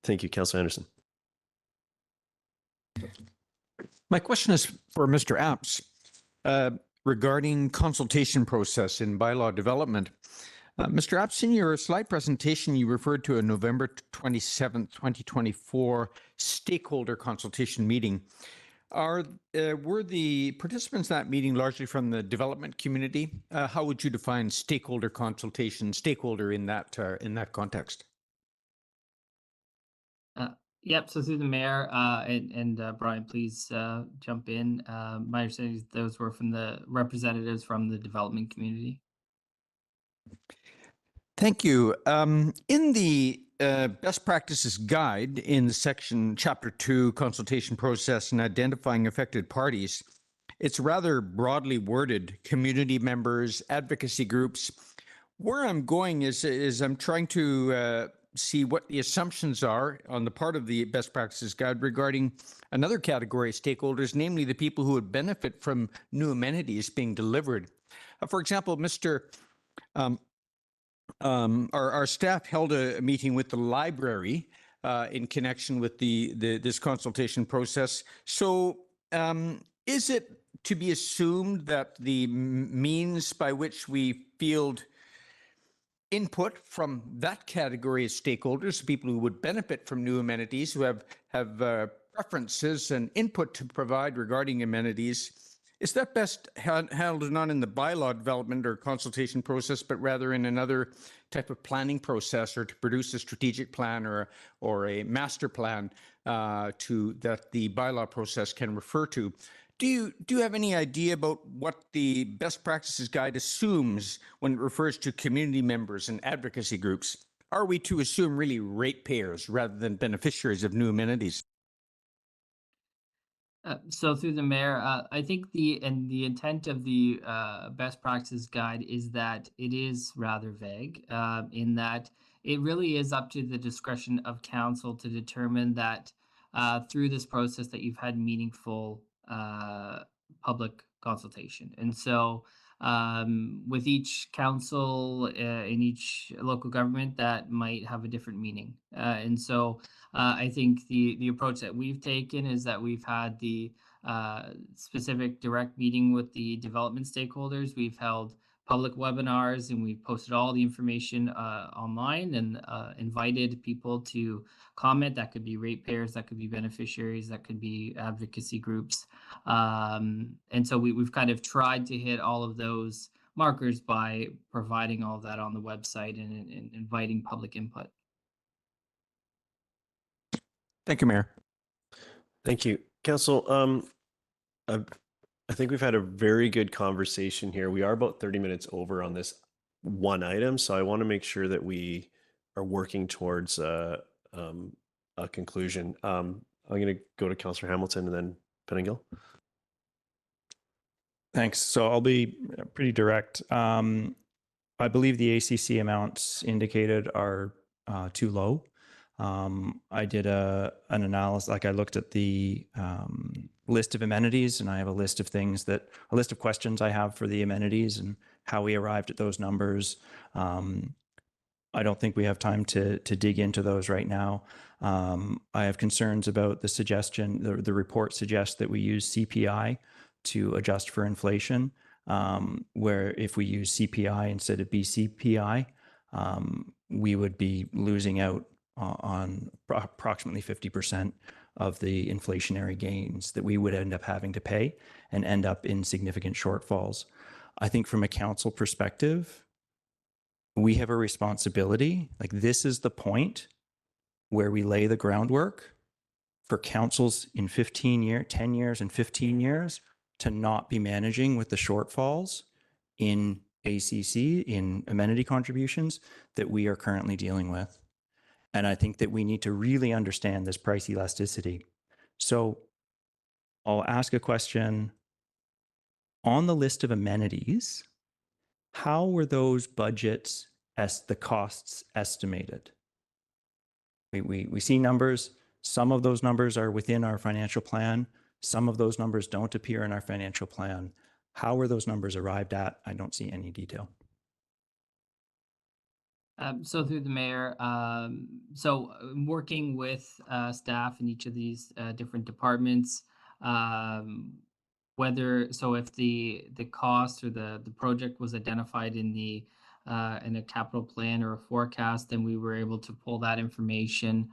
Thank you, Councillor Anderson. My question is for Mr. Apps regarding consultation process in bylaw development. Mr. Apps, in your slide presentation, you referred to a November 27th, 2024 stakeholder consultation meeting. Were the participants in that meeting largely from the development community? How would you define stakeholder consultation, stakeholder in that context? Yep. So through the mayor and Brian, please jump in. My understanding is those were from the representatives from the development community. Thank you. In the best practices guide in section chapter 2, consultation process and identifying affected parties, it's rather broadly worded, community members, advocacy groups. Where I'm going is I'm trying to see what the assumptions are on the part of the best practices guide regarding another category of stakeholders, namely the people who would benefit from new amenities being delivered. For example, our staff held a meeting with the library in connection with this consultation process. So is it to be assumed that the means by which we field input from that category of stakeholders, people who would benefit from new amenities, who have preferences and input to provide regarding amenities, is that best handled not in the bylaw development or consultation process, but rather in another type of planning process, or to produce a strategic plan or a master plan that the bylaw process can refer to? Do you have any idea about what the best practices guide assumes when it refers to community members and advocacy groups? Are we to assume really ratepayers rather than beneficiaries of new amenities? So through the mayor, I think the intent of the best practices guide is that it is rather vague in that it really is up to the discretion of council to determine that through this process that you've had meaningful public consultation. And so with each council in each local government, that might have a different meaning. And so I think the approach that we've taken is that we've had the specific direct meeting with the development stakeholders. We've held public webinars, and we've posted all the information online and invited people to comment. That could be ratepayers, that could be beneficiaries, that could be advocacy groups. And so we've kind of tried to hit all of those markers by providing all of that on the website and inviting public input. Thank you, Mayor. Thank you, Council. I think we've had a very good conversation here. We are about 30 minutes over on this one item, so I want to make sure that we are working towards a conclusion. I'm going to go to Councillor Hamilton and then Pettingill. Thanks. So I'll be pretty direct. I believe the ACC amounts indicated are too low. I did an analysis, like I looked at the list of amenities, and I have a list of questions I have for the amenities and how we arrived at those numbers. I don't think we have time to dig into those right now. I have concerns about the suggestion, the report suggests that we use CPI to adjust for inflation, where if we use CPI instead of BCPI, we would be losing out on approximately 50% of the inflationary gains that we would end up having to pay and end up in significant shortfalls. I think from a council perspective, we have a responsibility. Like, this is the point where we lay the groundwork for councils in 10 years and 15 years to not be managing with the shortfalls in ACC, in amenity contributions that we are currently dealing with. And I think that we need to really understand this price elasticity. So I'll ask a question. On the list of amenities, how were those budgets as the costs estimated? We see numbers. Some of those numbers are within our financial plan. Some of those numbers don't appear in our financial plan. How were those numbers arrived at? I don't see any detail. So through the mayor, working with staff in each of these different departments, if the cost or the project was identified in a capital plan or a forecast, then we were able to pull that information.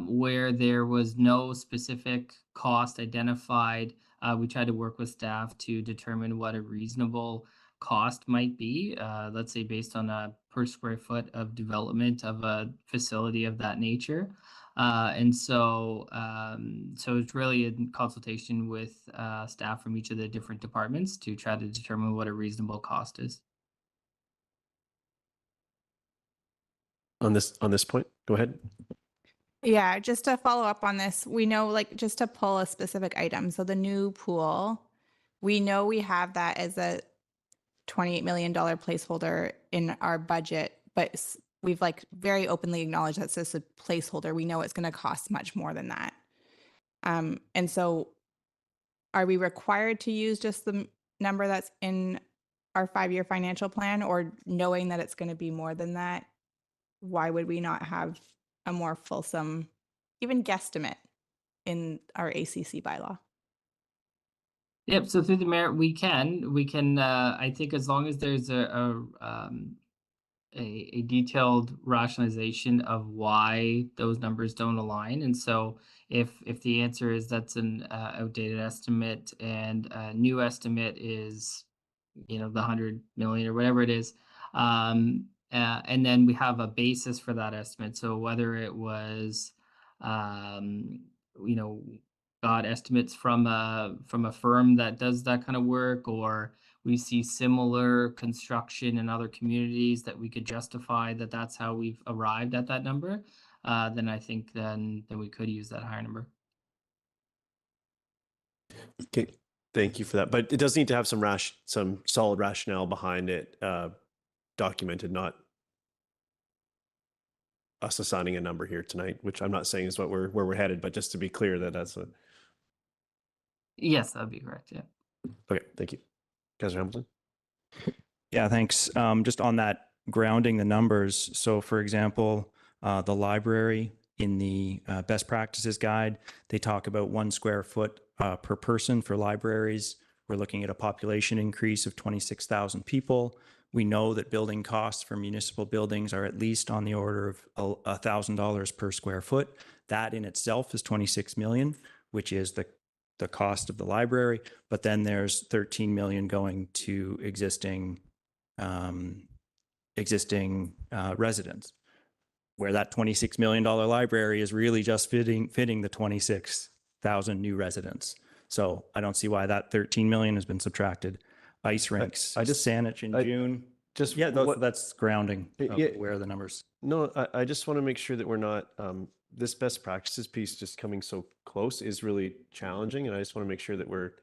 Where there was no specific cost identified, we tried to work with staff to determine what a reasonable cost might be, let's say based on a per square foot of development of a facility of that nature. So it's really in consultation with staff from each of the different departments to try to determine what a reasonable cost is. On this point, go ahead. Yeah, just to follow up on this, we know, like, just to pull a specific item. So the new pool, we know we have that as a $28 million placeholder in our budget, but we've like very openly acknowledged that's just a placeholder. We know it's going to cost much more than that. And so are we required to use just the number that's in our 5-year financial plan, or knowing that it's going to be more than that? Why would we not have a more fulsome, even guesstimate in our ACC bylaw? Yep. So through the mayor, we can. I think as long as there's a detailed rationalization of why those numbers don't align, and so if the answer is that's an outdated estimate and a new estimate is, the 100 million or whatever it is, and then we have a basis for that estimate. So whether it was, got estimates from a firm that does that kind of work, or we see similar construction in other communities that we could justify that that's how we've arrived at that number, then I think then we could use that higher number. Okay, thank you for that. But it does need to have some solid rationale behind it, documented, not us assigning a number here tonight, which I'm not saying is where we're headed, but just to be clear that that's what. Yes, that'd be correct. Yeah. Okay, thank you. Councilor Hamilton. Yeah, thanks. Just on that, grounding the numbers. So for example, the library in the best practices guide, they talk about 1 square foot per person for libraries. We're looking at a population increase of 26,000 people. We know that building costs for municipal buildings are at least on the order of $1,000 per square foot. That in itself is 26 million, which is the cost of the library. But then there's 13 million going to existing residents, where that $26 million library is really just fitting the 26,000 new residents. So I don't see why that 13 million has been subtracted. Ice rinks, Saanich in June. That's grounding of where the numbers. No, I just want to make sure that we're not, this best practices piece just coming so close is really challenging. And I just want to make sure that we're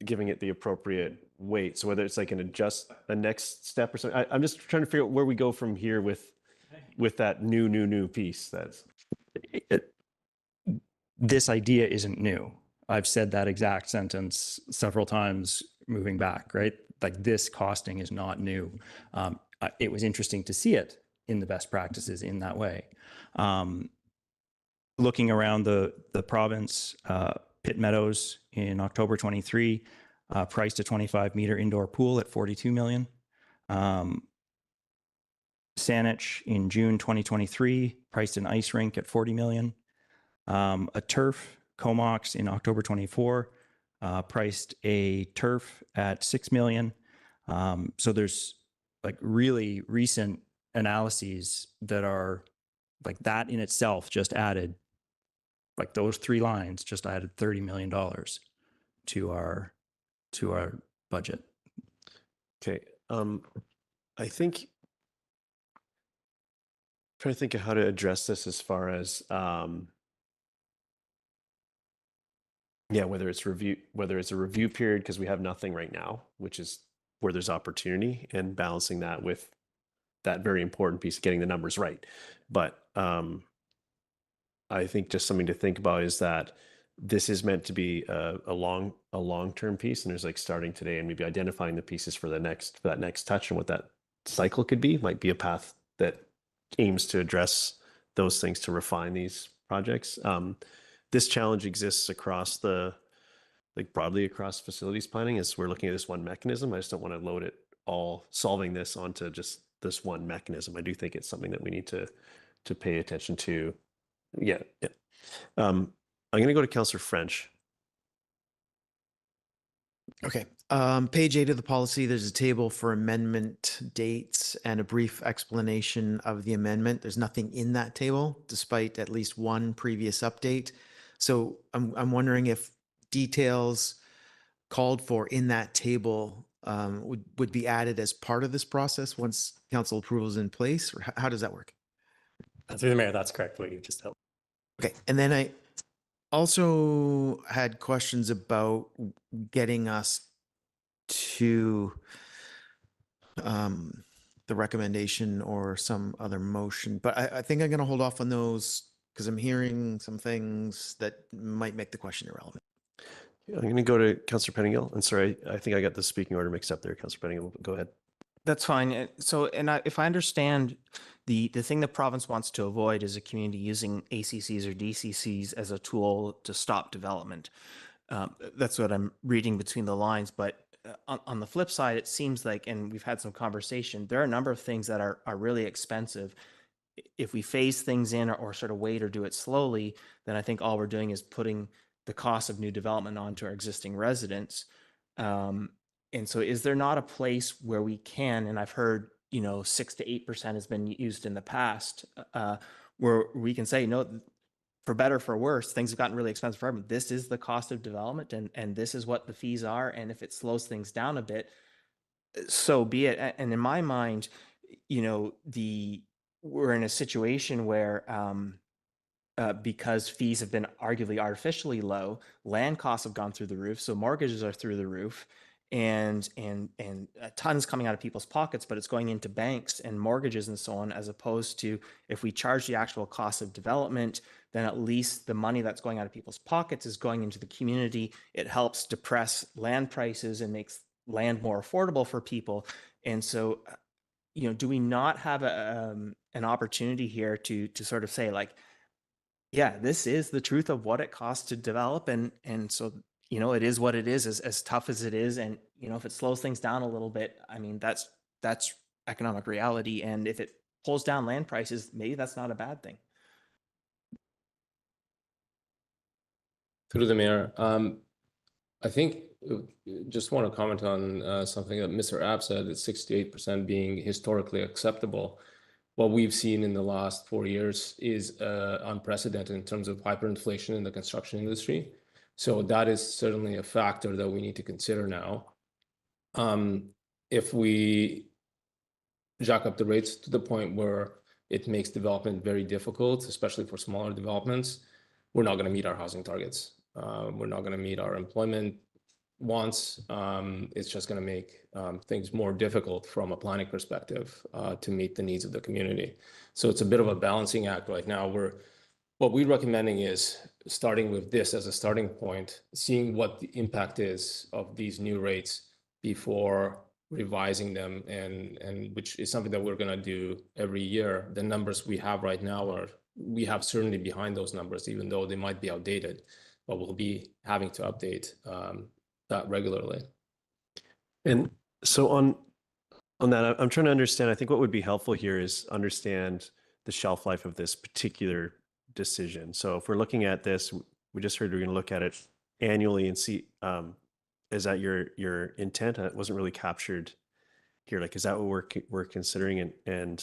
giving it the appropriate weight. So whether it's like a next step or something, I'm just trying to figure out where we go from here with that new piece. This idea isn't new. I've said that exact sentence several times moving back, right? Like this costing is not new. It was interesting to see it in the best practices in that way. Looking around the province, Pitt Meadows in October 23, priced a 25-meter indoor pool at 42 million. Saanich in June 2023 priced an ice rink at 40 million. A turf, Comox in October 24, priced a turf at 6 million. So there's like really recent analyses that are like that in itself just added, like those three lines just added $30 million to our budget. Okay. I think trying to think of how to address this as far as whether it's a review period because we have nothing right now, which is where there's opportunity, and balancing that with that very important piece of getting the numbers right. But I think just something to think about is that this is meant to be a long-term piece, and there's like starting today and maybe identifying the pieces for that next touch and what that cycle could be might be a path that aims to address those things to refine these projects. This challenge exists across broadly across facilities planning as we're looking at this one mechanism. I just don't want to load it all solving this onto just this one mechanism. I do think it's something that we need to pay attention to. Yeah. I'm going to go to Councillor French. Okay. Page 8 of the policy, there's a table for amendment dates and a brief explanation of the amendment. There's nothing in that table, despite at least one previous update. So I'm wondering if details called for in that table would be added as part of this process once council approval is in place, or how does that work? Through the mayor, that's correct. What you just told. Okay. And then I also had questions about getting us to the recommendation or some other motion, but I think I'm going to hold off on those because I'm hearing some things that might make the question irrelevant. I'm going to go to Councillor Pettingill. And sorry, I think I got the speaking order mixed up there, Councillor Pettingill. Go ahead. That's fine. So, if I understand, the thing the province wants to avoid is a community using ACCs or DCCs as a tool to stop development. That's what I'm reading between the lines. But on the flip side, it seems like, and we've had some conversation, there are a number of things that are really expensive. If we phase things in or sort of wait or do it slowly, then I think all we're doing is putting the cost of new development onto our existing residents. And so is there not a place where we can, and I've heard, 6 to 8% has been used in the past, where we can say, no, for better, for worse, things have gotten really expensive for everyone. This is the cost of development and this is what the fees are. And if it slows things down a bit, so be it. And in my mind, we're in a situation where, because fees have been arguably artificially low, land costs have gone through the roof, so mortgages are through the roof, and tons coming out of people's pockets, but it's going into banks and mortgages and so on, as opposed to if we charge the actual cost of development, then at least the money that's going out of people's pockets is going into the community. It helps depress land prices and makes land more affordable for people. And so, do we not have an opportunity here to sort of say, like, yeah, this is the truth of what it costs to develop. And so, it is what it is, as tough as it is. And, if it slows things down a little bit, I mean, that's economic reality. And if it pulls down land prices, maybe that's not a bad thing. Through the mayor, I think just want to comment on something that Mr. Abb said, that 68% being historically acceptable. What we've seen in the last 4 years is unprecedented in terms of hyperinflation in the construction industry. So that is certainly a factor that we need to consider now. If we jack up the rates to the point where it makes development very difficult, especially for smaller developments, we're not going to meet our housing targets. We're not going to meet our employment wants. It's just going to make things more difficult from a planning perspective to meet the needs of the community. So it's a bit of a balancing act right now. What we're recommending is starting with this as a starting point, seeing what the impact is of these new rates before revising them, and which is something that we're going to do every year. The numbers we have right now we have certainty behind those numbers, even though they might be outdated, but we'll be having to update that regularly. And so on that, I'm trying to understand, I think what would be helpful here is understand the shelf life of this particular decision. So if we're looking at this, we just heard we're going to look at it annually and see, is that your intent? And it wasn't really captured here. Like, is that what we're considering? And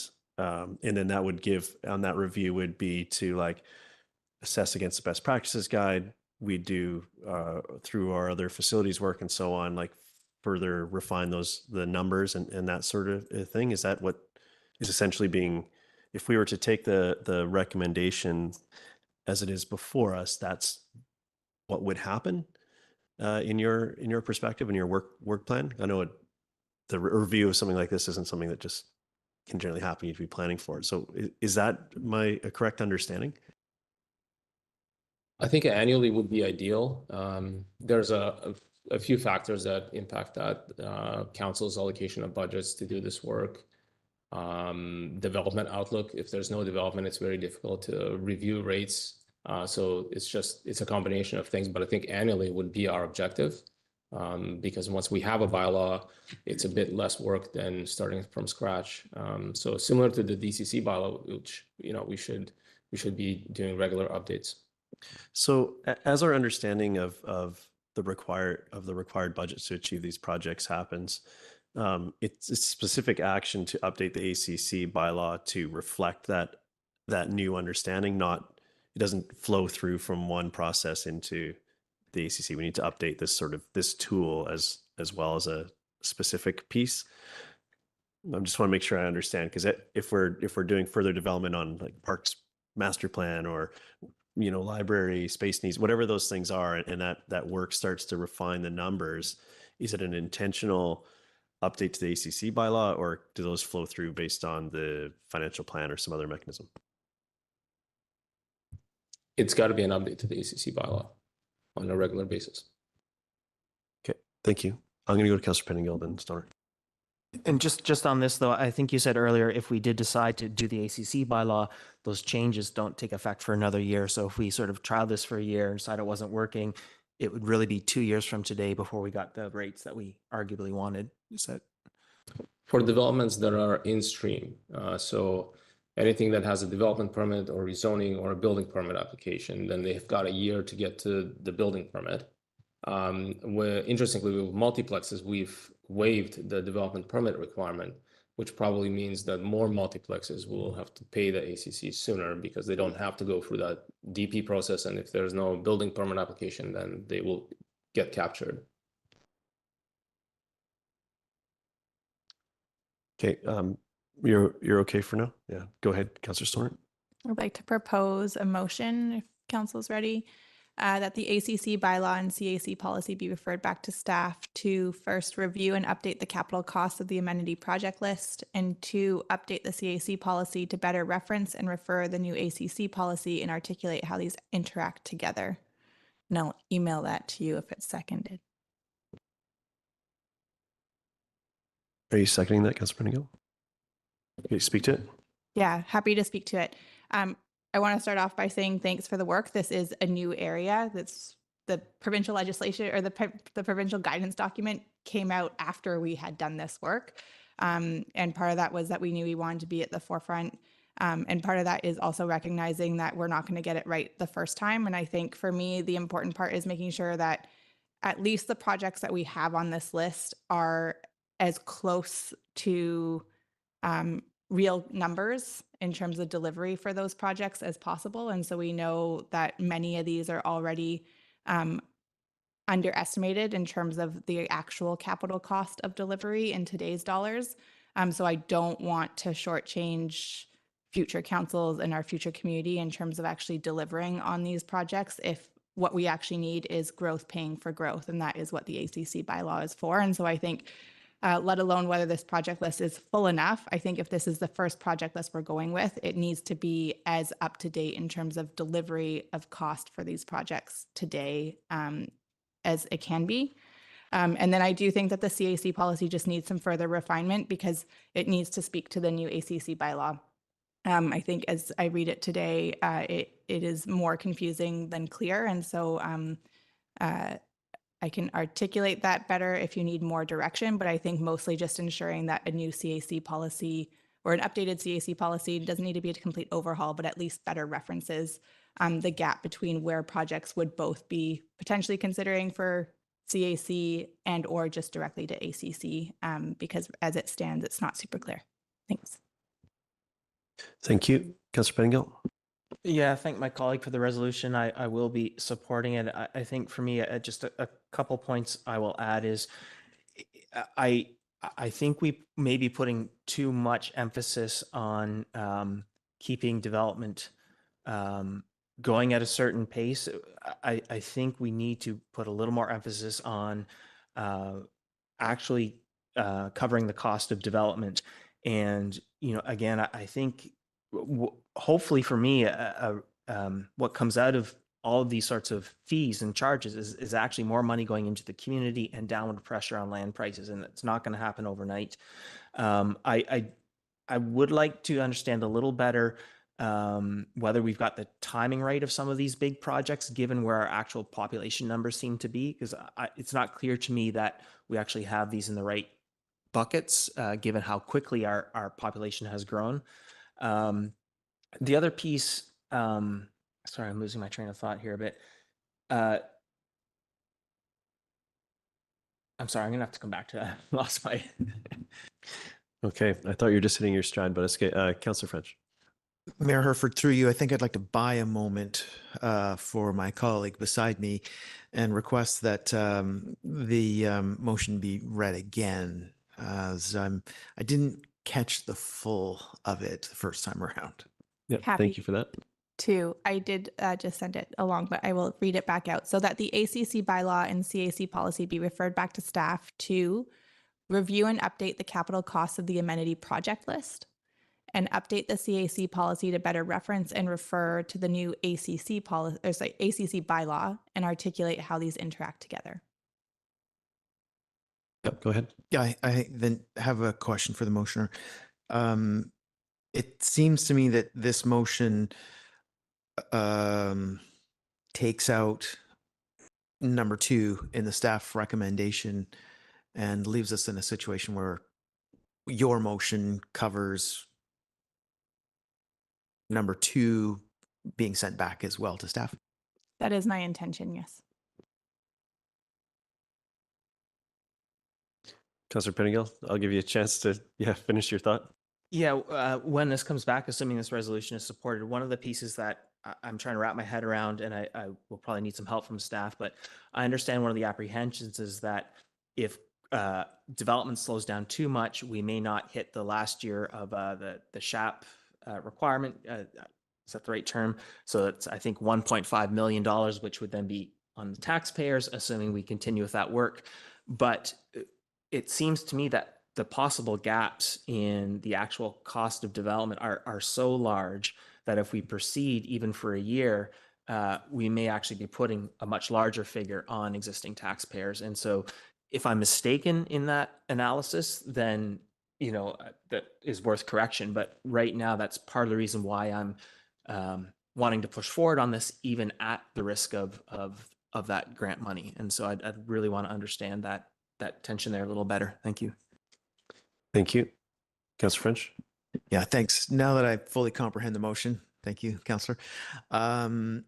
then that would give, on that review, would be to like assess against the best practices guide. We do through our other facilities work and so on, like further refine the numbers and that sort of thing. Is that what is essentially being, if we were to take the recommendation as it is before us, that's what would happen in your perspective, in your work plan? I know the review of something like this isn't something that just can generally happen. You need to be planning for it. So is that a correct understanding? I think annually would be ideal. There's a few factors that impact that. Council's allocation of budgets to do this work, development outlook. If there's no development, it's very difficult to review rates. So it's a combination of things, but I think annually would be our objective, because once we have a bylaw, it's a bit less work than starting from scratch. So similar to the DCC bylaw, which we should be doing regular updates. So as our understanding of the required budgets to achieve these projects happens, it's a specific action to update the ACC bylaw to reflect that new understanding. It doesn't flow through from one process into the ACC. We need to update this tool as well as a specific piece. I just want to make sure I understand, because if we're doing further development on like parks master plan or library space needs, whatever those things are, and that work starts to refine the numbers, is it an intentional update to the ACC bylaw, or do those flow through based on the financial plan or some other mechanism? It's got to be an update to the ACC bylaw on a regular basis. Okay, thank you. I'm going to go to Councillor Penningill and Stoner. And just on this, though, I think you said earlier, if we did decide to do the ACC bylaw, those changes don't take effect for another year. So if we sort of trial this for a year and decide it wasn't working, it would really be 2 years from today before we got the rates that we arguably wanted. Is that for developments that are in stream? So anything that has a development permit or rezoning or a building permit application, then they've got a year to get to the building permit. Interestingly, with multiplexes, we've waived the development permit requirement, which probably means that more multiplexes will have to pay the ACC sooner because they don't have to go through that DP process. And if there's no building permit application, then they will get captured. Okay, you're okay for now? Yeah, go ahead, Councillor Stoner. I'd like to propose a motion, if council's ready, that the ACC bylaw and CAC policy be referred back to staff to first review and update the capital costs of the amenity project list, and to update the CAC policy to better reference and refer the new ACC policy and articulate how these interact together. And I'll email that to you if it's seconded. Are you seconding that, Councillor Penningill? Okay, speak to it. Yeah, happy to speak to it. I want to start off by saying thanks for the work. This is a new area. That's the provincial legislation, or the provincial guidance document came out after we had done this work. And part of that was that we knew we wanted to be at the forefront. And part of that is also recognizing that we're not going to get it right the first time. And I think for me, the important part is making sure that at least the projects that we have on this list are as close to real numbers in terms of delivery for those projects as possible. And so we know that many of these are already underestimated in terms of the actual capital cost of delivery in today's dollars. So I don't want to shortchange future councils and our future community in terms of actually delivering on these projects if what we actually need is growth paying for growth. And that is what the ACC bylaw is for. And so I think let alone whether this project list is full enough. I think if this is the first project list we're going with, it needs to be as up to date in terms of delivery of cost for these projects today as it can be. And then I do think that the CAC policy just needs some further refinement because it needs to speak to the new ACC bylaw. I think as I read it today, it is more confusing than clear. And so I can articulate that better if you need more direction, but I think mostly just ensuring that a new CAC policy or an updated CAC policy doesn't need to be a complete overhaul, but at least better references the gap between where projects would both be potentially considering for CAC and or just directly to ACC, because as it stands, it's not super clear. Thanks. Thank you. Councillor Pettingill. Yeah, thank my colleague for the resolution. I will be supporting it. I think for me, just a couple points I will add is I think we may be putting too much emphasis on keeping development going at a certain pace. I think we need to put a little more emphasis on actually covering the cost of development. And, you know, again, I think hopefully for me, what comes out of all of these sorts of fees and charges is actually more money going into the community and downward pressure on land prices. And it's not going to happen overnight. I would like to understand a little better whether we've got the timing right of some of these big projects, given where our actual population numbers seem to be, because it's not clear to me that we actually have these in the right buckets, given how quickly our population has grown. The other piece, sorry, I'm losing my train of thought here a bit. I'm sorry, I'm gonna have to come back to that. I lost my. Okay, I thought you were just hitting your stride, but it's okay. Councillor French. Mayor Herford, through you, I think I'd like to buy a moment for my colleague beside me and request that the motion be read again, as I didn't catch the full of it the first time around. Yeah, thank you for that. I did just send it along, but I will read it back out. So that the ACC bylaw and CAC policy be referred back to staff to review and update the capital costs of the amenity project list, and update the CAC policy to better reference and refer to the new ACC policy, or sorry, ACC bylaw, and articulate how these interact together. Yep, go ahead. Yeah, I then have a question for the motioner. It seems to me that this motion takes out number 2 in the staff recommendation and leaves us in a situation where your motion covers number 2 being sent back as well to staff. That is my intention, yes. Councillor Pettingill, I'll give you a chance to finish your thought. Yeah, when this comes back, assuming this resolution is supported, one of the pieces that I'm trying to wrap my head around, and I will probably need some help from staff, but I understand one of the apprehensions is that if development slows down too much, we may not hit the last year of the SHAP requirement. Is that the right term? So it's, I think, $1.5 million, which would then be on the taxpayers, assuming we continue with that work. But it seems to me that the possible gaps in the actual cost of development are so large that if we proceed even for a year, we may actually be putting a much larger figure on existing taxpayers. And so if I'm mistaken in that analysis, then, you know, that is worth correction. But right now, that's part of the reason why I'm wanting to push forward on this, even at the risk of that grant money. And so I'd really want to understand that tension there a little better. Thank you. Thank you. Councillor French. Yeah, thanks. Now that I fully comprehend the motion, thank you, Councillor. I'm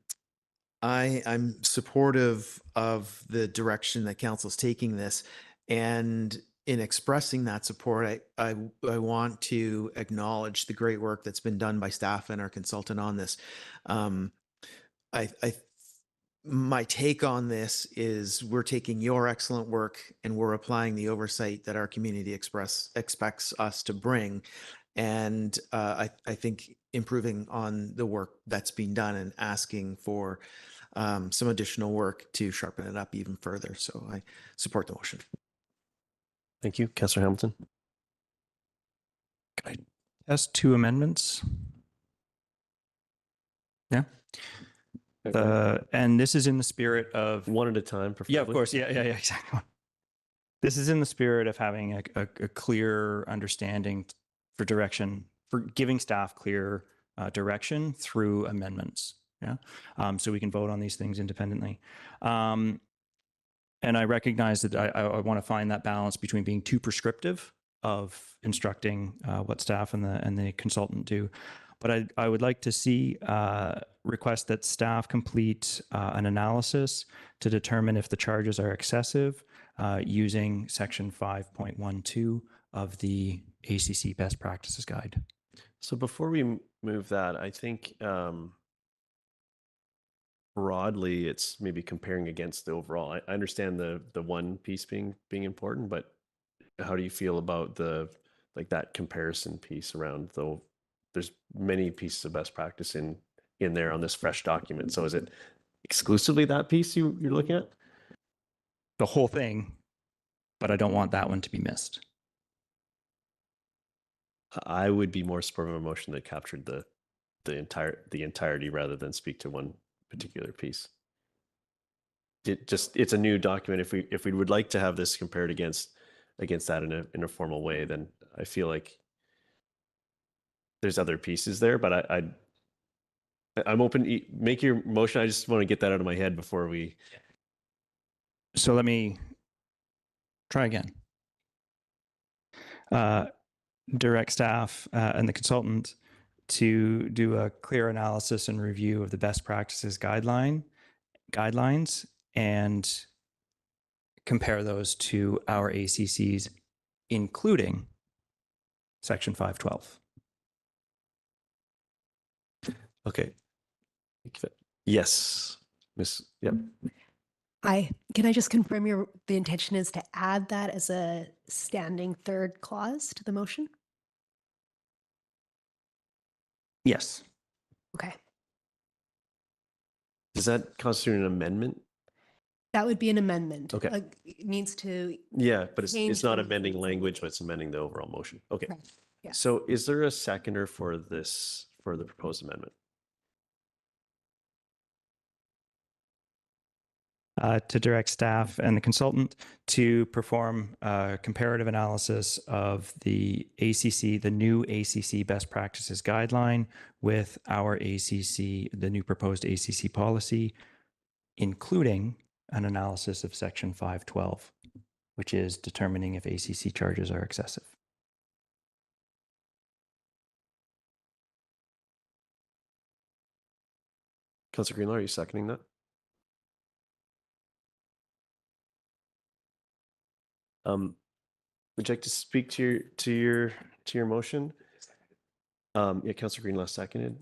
supportive of the direction that Council's taking this, and in expressing that support, I want to acknowledge the great work that's been done by staff and our consultant on this. My take on this is we're taking your excellent work and we're applying the oversight that our community expects us to bring. And I think improving on the work that's been done and asking for some additional work to sharpen it up even further. So I support the motion. Thank you. Councillor Hamilton. Has two amendments. Yeah. And this is in the spirit of one at a time. Preferably. Yeah, of course. Yeah, exactly. This is in the spirit of having a clear understanding for direction, for giving staff clear direction through amendments. Yeah. So we can vote on these things independently. And I recognize that I want to find that balance between being too prescriptive of instructing what staff and the consultant do. But I would like to see request that staff complete an analysis to determine if the charges are excessive using section 5.12 of the ACC Best Practices Guide. So before we move that, I think broadly, it's maybe comparing against the overall. I understand the one piece being important, but how do you feel about that comparison piece around there's many pieces of best practice in there on this fresh document. So is it exclusively that piece you're looking at? The whole thing, but I don't want that one to be missed. I would be more supportive of a motion that captured the entirety rather than speak to one particular piece. It's a new document. If we would like to have this compared against that in a formal way, then I feel like there's other pieces there, but I'm open. Make your motion. I just want to get that out of my head before we. So let me try again. Direct staff and the consultant to do a clear analysis and review of the best practices guidelines and compare those to our ACCs, including section 512. Okay. Yes, Miss. Yep. Can I just confirm the intention is to add that as a standing third clause to the motion? Yes. Okay. Does that constitute an amendment? That would be an amendment. Okay. It needs to. Yeah, but it's change not the- amending language, but it's amending the overall motion. Okay. Correct. Yeah. So is there a seconder for the proposed amendment? To direct staff and the consultant to perform a comparative analysis of the new ACC best practices guideline with our ACC, the new proposed ACC policy, including an analysis of section 512, which is determining if ACC charges are excessive. Councillor Greenlaw, are you seconding that? Would you like to speak to your motion? Yeah, Councillor Greenlaw seconded.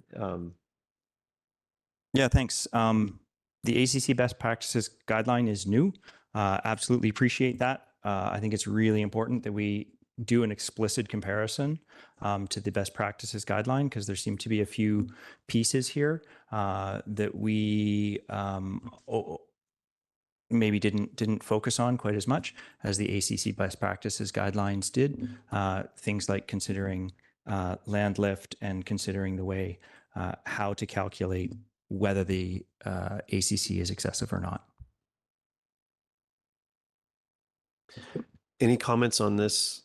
Yeah, thanks. The ACC best practices guideline is new. Absolutely appreciate that. I think it's really important that we do an explicit comparison to the best practices guideline because there seem to be a few pieces here that we maybe didn't focus on quite as much as the ACC best practices guidelines did. Things like considering land lift and considering the way how to calculate whether the ACC is excessive or not. Any comments on this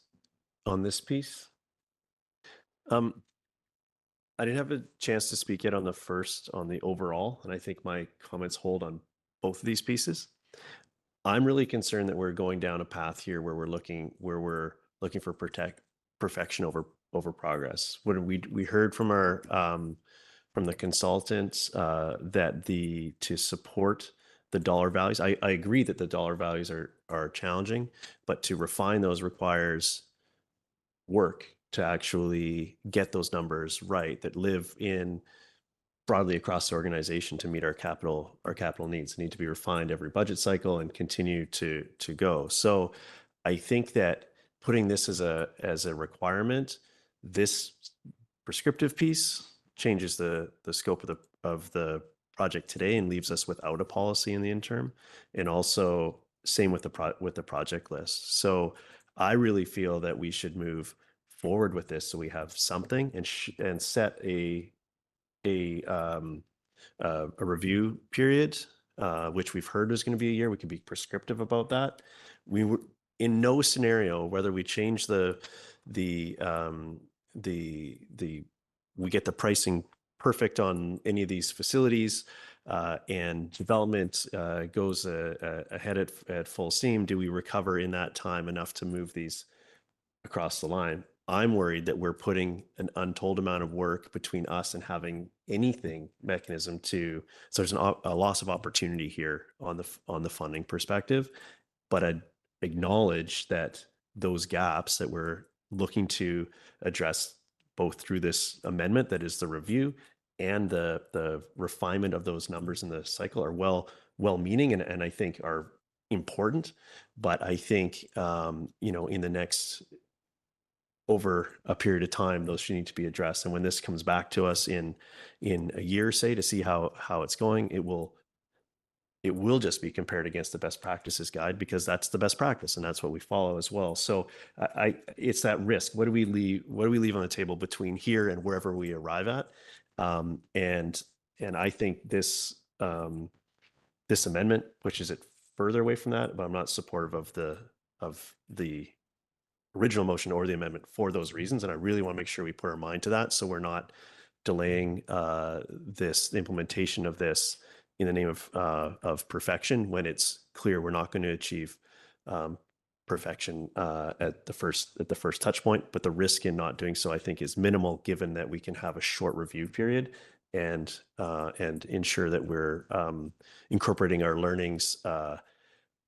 piece? I didn't have a chance to speak yet on the overall, and I think my comments hold on both of these pieces. I'm really concerned that we're going down a path here where we're looking for perfection over progress. When we heard from the consultants that to support the dollar values, I agree that the dollar values are challenging, but to refine those requires work to actually get those numbers right that live in broadly across the organization to meet our capital needs. They need to be refined every budget cycle and continue to go. So I think that putting this as a requirement, this prescriptive piece changes the scope of the project today and leaves us without a policy in the interim, and also same with the project list. So I really feel that we should move forward with this so we have something and set a review period, which we've heard is going to be a year. We can be prescriptive about that. We were in no scenario, whether we change the we get the pricing perfect on any of these facilities, and development goes ahead at full steam. Do we recover in that time enough to move these across the line? I'm worried that we're putting an untold amount of work between us and having anything mechanism to, so there's a loss of opportunity here on the funding perspective. But I acknowledge that those gaps that we're looking to address both through this amendment, that is the review, and the refinement of those numbers in the cycle are well-meaning and I think are important. But I think in the next, over a period of time, those should need to be addressed. And when this comes back to us in a year, say, to see how it's going, it will just be compared against the best practices guide, because that's the best practice and that's what we follow as well. So it's that risk. What do we leave on the table between here and wherever we arrive at? And I think this amendment pushes it further away from that, but I'm not supportive of the original motion or the amendment for those reasons. And I really want to make sure we put our mind to that, so we're not delaying the implementation of this in the name of perfection, when it's clear we're not going to achieve perfection at the first touch point. But the risk in not doing so, I think, is minimal, given that we can have a short review period and ensure that we're incorporating our learnings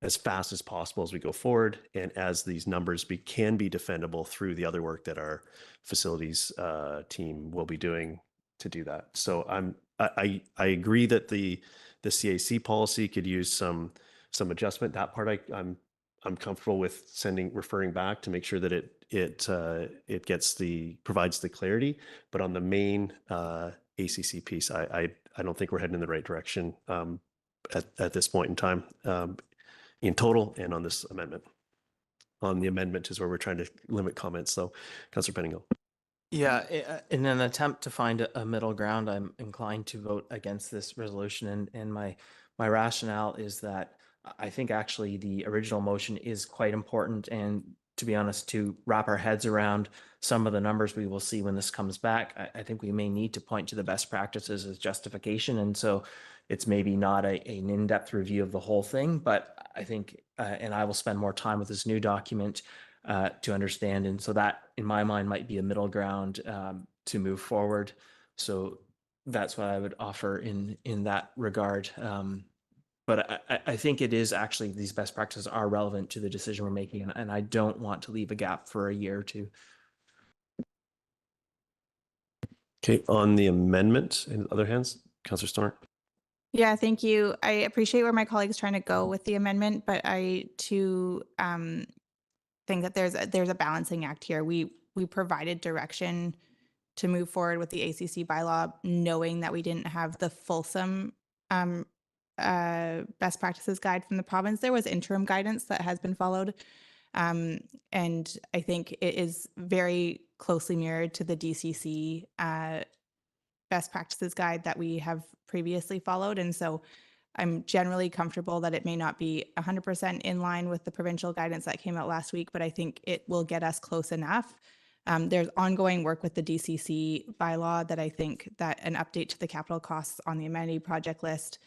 as fast as possible as we go forward, and as these numbers can be defendable through the other work that our facilities team will be doing to do that. So I agree that the CAC policy could use some adjustment. That part I'm comfortable with referring back to make sure that it provides the clarity. But on the main ACC piece, I don't think we're heading in the right direction at this point in time. In total, and on this amendment. On the amendment is where we're trying to limit comments. So, Councillor Penningill. Yeah, in an attempt to find a middle ground, I'm inclined to vote against this resolution. And my rationale is that I think actually the original motion is quite important. And to be honest, to wrap our heads around some of the numbers we will see when this comes back, I think we may need to point to the best practices as justification. And so it's maybe not an in-depth review of the whole thing, but I think, and I will spend more time with this new document to understand. And so that, in my mind, might be a middle ground to move forward. So that's what I would offer in that regard. But I think it is actually, these best practices are relevant to the decision we're making, and I don't want to leave a gap for a year or two. Okay, on the amendment, in other hands, Councillor Stoner. Yeah, thank you. I appreciate where my colleague's trying to go with the amendment, but I too think that there's a balancing act here. We provided direction to move forward with the ACC bylaw, knowing that we didn't have the fulsome best practices guide from the province. There was interim guidance that has been followed. And I think it is very closely mirrored to the DCC best practices guide that we have previously followed. And so I'm generally comfortable that it may not be 100% in line with the provincial guidance that came out last week, but I think it will get us close enough. There's ongoing work with the DCC bylaw that I think that an update to the capital costs on the amenity project list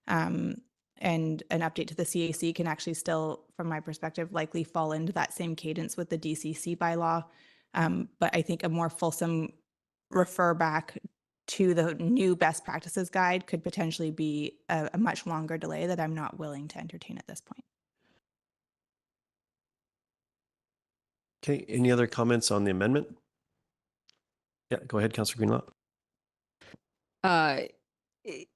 and an update to the CAC can actually still, from my perspective, likely fall into that same cadence with the DCC bylaw. But I think a more fulsome refer back to the new best practices guide could potentially be a much longer delay that I'm not willing to entertain at this point. Okay, any other comments on the amendment? Yeah, go ahead, Councillor Greenlaw.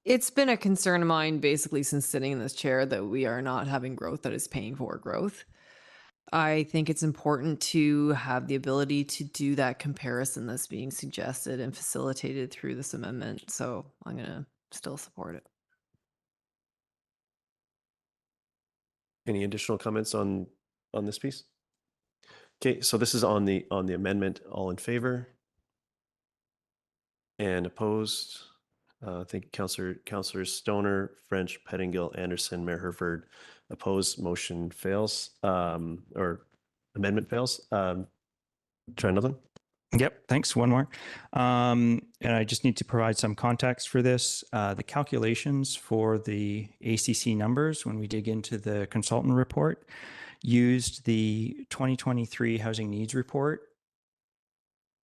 It's been a concern of mine basically since sitting in this chair that we are not having growth that is paying for growth. I think it's important to have the ability to do that comparison that's being suggested and facilitated through this amendment. So I'm going to still support it. Any additional comments on this piece? Okay, so this is on the amendment. All in favor? And opposed? Thank you, Councillor Stoner, French, Pettingill, Anderson, Mayor Herford. Opposed, motion fails, or amendment fails. Try another one. Yep, thanks. One more. And I just need to provide some context for this. The calculations for the ACC numbers, when we dig into the consultant report, used the 2023 Housing Needs Report,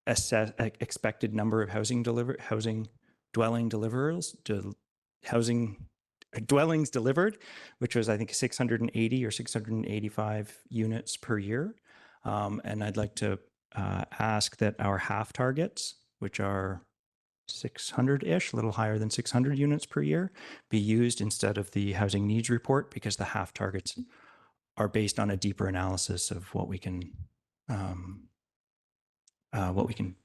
expected number of housing dwelling deliverers, housing dwellings delivered, which was, I think, 680 or 685 units per year. And I'd like to ask that our half targets, which are 600-ish, a little higher than 600 units per year, be used instead of the housing needs report, because the half targets are based on a deeper analysis of what we can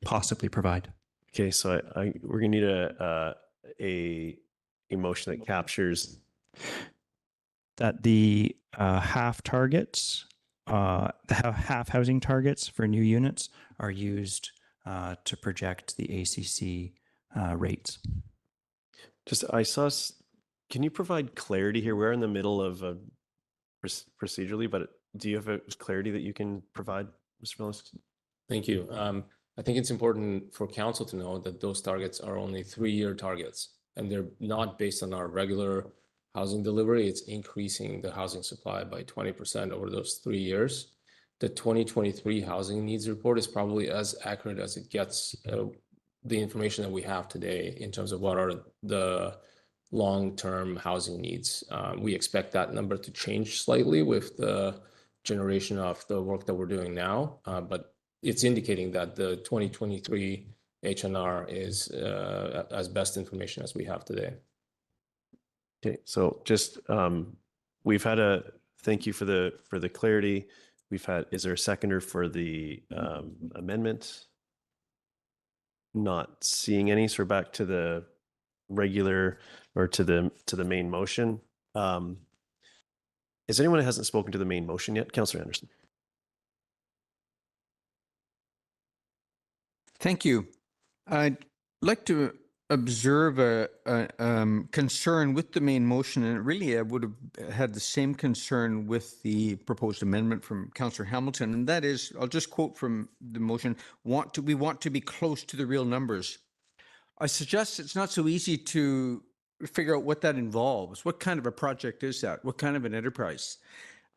possibly provide. Okay, so we're gonna need a motion that captures that the half targets, the half housing targets for new units are used to project the ACC rates. Can you provide clarity here? We're in the middle of procedurally, but do you have a clarity that you can provide, Mr. Millis? Thank you. I think it's important for council to know that those targets are only 3-year targets, and they're not based on our regular housing delivery. It's increasing the housing supply by 20% over those 3 years. The 2023 housing needs report is probably as accurate as it gets, the information that we have today in terms of what are the long-term housing needs. We expect that number to change slightly with the generation of the work that we're doing now, but it's indicating that the 2023 HNR is as best information as we have today. Okay, so just we've had thank you for the clarity. Is there a seconder for the amendment? Not seeing any, so we're back to the regular or to the main motion. Is anyone who hasn't spoken to the main motion yet? Councillor Anderson. Thank you. I'd like to observe a concern with the main motion, and really I would have had the same concern with the proposed amendment from Councillor Hamilton, and that is, I'll just quote from the motion, we want to be close to the real numbers. I suggest it's not so easy to figure out what that involves. What kind of a project is that? What kind of an enterprise?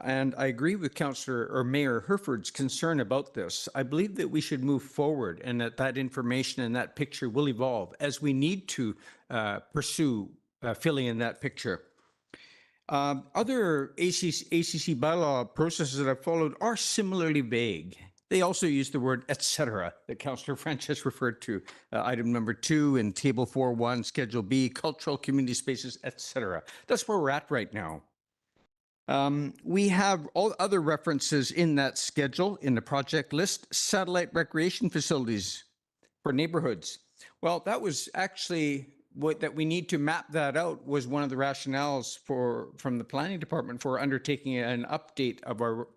And I agree with Councillor or Mayor Herford's concern about this. I believe that we should move forward and that information and that picture will evolve as we need to pursue filling in that picture. Other ACC bylaw processes that I've followed are similarly vague. They also use the word et cetera that Councillor French has referred to. Item number 2 in Table 4.1, Schedule B, cultural community spaces, et cetera. That's where we're at right now. We have all other references in that schedule in the project list, satellite recreation facilities for neighborhoods. Well, that was actually that we need to map that out was one of the rationales from the planning department for undertaking an update of our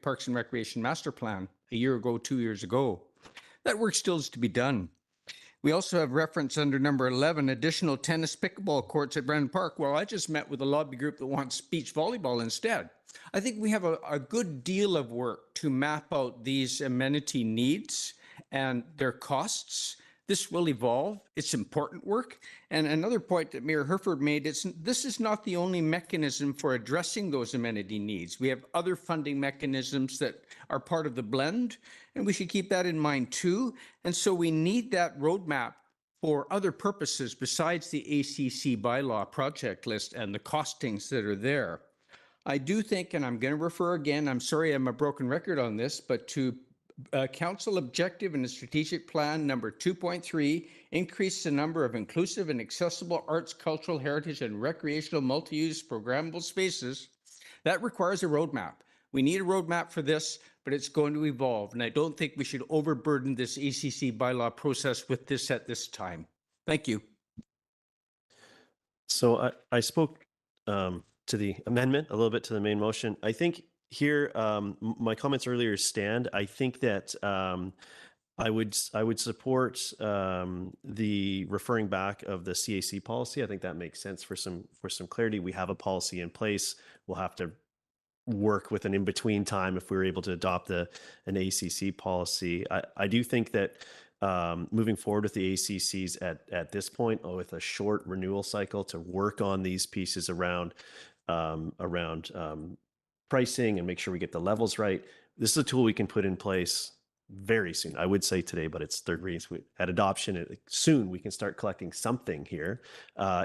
Parks and Recreation Master Plan a year ago, 2 years ago. That work still is to be done. We also have reference under number 11, additional tennis pickleball courts at Brandon Park. Well, I just met with a lobby group that wants beach volleyball instead. I think we have a good deal of work to map out these amenity needs and their costs. This will evolve. It's important work. And another point that Mayor Herford made, this is not the only mechanism for addressing those amenity needs. We have other funding mechanisms that are part of the blend, and we should keep that in mind too. And so we need that roadmap for other purposes besides the ACC bylaw project list and the costings that are there. I do think, and I'm going to refer again, I'm sorry I'm a broken record on this, but to council objective in the strategic plan number 2.3, increase the number of inclusive and accessible arts, cultural heritage, and recreational multi-use programmable spaces. That requires a roadmap. We need a roadmap for this, but it's going to evolve. And I don't think we should overburden this ACC bylaw process with this at this time. Thank you. So I spoke to the amendment, a little bit to the main motion. I think here, my comments earlier stand. I think that I would support the referring back of the CAC policy. I think that makes sense for some clarity. We have a policy in place. We'll have to work with an in-between time if we were able to adopt an ACC policy. I do think that moving forward with the ACCs at this point, with a short renewal cycle to work on these pieces around pricing and make sure we get the levels right. This is a tool we can put in place very soon. I would say today, but it's third reading. So at adoption, soon we can start collecting something here.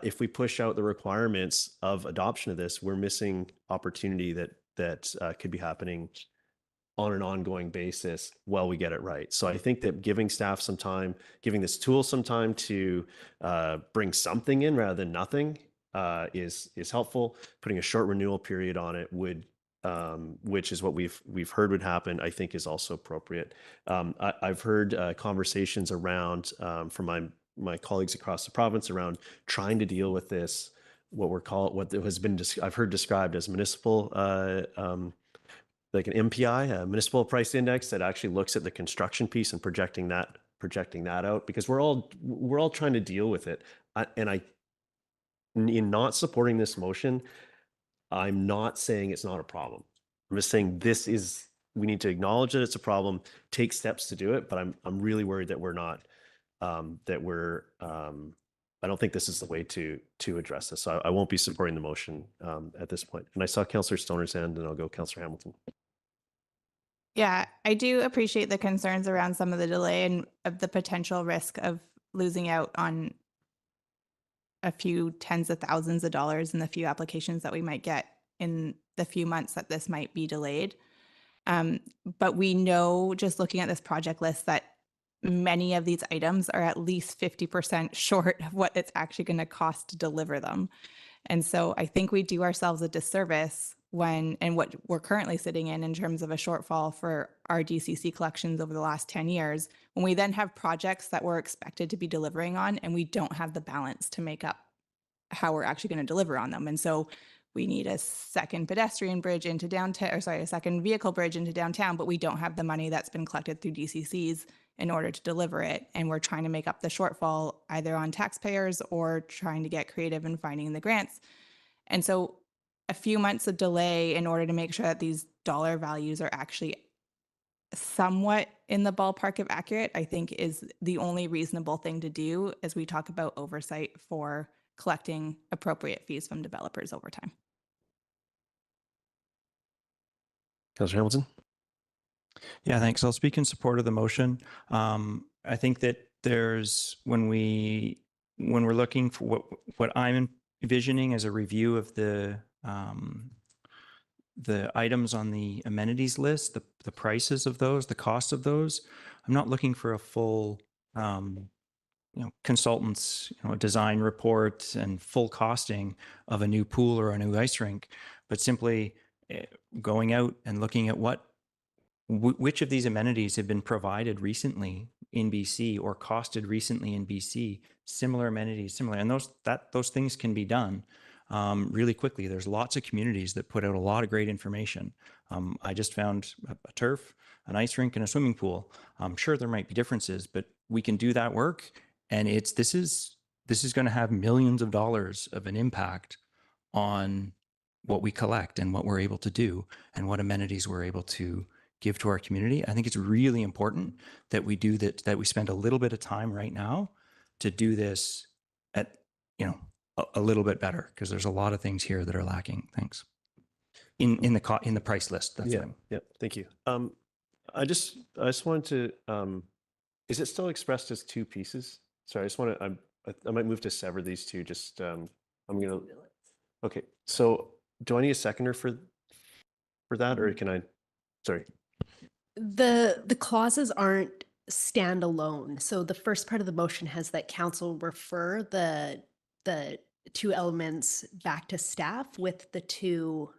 If we push out the requirements of adoption of this, we're missing opportunity that could be happening on an ongoing basis while we get it right. So I think that giving staff some time, giving this tool some time to bring something in rather than nothing is helpful. Putting a short renewal period on it would, which is what we've heard would happen, I think is also appropriate. I've heard conversations around from my colleagues across the province around trying to deal with this, what has been I've heard described as municipal, like an MPI, a municipal price index that actually looks at the construction piece and projecting that out, because we're all trying to deal with it. In not supporting this motion, I'm not saying it's not a problem. I'm just saying we need to acknowledge that it's a problem, take steps to do it. But I'm really worried that we're not, I don't think this is the way to address this. So I won't be supporting the motion at this point. And I saw Councillor Stoner's hand, and I'll go Councillor Hamilton. Yeah, I do appreciate the concerns around some of the delay and of the potential risk of losing out on a few tens of thousands of dollars in the few applications that we might get in the few months that this might be delayed. But we know, just looking at this project list, that many of these items are at least 50% short of what it's actually going to cost to deliver them. And so I think we do ourselves a disservice and what we're currently sitting in terms of a shortfall for our DCC collections over the last 10 years, when we then have projects that we're expected to be delivering on and we don't have the balance to make up how we're actually going to deliver on them. And so we need a second pedestrian bridge into downtown, or sorry, a second vehicle bridge into downtown, but we don't have the money that's been collected through DCCs in order to deliver it. And we're trying to make up the shortfall either on taxpayers or trying to get creative in finding the grants. And so a few months of delay in order to make sure that these dollar values are actually somewhat in the ballpark of accurate, I think is the only reasonable thing to do as we talk about oversight for collecting appropriate fees from developers over time. Councillor Hamilton. Yeah, thanks. I'll speak in support of the motion. I think that when we're looking for what I'm envisioning as a review of the items on the amenities list, the prices of those, the cost of those, I'm not looking for a full consultants, design report and full costing of a new pool or a new ice rink, but simply going out and looking at which of these amenities have been provided recently in BC or costed recently in BC, similar amenities, and those things can be done really quickly. There's lots of communities that put out a lot of great information. I just found a turf, an ice rink, and a swimming pool. I'm sure there might be differences, but we can do that work. And this is going to have millions of dollars of an impact on what we collect and what we're able to do and what amenities we're able to give to our community. I think it's really important that we do that we spend a little bit of time right now to do this at a little bit better, because there's a lot of things here that are lacking. Thanks. In the price list. That's yeah. Thank you. I just wanted to. Is it still expressed as two pieces? Sorry, I just want to. I might move to sever these two. Just I'm gonna. Okay. So do I need a seconder for that, or can I? Sorry. The clauses aren't standalone. So the first part of the motion has that council refer the two elements back to staff with the two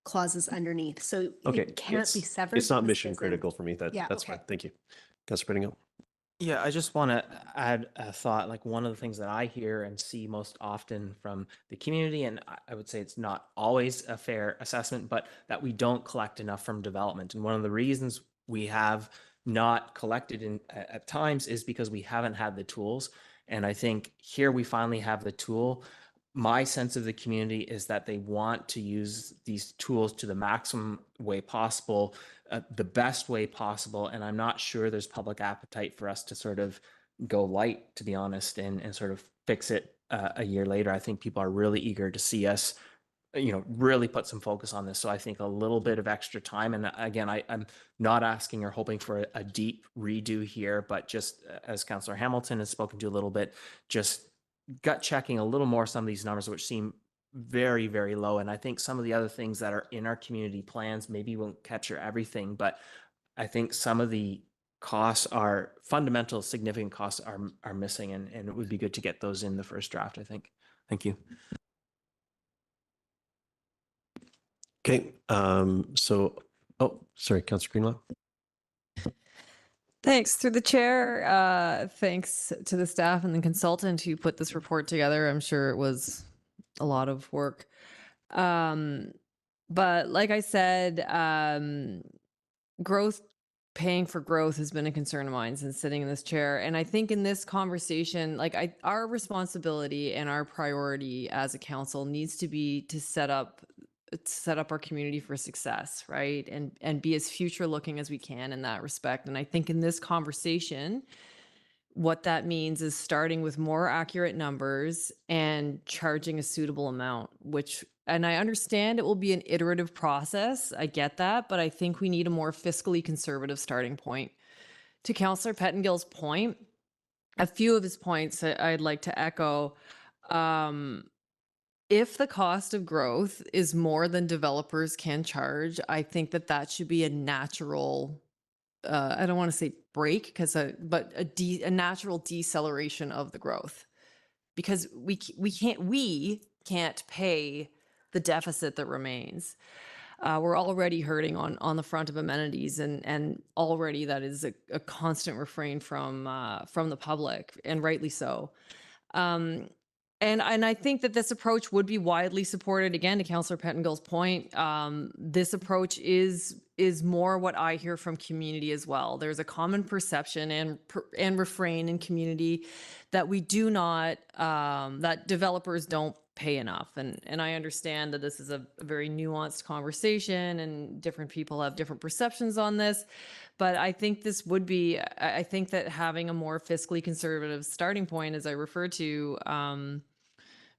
clauses underneath. So Okay, it can't be severed. It's not because mission it critical doesn't- for me. That's okay. fine. Thank you. Councillor Brittingham. Yeah, I just want to add a thought. Like one of the things that I hear and see most often from the community, and I would say it's not always a fair assessment, but that we don't collect enough from development. And one of the reasons we have not collected at times is because we haven't had the tools. And I think here we finally have the tool. My sense of the community is that they want to use these tools to the maximum way possible, the best way possible. And I'm not sure there's public appetite for us to sort of go light, to be honest, and sort of fix it a year later. I think people are really eager to see us, really put some focus on this. So I think a little bit of extra time. And again, I'm not asking or hoping for a deep redo here, but just as Councillor Hamilton has spoken to a little bit, just gut checking a little more some of these numbers, which seem very, very low. And I think some of the other things that are in our community plans maybe won't capture everything, but I think some of the costs are fundamental, significant costs are missing, and it would be good to get those in the first draft, I think. Thank you. Okay, sorry, Councillor Greenlaw. Thanks through the chair. Thanks to the staff and the consultant who put this report together. I'm sure it was a lot of work. But like I said, paying for growth has been a concern of mine since sitting in this chair. And I think in this conversation, our responsibility and our priority as a council needs to be to set up our community for success, right? And be as future looking as we can in that respect. And I think in this conversation, what that means is starting with more accurate numbers and charging a suitable amount, and I understand it will be an iterative process. I get that, but I think we need a more fiscally conservative starting point. To Councillor Pettengill's point, a few of his points I'd like to echo. If the cost of growth is more than developers can charge, I think that should be a natural, I don't want to say break, but a natural deceleration of the growth, because we can't pay the deficit that remains. We're already hurting on the front of amenities, and already that is a constant refrain from the public, and rightly so. And I think that this approach would be widely supported. Again, to Councillor Pettengill's point, this approach is more what I hear from community as well. There's a common perception and refrain in community that we do not, that developers don't pay enough. And I understand that this is a very nuanced conversation and different people have different perceptions on this. But I think I think that having a more fiscally conservative starting point, as I refer to,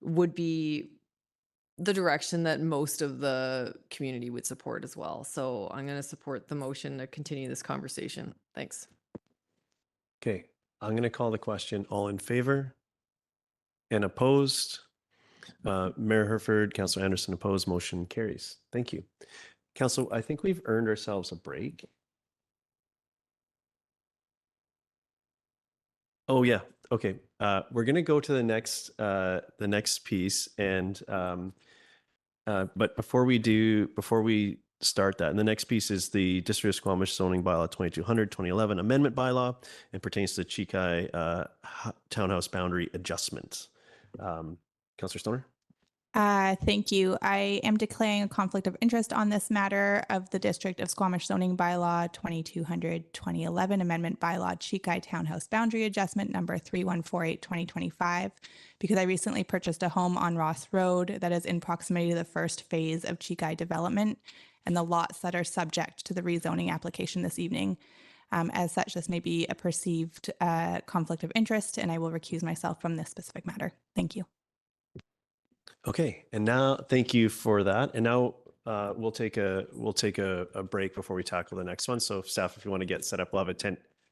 would be the direction that most of the community would support as well. So I'm going to support the motion to continue this conversation. Thanks. Okay, I'm going to call the question. All in favor and opposed? Mayor Herford, Councillor Anderson opposed, motion carries. Thank you. Council, I think we've earned ourselves a break. Oh yeah, okay. We're gonna go to the next piece, and but before we start that, and the next piece is the District of Squamish zoning bylaw 2200/2011 amendment bylaw, and pertains to Chikai townhouse boundary adjustment. Councillor Stoner. Thank you. I am declaring a conflict of interest on this matter of the District of Squamish zoning bylaw 2200/2011 amendment bylaw Chikai townhouse boundary adjustment number 3148/2025, because I recently purchased a home on Ross Road that is in proximity to the first phase of Chikai development and the lots that are subject to the rezoning application this evening. As such, this may be a perceived conflict of interest, and I will recuse myself from this specific matter. Thank you. Okay, and now thank you for that. And now we'll take a break before we tackle the next one. So staff, if you want to get set up, we'll have a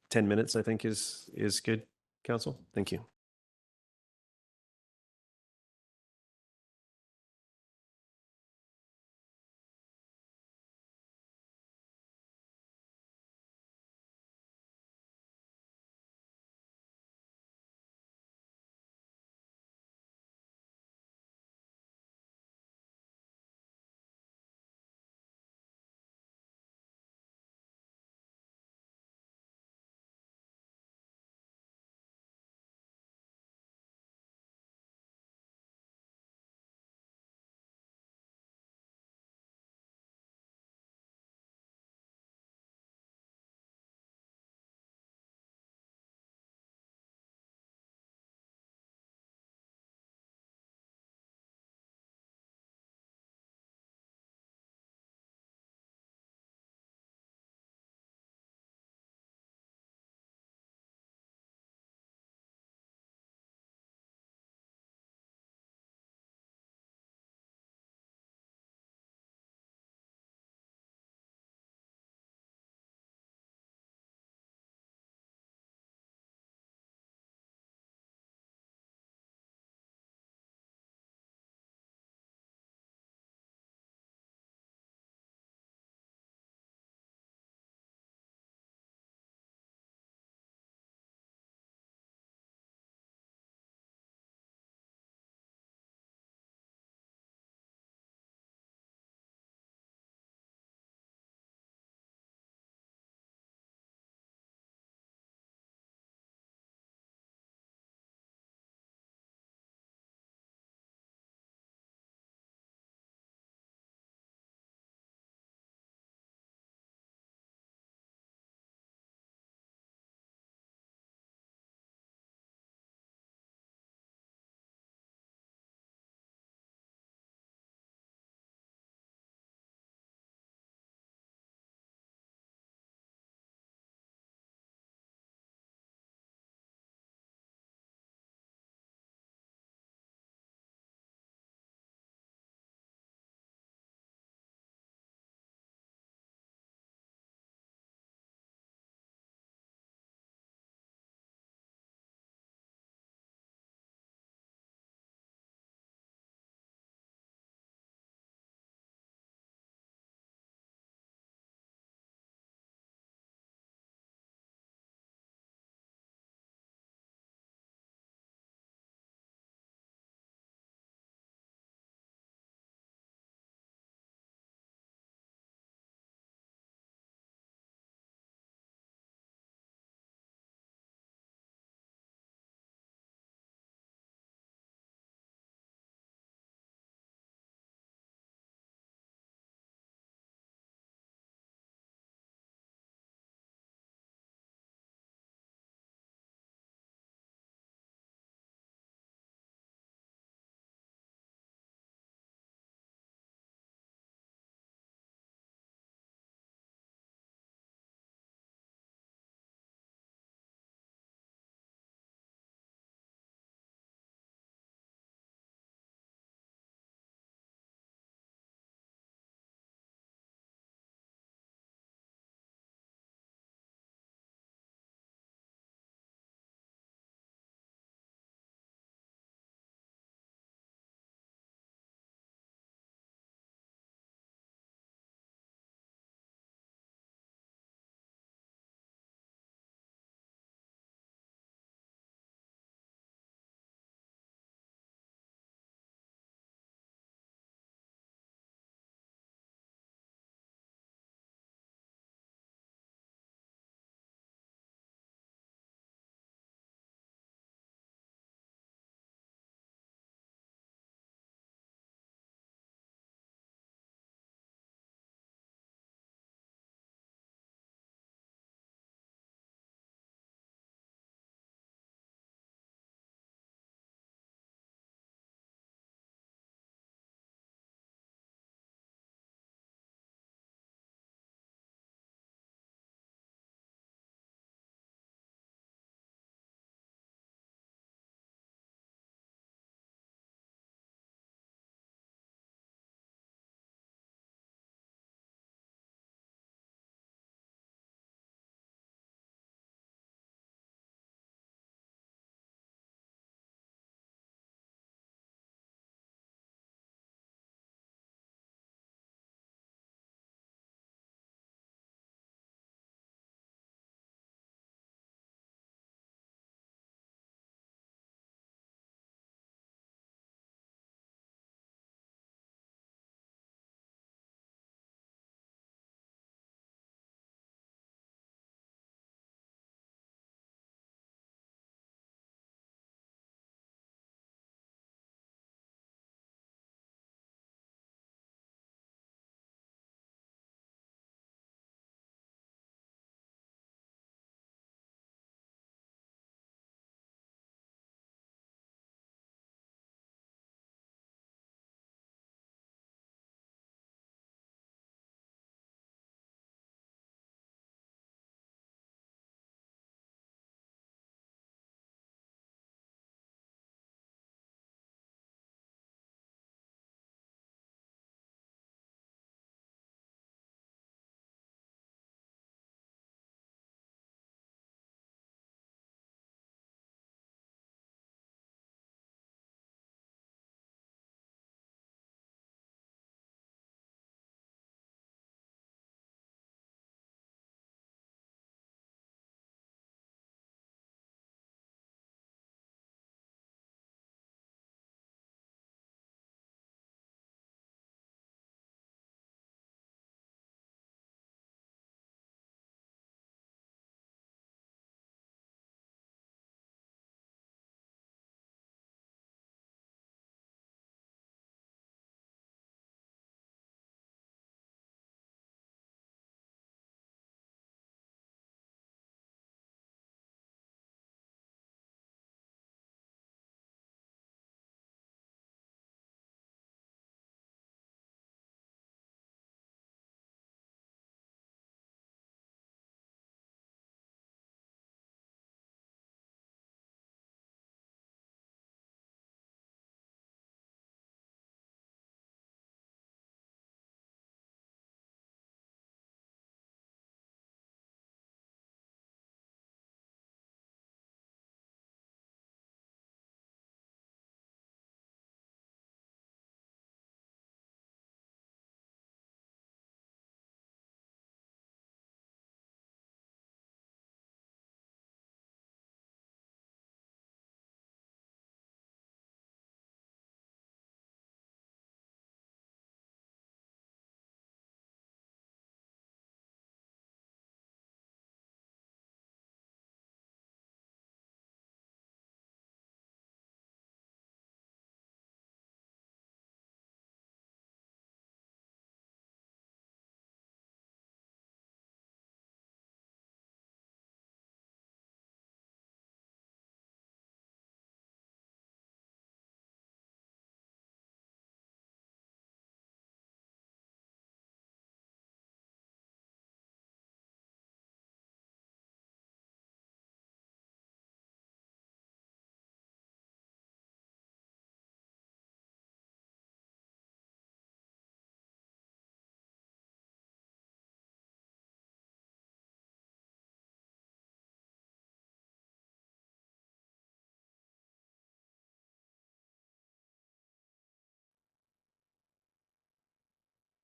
10 minutes, I think is good, Council. Thank you.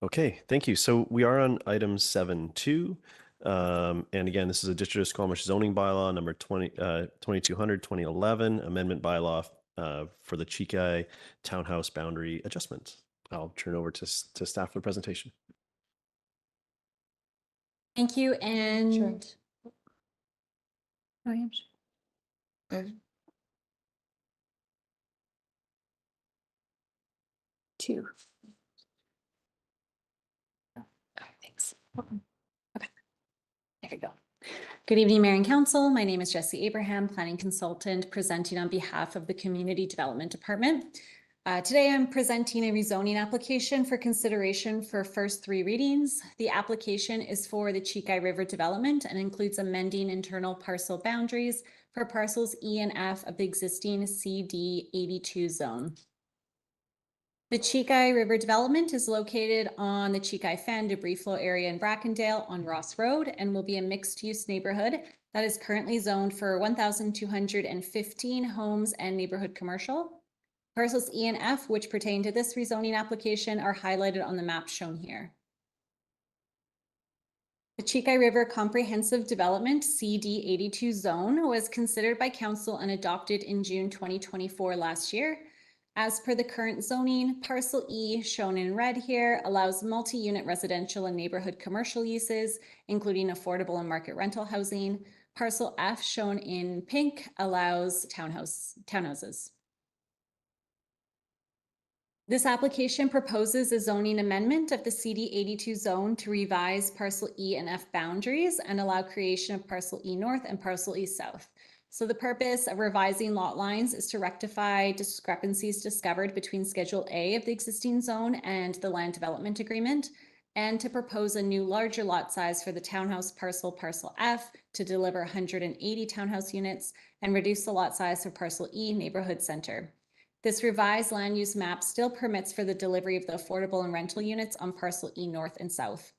Okay, thank you. So we are on item 7.2. And again, this is a District of Squamish zoning bylaw number 2200, 2011, amendment bylaw for the Chikai townhouse boundary adjustment. I'll turn over to staff for the presentation. Thank you. And oh, yeah, two. Thanks. Okay, there we go. Good evening, Mayor and Council. My name is Jessie Abraham, Planning Consultant, presenting on behalf of the Community Development Department. Today, I'm presenting a rezoning application for consideration for first 3 readings. The application is for the Chikai River development and includes amending internal parcel boundaries for parcels E and F of the existing CD 82 zone. The Chikai River development is located on the Chikai Fen debris flow area in Brackendale on Ross Road and will be a mixed-use neighborhood that is currently zoned for 1,215 homes and neighborhood commercial. Parcels E and F, which pertain to this rezoning application, are highlighted on the map shown here. The Chikai River Comprehensive Development CD 82 zone was considered by Council and adopted in June 2024 last year. As per the current zoning, Parcel E, shown in red here, allows multi-unit residential and neighborhood commercial uses, including affordable and market rental housing. Parcel F, shown in pink, allows townhouses. This application proposes a zoning amendment of the CD 82 zone to revise Parcel E and F boundaries and allow creation of Parcel E North and Parcel E South. So the purpose of revising lot lines is to rectify discrepancies discovered between Schedule A of the existing zone and the land development agreement, and to propose a new larger lot size for the townhouse parcel F to deliver 180 townhouse units and reduce the lot size for Parcel E neighborhood center. This revised land use map still permits for the delivery of the affordable and rental units on Parcel E North and South.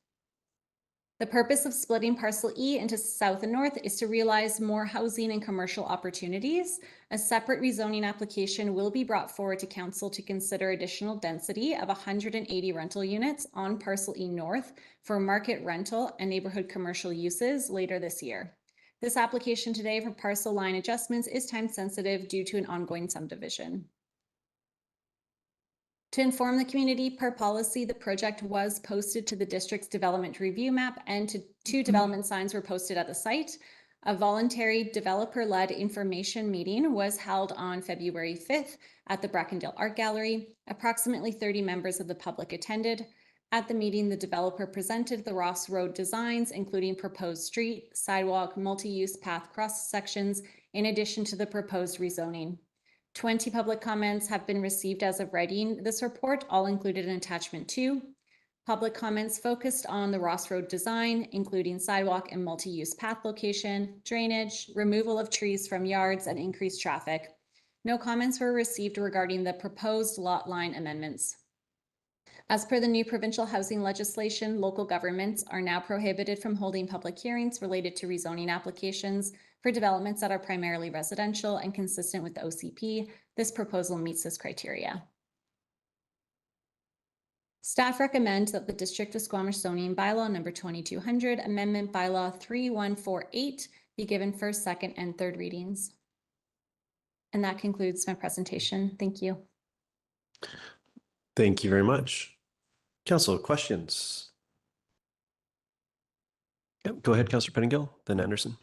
The purpose of splitting Parcel E into South and North is to realize more housing and commercial opportunities. A separate rezoning application will be brought forward to Council to consider additional density of 180 rental units on Parcel E North for market rental and neighborhood commercial uses later this year. This application today for parcel line adjustments is time sensitive due to an ongoing subdivision. To inform the community, per policy, the project was posted to the district's development review map and two development signs were posted at the site. A voluntary developer-led information meeting was held on February 5th at the Brackendale Art Gallery. Approximately 30 members of the public attended. At the meeting, the developer presented the Ross Road designs, including proposed street, sidewalk, multi-use path cross sections, in addition to the proposed rezoning. 20 public comments have been received as of writing this report, all included in attachment 2. Public comments focused on the Ross Road design, including sidewalk and multi-use path location, drainage, removal of trees from yards, and increased traffic. No comments were received regarding the proposed lot line amendments. As per the new provincial housing legislation, local governments are now prohibited from holding public hearings related to rezoning applications for developments that are primarily residential and consistent with the OCP. This proposal meets this criteria. Staff recommend that the District of Squamish zoning bylaw number 2200, amendment bylaw 3148 be given first, second, and third readings. And that concludes my presentation. Thank you. Thank you very much. Council, questions? Yep, go ahead, Councillor Pettingill, then Anderson.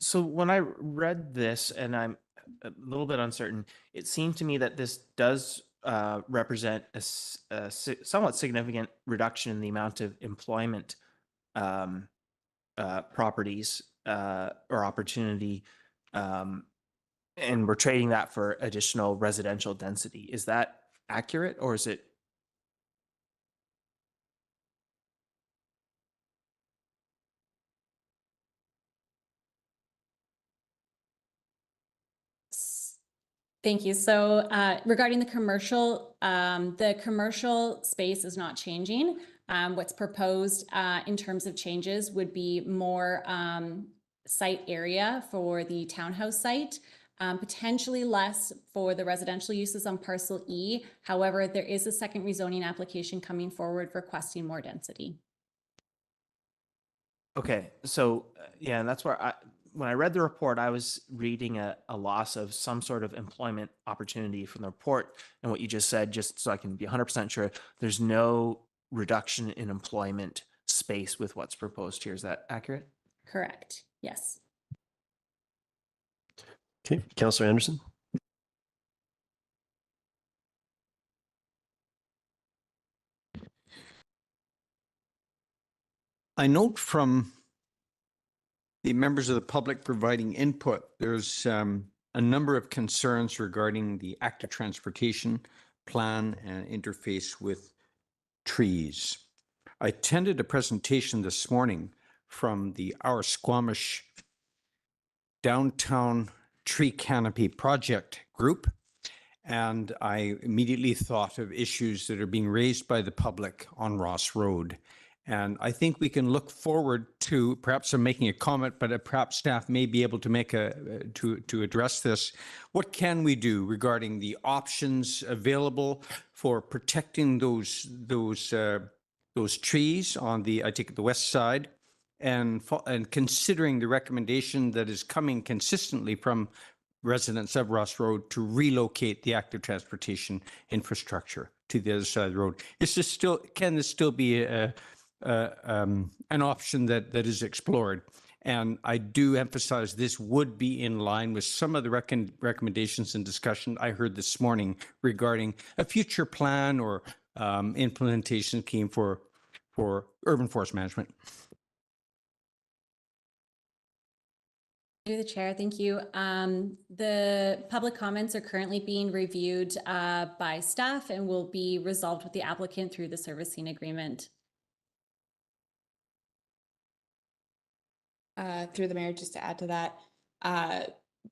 So when I read this, and I'm a little bit uncertain, it seemed to me that this does represent a somewhat significant reduction in the amount of employment properties or opportunity, and we're trading that for additional residential density. Is that accurate, or is it? Thank you. So regarding the commercial space is not changing. What's proposed in terms of changes would be more site area for the townhouse site. potentially less for the residential uses on parcel E. However, there is a second rezoning application coming forward requesting more density. Okay, so yeah, and that's where when I read the report, I was reading a loss of some sort of employment opportunity from the report. And what you just said, just so I can be 100% sure, there's no reduction in employment space with what's proposed here. Is that accurate? Correct. Yes. Okay, Councillor Anderson. I note from the members of the public providing input, there's a number of concerns regarding the active transportation plan and interface with trees. I attended a presentation this morning from our Squamish Downtown Tree Canopy Project group, and I immediately thought of issues that are being raised by the public on Ross Road. And I think we can look forward to, perhaps I'm making a comment, but perhaps staff may be able to make to address this. What can we do regarding the options available for protecting those trees on the, I take it, the west side, and considering the recommendation that is coming consistently from residents of Ross Road to relocate the active transportation infrastructure to the other side of the road? Can this still be an option that is explored? And I do emphasize this would be in line with some of the recommendations and discussion I heard this morning regarding a future plan or implementation scheme for urban forest management. Through the chair, thank you. The public comments are currently being reviewed by staff and will be resolved with the applicant through the servicing agreement. Through the mayor, just to add to that,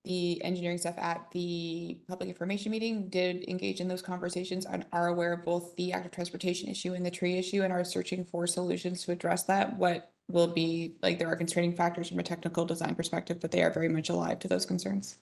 the engineering staff at the public information meeting did engage in those conversations and are aware of both the active transportation issue and the tree issue and are searching for solutions to address that. What will be, like, there are constraining factors from a technical design perspective, but they are very much alive to those concerns.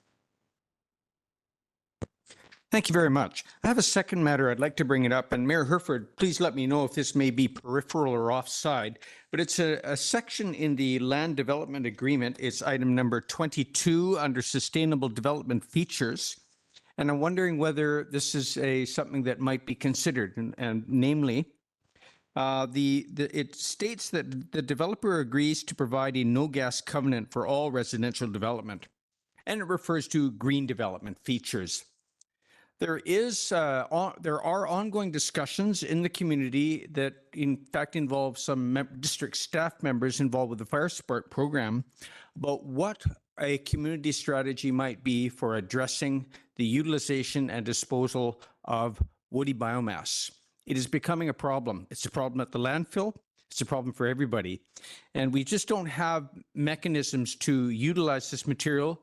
Thank you very much. I have a second matter I'd like to bring it up, and Mayor Herford, please let me know if this may be peripheral or offside, but it's a section in the land development agreement. It's item number 22 under sustainable development features. And I'm wondering whether this is something that might be considered, and namely, it states that the developer agrees to provide a no gas covenant for all residential development, and it refers to green development features. There are ongoing discussions in the community that in fact involve some district staff members involved with the Fire Support program about what a community strategy might be for addressing the utilization and disposal of woody biomass. It is becoming a problem. It's a problem at the landfill. It's a problem for everybody. And we just don't have mechanisms to utilize this material.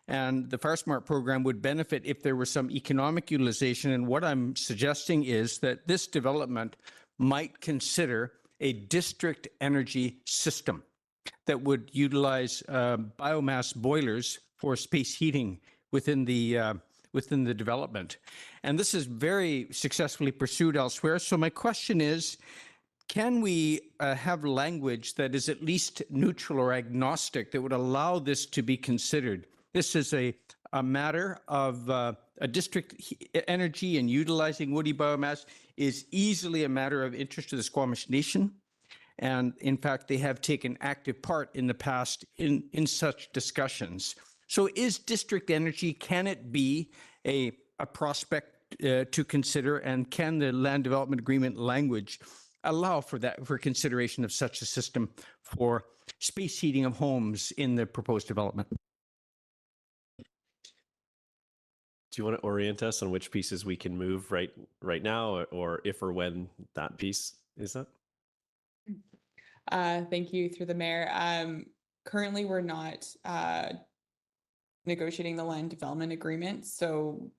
And the Fire Smart program would benefit if there was some economic utilization. And what I'm suggesting is that this development might consider a district energy system that would utilize biomass boilers for space heating within the development. And this is very successfully pursued elsewhere. So my question is, can we have language that is at least neutral or agnostic that would allow this to be considered? This is a matter of a district energy, and utilizing woody biomass is easily a matter of interest to the Squamish Nation. And in fact, they have taken active part in the past in such discussions. So is district energy, can it be a prospect to consider, and can the land development agreement language allow for that, for consideration of such a system for space heating of homes in the proposed development? Do you want to orient us on which pieces we can move right now, or if or when that piece is up? Thank you, through the mayor. Currently, we're not negotiating the land development agreement. So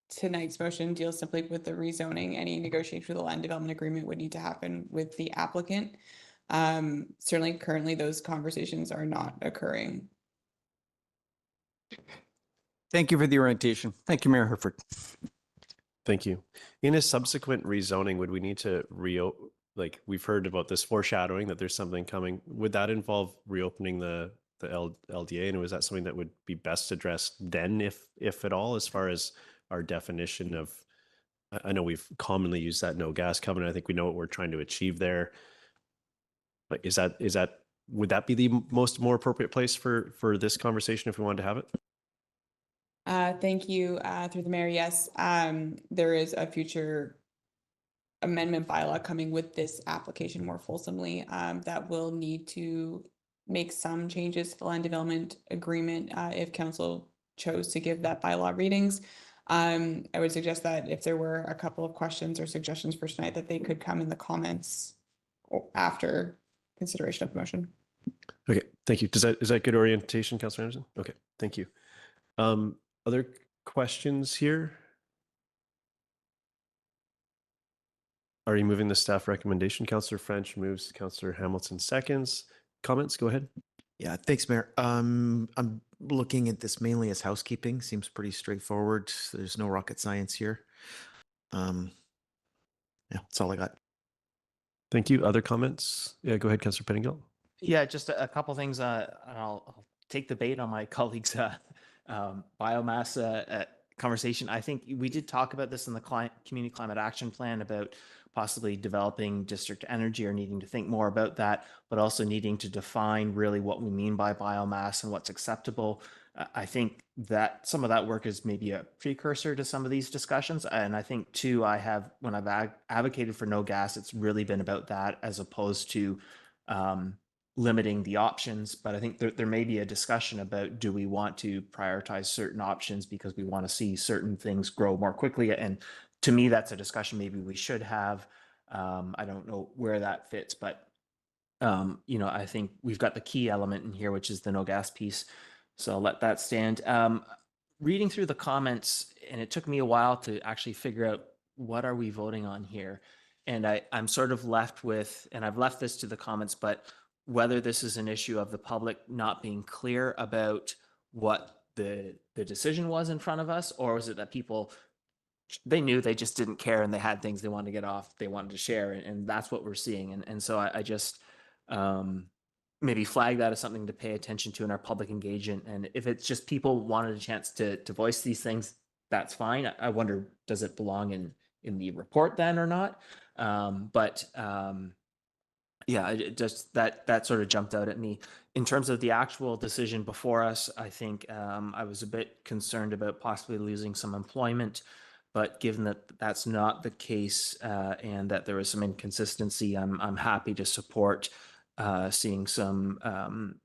tonight's motion deals simply with the rezoning. Any negotiation for the land development agreement would need to happen with the applicant. Certainly, currently, those conversations are not occurring. Thank you for the orientation. Thank you, Mayor Herford. Thank you. In a subsequent rezoning, would we need to like we've heard about this foreshadowing that there's something coming? Would that involve reopening the LDA? And was that something that would be best addressed then, if at all, as far as our definition of? I know we've commonly used that no gas covenant. I think we know what we're trying to achieve there. But would that be the more appropriate place for this conversation if we wanted to have it? Thank you. Through the mayor, yes. There is a future amendment bylaw coming with this application more fulsomely that will need to make some changes to the land development agreement if council chose to give that bylaw readings. I would suggest that if there were a couple of questions or suggestions for tonight, that they could come in the comments after consideration of the motion. Okay, thank you. Is that good orientation, Councilor Anderson? Okay, thank you. Other questions here? Are you moving the staff recommendation? Councilor French moves, Councilor Hamilton seconds. Comments, go ahead. Yeah, thanks, Mayor. I'm looking at this mainly as housekeeping. Seems pretty straightforward. There's no rocket science here. Yeah, that's all I got. Thank you. Other comments? Yeah, go ahead, Councilor Pettingill. Yeah, just a couple things. I'll take the bait on my colleagues' biomass conversation. I think we did talk about this in the community climate action plan about possibly developing district energy or needing to think more about that, but also needing to define really what we mean by biomass and what's acceptable. I think that some of that work is maybe a precursor to some of these discussions. And I think too, when I've advocated for no gas, it's really been about that as opposed to limiting the options. But I think there may be a discussion about, do we want to prioritize certain options because we want to see certain things grow more quickly? And to me, that's a discussion maybe we should have. I don't know where that fits, but I think we've got the key element in here, which is the no gas piece. So I'll let that stand. Reading through the comments, and it took me a while to actually figure out what are we voting on here. And I'm sort of left with, and I've left this to the comments, but whether this is an issue of the public not being clear about what the decision was in front of us, or was it that people, they knew, they just didn't care and they had things they wanted to get off, they wanted to share, and that's what we're seeing. And so I just maybe flag that as something to pay attention to in our public engagement. And if it's just people wanted a chance to voice these things, that's fine. I wonder, does it belong in the report then or not? Yeah, just that sort of jumped out at me. In terms of the actual decision before us, I think I was a bit concerned about possibly losing some employment, but given that that's not the case and that there was some inconsistency, I'm happy to support seeing some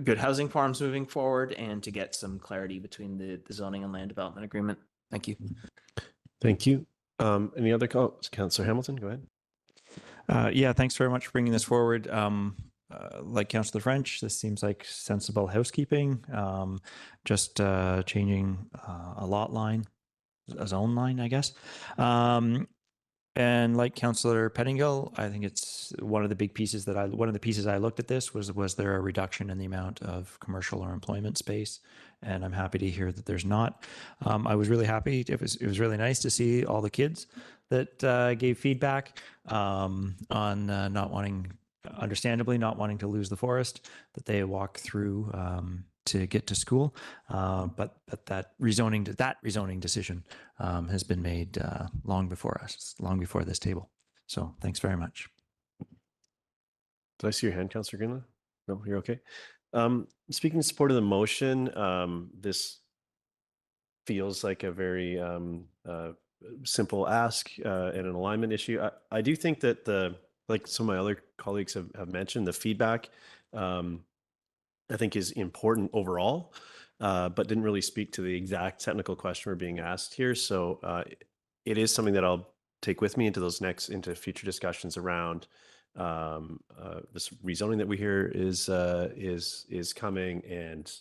good housing forms moving forward and to get some clarity between the zoning and land development agreement. Thank you. Thank you. Any other comments? Councilor Hamilton, go ahead. Yeah, thanks very much for bringing this forward. Like Councillor French, this seems like sensible housekeeping, just changing a lot line, a zone line, I guess. And like Councillor Pettingill, I think it's one of the pieces I looked at this was there a reduction in the amount of commercial or employment space? And I'm happy to hear that there's not. I was really happy. It was really nice to see all the kids that gave feedback on understandably not wanting to lose the forest that they walk through to get to school. But that rezoning decision has been made long before us, long before this table. So thanks very much. Did I see your hand, Councillor Greenland? No, you're okay. Speaking in support of the motion, this feels like a very simple ask and an alignment issue. I do think that like some of my other colleagues have mentioned, the feedback I think is important overall, but didn't really speak to the exact technical question we're being asked here. So it is something that I'll take with me into future discussions around this rezoning that we hear is coming, and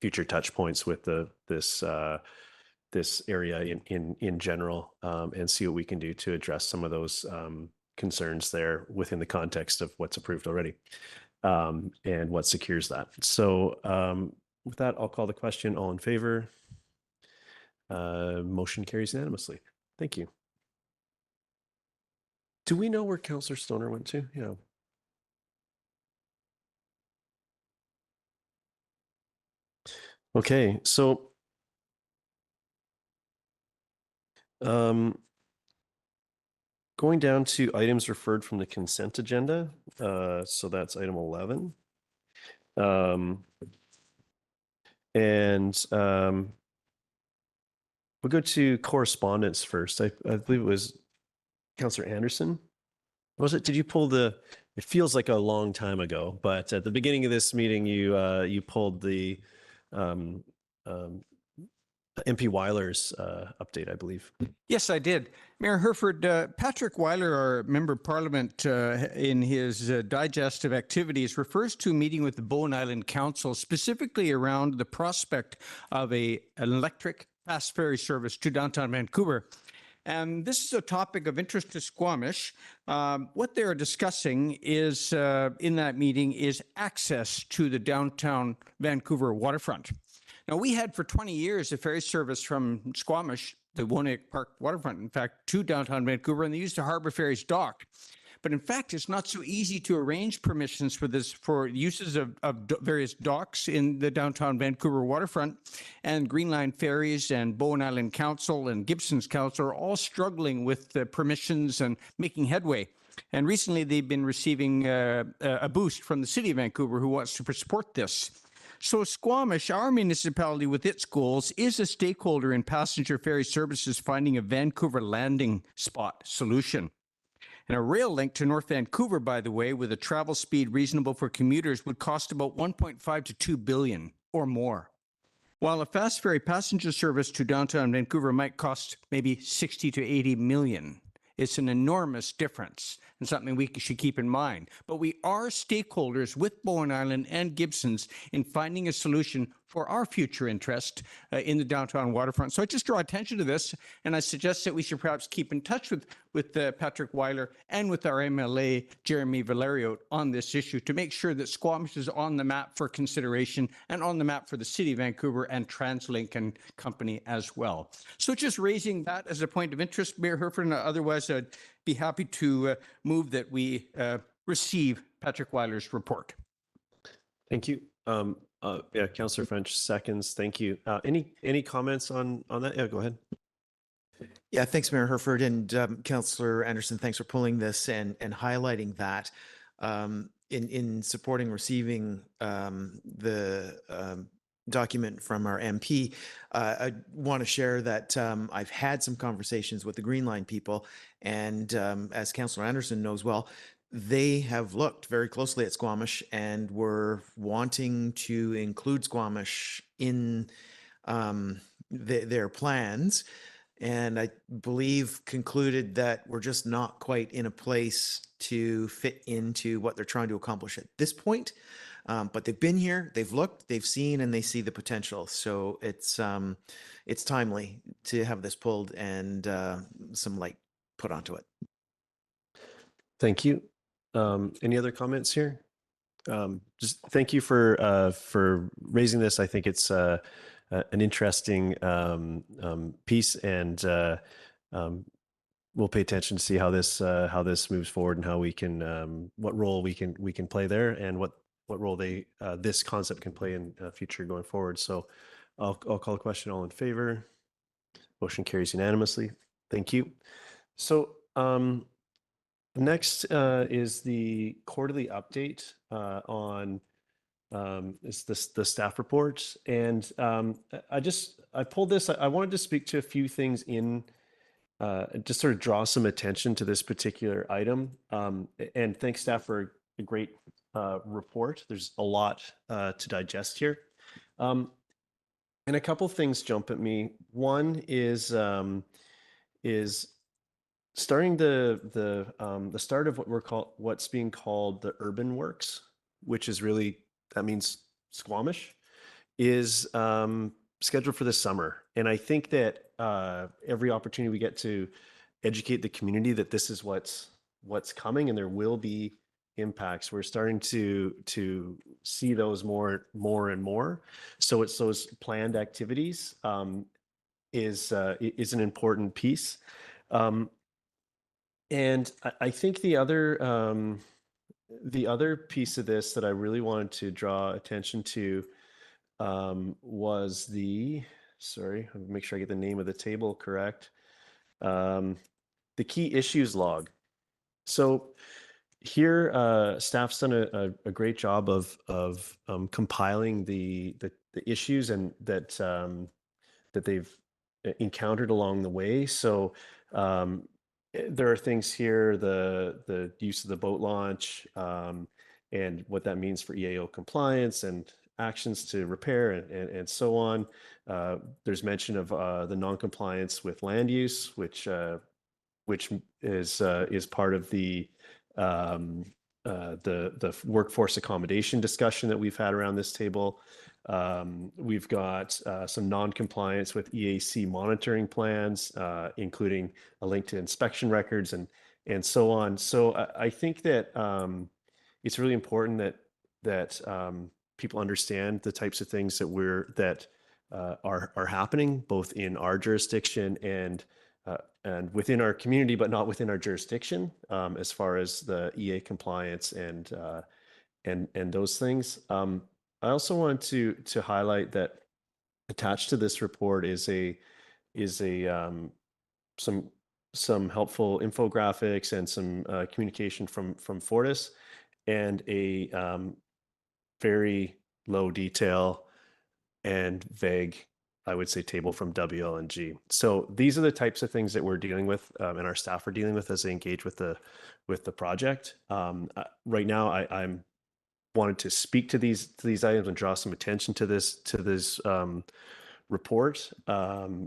future touch points with this area in general, and see what we can do to address some of those concerns there within the context of what's approved already, and what secures that. So With that, I'll call the question. All in favor? Motion carries unanimously. Thank you. Do we know where Councillor Stoner went to? Yeah. Okay, so going down to items referred from the consent agenda. So that's item 11. We'll go to correspondence first. I believe it was Councillor Anderson. Was it? Did you pull the? It feels like a long time ago, but at the beginning of this meeting, you pulled the MP Weiler's update, I believe. Yes, I did. Mayor Herford, Patrick Weiler, our Member of Parliament, in his digest of activities, refers to a meeting with the Bowen Island Council, specifically around the prospect of an electric fast ferry service to downtown Vancouver. And this is a topic of interest to Squamish. What they're discussing is, in that meeting, is access to the downtown Vancouver waterfront. Now, we had for 20 years a ferry service from Squamish, the Wonek Park waterfront, in fact, to downtown Vancouver, and they used the Harbor Ferries dock. But in fact, it's not so easy to arrange permissions for this, for uses of various docks in the downtown Vancouver waterfront. And Green Line Ferries and Bowen Island Council and Gibson's Council are all struggling with the permissions and making headway. And recently, they've been receiving a boost from the City of Vancouver, who wants to support this. So Squamish, our municipality with its goals, is a stakeholder in passenger ferry services finding a Vancouver landing spot solution. And a rail link to North Vancouver, by the way, with a travel speed reasonable for commuters would cost about 1.5 to 2 billion or more. While a fast ferry passenger service to downtown Vancouver might cost maybe 60 to 80 million. It's an enormous difference and something we should keep in mind. But we are stakeholders with Bowen Island and Gibson's in finding a solution for our future interest in the downtown waterfront. So I just draw attention to this, and I suggest that we should perhaps keep in touch with Patrick Weiler and with our MLA, Jeremy Valerio, on this issue to make sure that Squamish is on the map for consideration and on the map for the City of Vancouver and TransLink and company as well. So just raising that as a point of interest, Mayor Herford, and otherwise I'd be happy to move that we receive Patrick Weiler's report. Thank you. Yeah, Councillor French seconds. Thank you. Any comments on that? Yeah, go ahead. Yeah, thanks, Mayor Herford, and Councillor Anderson. Thanks for pulling this and highlighting that. In supporting receiving the document from our MP, I want to share that I've had some conversations with the Green Line people, and as Councillor Anderson knows well, they have looked very closely at Squamish and were wanting to include Squamish in their plans. And I believe concluded that we're just not quite in a place to fit into what they're trying to accomplish at this point. But they've been here, they've looked, they've seen, and they see the potential. So it's timely to have this pulled and some light put onto it. Thank you. Any other comments here? Just thank you for raising this. I think it's an interesting piece, and we'll pay attention to see how this moves forward and how we can what role we can play there, and what role this concept can play in future going forward. So I'll call a question. All in favor? Motion carries unanimously. Thank you. So next is the quarterly update on the staff report, and I pulled this. I wanted to speak to a few things in just sort of draw some attention to this particular item, and thanks staff for a great report. There's a lot to digest here, and a couple things jump at me. One is starting the start of what's being called the urban works, which is really, that means Squamish, is scheduled for this summer. And I think that every opportunity we get to educate the community that this is what's coming, and there will be impacts. We're starting to see those more and more. So it's those planned activities is an important piece. And I think the other piece of this that I really wanted to draw attention to was sorry, I'll make sure I get the name of the table correct. The key issues log. So here, staff's done a great job of compiling the issues and that they've encountered along the way. So there are things here, the use of the boat launch and what that means for EAO compliance and actions to repair and so on. There's mention of the non-compliance with land use, which is part of the workforce accommodation discussion that we've had around this table. We've got some non-compliance with EAC monitoring plans, including a link to inspection records and so on. So I think that it's really important that people understand the types of things that are happening both in our jurisdiction and within our community, but not within our jurisdiction, as far as the EA compliance and those things. I also want to highlight that attached to this report is some helpful infographics and some communication from Fortis and a very low detail and vague, I would say, table from WLNG. So these are the types of things that we're dealing with and our staff are dealing with as they engage with the project. Right now, I'm wanted to speak to these items and draw some attention to this report. I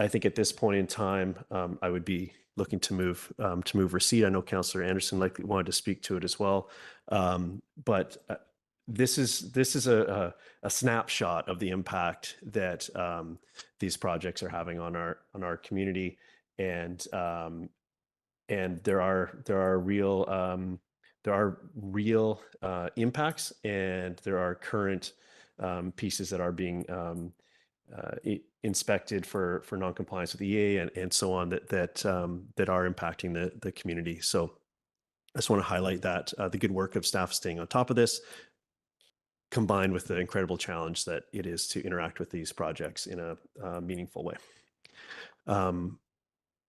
think at this point in time, I would be looking to move receipt. I know Councillor Anderson likely wanted to speak to it as well, but this is a snapshot of the impact that these projects are having on our community, and there are real impacts, and there are current pieces that are being inspected for non-compliance with EA and so on that are impacting the community. So I just want to highlight that the good work of staff staying on top of this, combined with the incredible challenge that it is to interact with these projects in a meaningful way.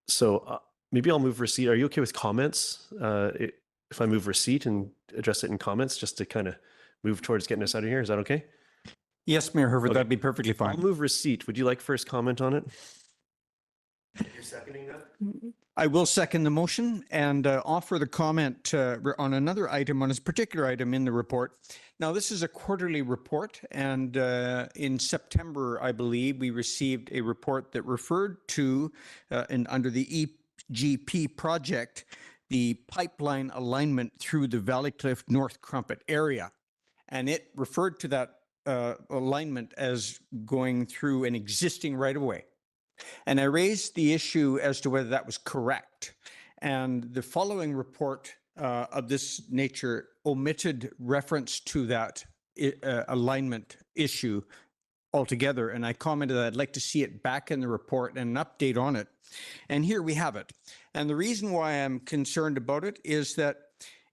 So maybe I'll move receipt. Are you okay with comments? If I move receipt and address it in comments, just to kind of move towards getting us out of here, is that okay? Yes, Mayor Herford, that'd be perfectly fine. I'll move receipt. Would you like first comment on it? You're seconding that? I will second the motion and offer the comment on another item, on this particular item in the report. Now, this is a quarterly report, and in September, I believe, we received a report that referred to, under the EGP project, the pipeline alignment through the Valleycliff North Crumpet area. And it referred to that alignment as going through an existing right-of-way. And I raised the issue as to whether that was correct. And the following report of this nature omitted reference to that alignment issue altogether. And I commented that I'd like to see it back in the report and an update on it. And here we have it. And the reason why I'm concerned about it is that,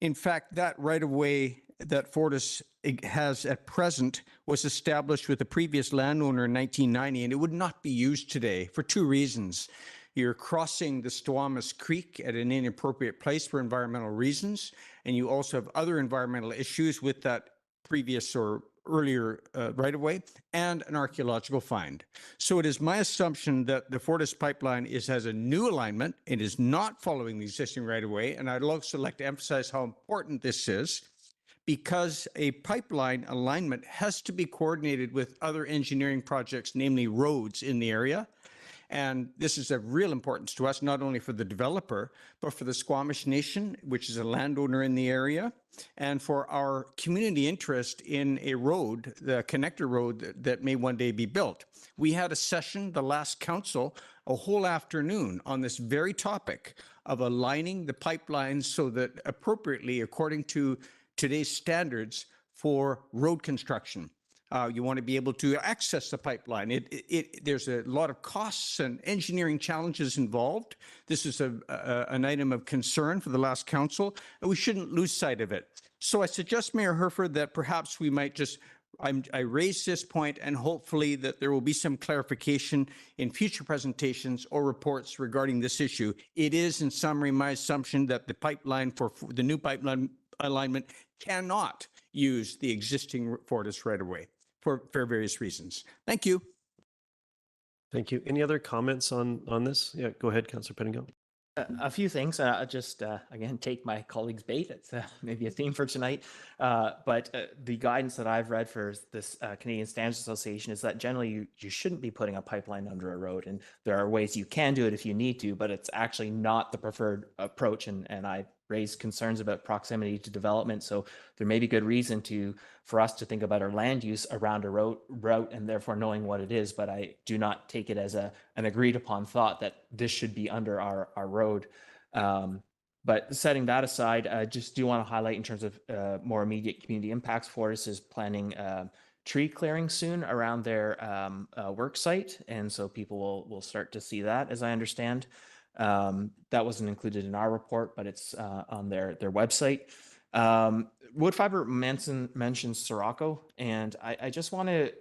in fact, that right-of-way that Fortis has at present was established with the previous landowner in 1990, and it would not be used today for two reasons. You're crossing the Squamish Creek at an inappropriate place for environmental reasons, and you also have other environmental issues with that previous or earlier right-of-way, and an archaeological find. So it is my assumption that the Fortis pipeline has a new alignment. It is not following the existing right-of-way, and I'd also like to emphasize how important this is, because a pipeline alignment has to be coordinated with other engineering projects, namely roads in the area. And this is of real importance to us, not only for the developer, but for the Squamish Nation, which is a landowner in the area, and for our community interest in a road, the connector road that may one day be built. We had a session, the last council, a whole afternoon on this very topic of aligning the pipelines so that appropriately, according to today's standards for road construction. You want to be able to access the pipeline. There's a lot of costs and engineering challenges involved. This is an item of concern for the last council, and we shouldn't lose sight of it. So I suggest, Mayor Herford, that perhaps we might just, I raise this point, and hopefully that there will be some clarification in future presentations or reports regarding this issue. It is, in summary, my assumption that the pipeline for the new pipeline alignment cannot use the existing Fortis right-of-way for various reasons. Thank you. Thank you. Any other comments on this? Yeah, go ahead, Councillor Pettingill. A few things. Just again, take my colleague's bait. It's maybe a theme for tonight. But the guidance that I've read for this Canadian Standards Association is that generally you shouldn't be putting a pipeline under a road, and there are ways you can do it if you need to, but it's actually not the preferred approach. And I raised concerns about proximity to development, so there may be good reason for us to think about our land use around a route and therefore knowing what it is, but I do not take it as an agreed upon thought that this should be under our road. But setting that aside, I just do want to highlight in terms of more immediate community impacts, Fortis is planning tree clearing soon around their work site, and so people will start to see that, as I understand. That wasn't included in our report, but it's on their website. Woodfiber mentions Sirocco, and I just want to,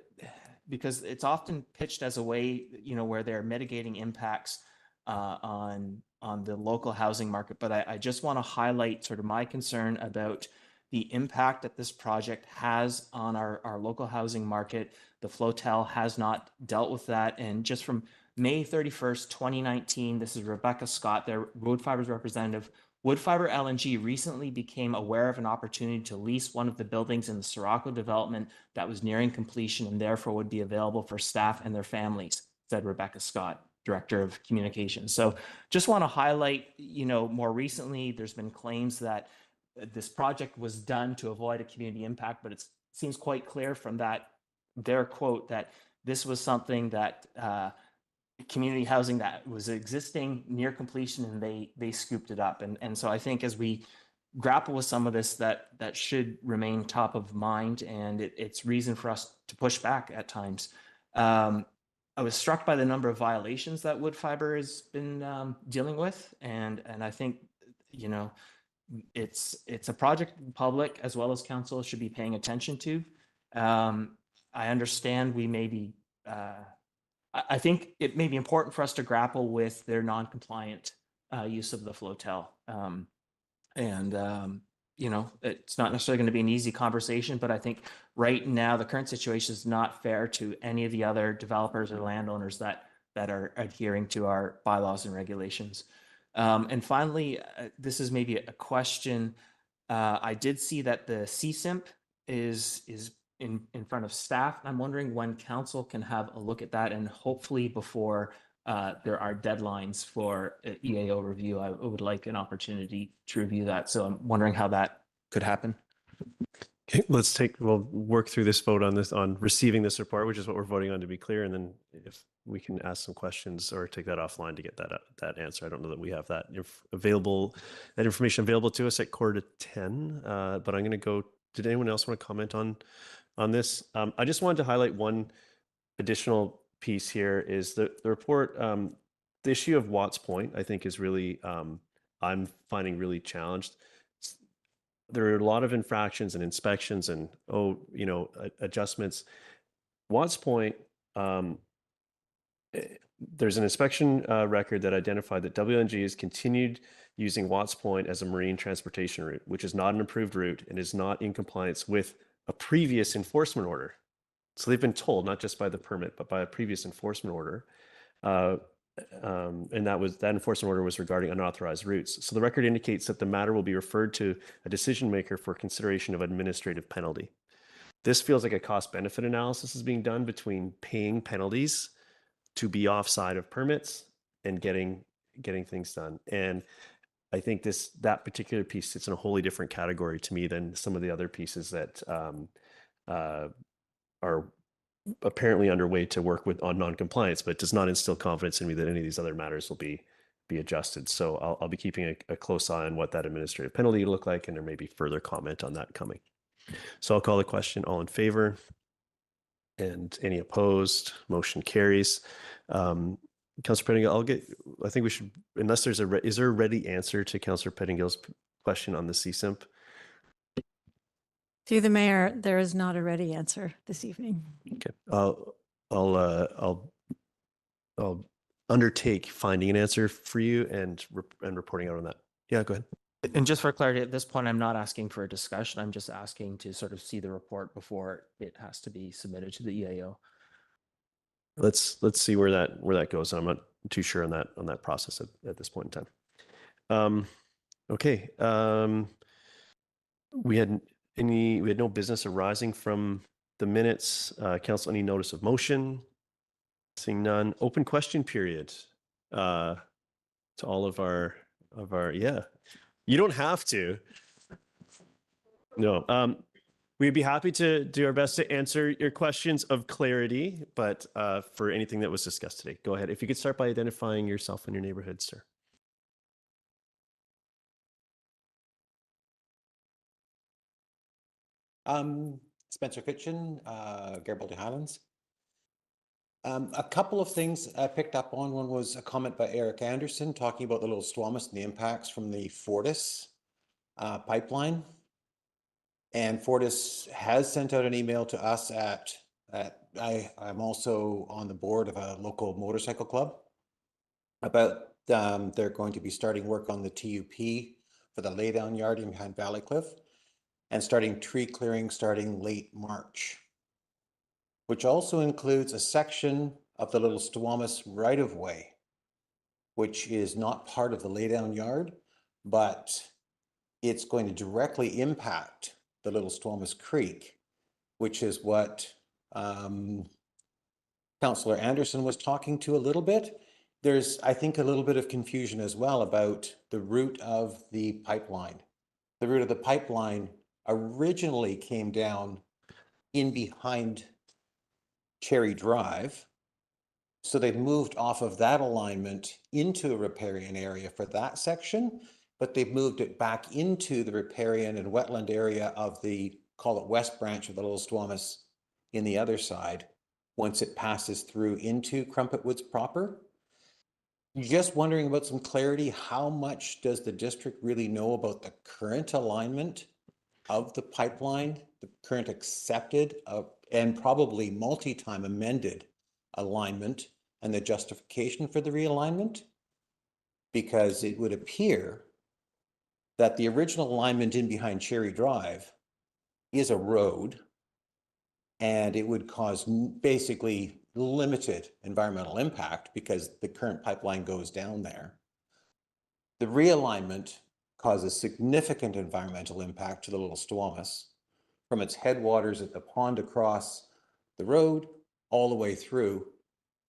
because it's often pitched as a way, where they're mitigating impacts on the local housing market. But I just want to highlight sort of my concern about the impact that this project has on our local housing market. The Flotel has not dealt with that, and just from May 31st, 2019, this is Rebecca Scott, their Woodfiber's representative. Woodfiber LNG recently became aware of an opportunity to lease one of the buildings in the Sirocco development that was nearing completion and therefore would be available for staff and their families, said Rebecca Scott, Director of Communications. So just want to highlight, more recently, there's been claims that this project was done to avoid a community impact, but it seems quite clear from their quote that this was something that community housing that was existing near completion, and they scooped it up. And so I think as we grapple with some of this, that should remain top of mind, and it's reason for us to push back at times. I was struck by the number of violations that Woodfiber has been dealing with, and I think it's a project the public as well as council should be paying attention to. I understand we may be I think it may be important for us to grapple with their non-compliant use of the Flotel. It's not necessarily going to be an easy conversation, but I think right now the current situation is not fair to any of the other developers or landowners that are adhering to our bylaws and regulations. And finally, this is maybe a question. I did see that the CSIMP is in front of staff. I'm wondering when council can have a look at that, and hopefully before there are deadlines for EAO review, I would like an opportunity to review that. So I'm wondering how that could happen. Okay, we'll work through this vote on receiving this report, which is what we're voting on, to be clear. And then if we can ask some questions or take that offline to get that answer. I don't know that we have that information available to us at 9:45, but I'm going to go. Did anyone else want to comment on this? I just wanted to highlight one additional piece here is the report. The issue of Watts Point, I think, is really, I'm finding really challenged. There are a lot of infractions and inspections and, adjustments. Watts Point, there's an inspection record that identified that WNG has continued using Watts Point as a marine transportation route, which is not an approved route and is not in compliance with a previous enforcement order. So they've been told, not just by the permit, but by a previous enforcement order. And that enforcement order was regarding unauthorized routes. So the record indicates that the matter will be referred to a decision maker for consideration of administrative penalty. This feels like a cost benefit analysis is being done between paying penalties to be offside of permits and getting things done. And I think that particular piece sits in a wholly different category to me than some of the other pieces that are apparently underway to work on non-compliance, but it does not instill confidence in me that any of these other matters will be be adjusted. So I'll be keeping a close eye on what that administrative penalty will look like, and there may be further comment on that coming. So I'll call the question. All in favor? And any opposed? Motion carries. Councillor Pettingill, I think we should, unless there's is there a ready answer to Councillor Pettingill's question on the CSIMP? Through the mayor, there is not a ready answer this evening. Okay. I'll undertake finding an answer for you and reporting out on that. Yeah, go ahead. And just for clarity, at this point, I'm not asking for a discussion. I'm just asking to sort of see the report before it has to be submitted to the EAO. Let's see where that goes. I'm not too sure on that process at this point in time. Okay. We had no business arising from the minutes. Council, any notice of motion? Seeing none. Open question period. To all of our yeah. You don't have to. No. We'd be happy to do our best to answer your questions of clarity, but for anything that was discussed today, go ahead. If you could start by identifying yourself and your neighborhood, sir. Spencer Kitchen, Garibaldi Highlands. A couple of things I picked up on. One was a comment by Eric Anderson talking about the Little Squamish and the impacts from the Fortis pipeline. And Fortis has sent out an email to us I'm also on the board of a local motorcycle club about they're going to be starting work on the TUP for the laydown yard in behind Valley Cliff and starting tree clearing starting late March, which also includes a section of the Little Squamish right-of-way, which is not part of the laydown yard, but it's going to directly impact the Little Squamish Creek, which is what Councillor Anderson was talking to a little bit. There's, I think, a little bit of confusion as well about the route of the pipeline. The route of the pipeline originally came down in behind Cherry Drive. So they've moved off of that alignment into a riparian area for that section, but they've moved it back into the riparian and wetland area of the, call it West Branch of the Little Squamish in the other side, once it passes through into Crumpet Woods proper. Just wondering about some clarity, how much does the district really know about the current alignment of the pipeline, the current accepted and probably multi-time amended alignment and the justification for the realignment? Because it would appear that the original alignment in behind Cherry Drive is a road and it would cause basically limited environmental impact because the current pipeline goes down there. The realignment causes significant environmental impact to the Little Squamish from its headwaters at the pond across the road all the way through,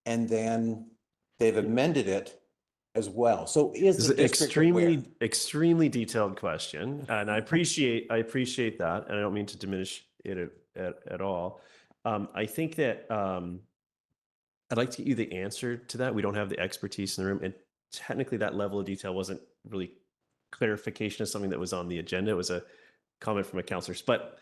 and then they've amended it as well. So is the district aware? Extremely detailed question, and I appreciate that, and I don't mean to diminish it at all. I think that I'd like to get you the answer to that. We don't have the expertise in the room, and technically that level of detail wasn't really clarification of something that was on the agenda. It was a comment from a councillor, but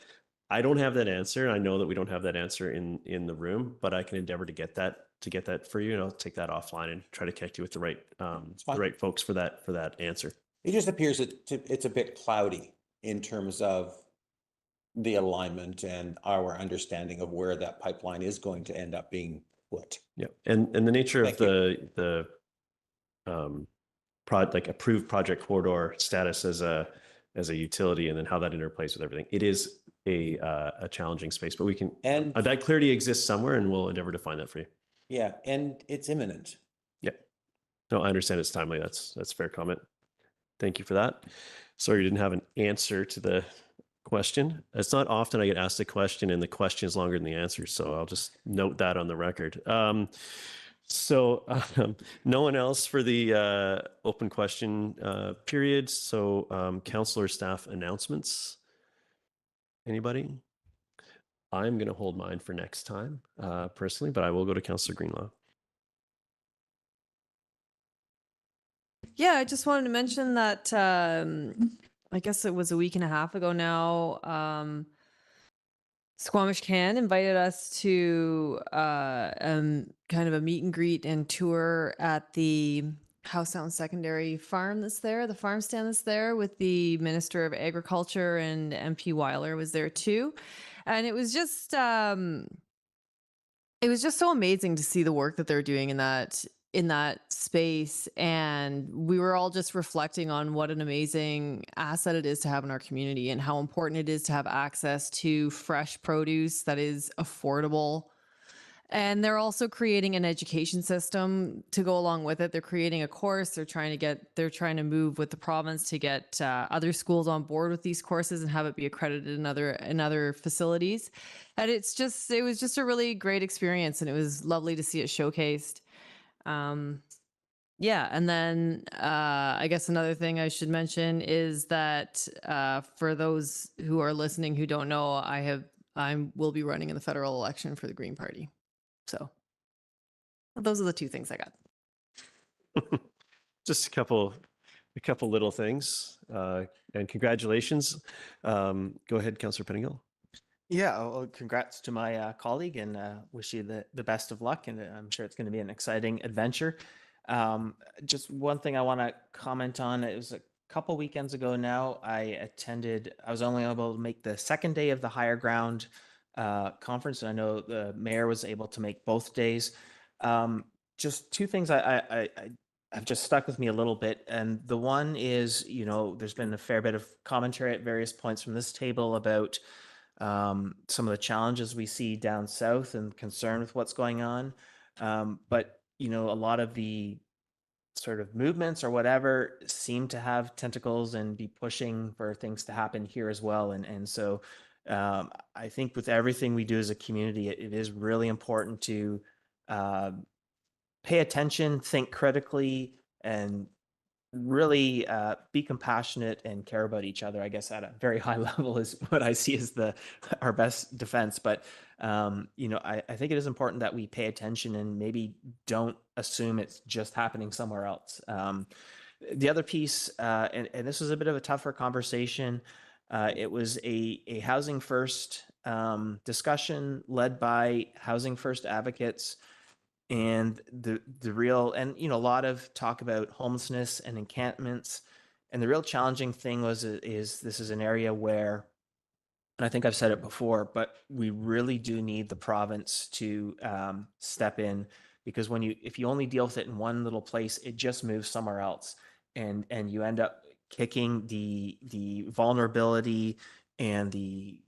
I don't have that answer. I know that we don't have that answer in the room, but I can endeavor to get that for you, and I'll take that offline and try to connect you with the right folks for that answer. It just appears it's a bit cloudy in terms of the alignment and our understanding of where that pipeline is going to end up being put. Yeah, and the nature of the approved project corridor status as a utility, and then how that interplays with everything. It is a challenging space, but we can, and that clarity exists somewhere, and we'll endeavor to find that for you. Yeah, and it's imminent. Yeah. No, I understand it's timely. That's fair comment. Thank you for that. Sorry you didn't have an answer to the question. It's not often I get asked a question and the question is longer than the answer, so I'll just note that on the record. No one else for the open question period. So councillor staff announcements. Anybody? I'm going to hold mine for next time personally, but I will go to Councillor Greenlaw. Yeah, I just wanted to mention that I guess it was a week and a half ago now. Squamish Can invited us to kind of a meet and greet and tour at the House Sound Secondary Farm that's there, the farm stand that's there, with the Minister of Agriculture, and MP Weiler was there too. And it was just so amazing to see the work that they're doing in that space. And we were all just reflecting on what an amazing asset it is to have in our community, and how important it is to have access to fresh produce that is affordable. And they're also creating an education system to go along with it. They're creating a course. They're trying to move with the province to get other schools on board with these courses and have it be accredited in other facilities. And it was just a really great experience, and it was lovely to see it showcased. Yeah, and then I guess another thing I should mention is that for those who are listening who don't know, I will be running in the federal election for the Green Party. So those are the two things I got. Just a couple little things, and congratulations. Go ahead, Councillor Pettingill. Yeah, well, congrats to my colleague, and wish you the best of luck. And I'm sure it's going to be an exciting adventure. Just one thing I want to comment on. It was a couple weekends ago now. I was only able to make the second day of the Higher Ground conference. And I know the mayor was able to make both days. Just two things have just stuck with me a little bit. And the one is, there's been a fair bit of commentary at various points from this table about some of the challenges we see down south and concern with what's going on. But, a lot of the sort of movements or whatever seem to have tentacles and be pushing for things to happen here as well. And so I think with everything we do as a community, it is really important to pay attention, think critically, and really be compassionate and care about each other. I guess at a very high level is what I see as our best defense. But I think it is important that we pay attention and maybe don't assume it's just happening somewhere else. The other piece, and this was a bit of a tougher conversation, it was a Housing First discussion led by Housing First advocates. And the real, and a lot of talk about homelessness and encampments, and the real challenging thing is this is an area where, and I think I've said it before, but we really do need the province to step in, because if you only deal with it in one little place, it just moves somewhere else, and you end up kicking the vulnerability and the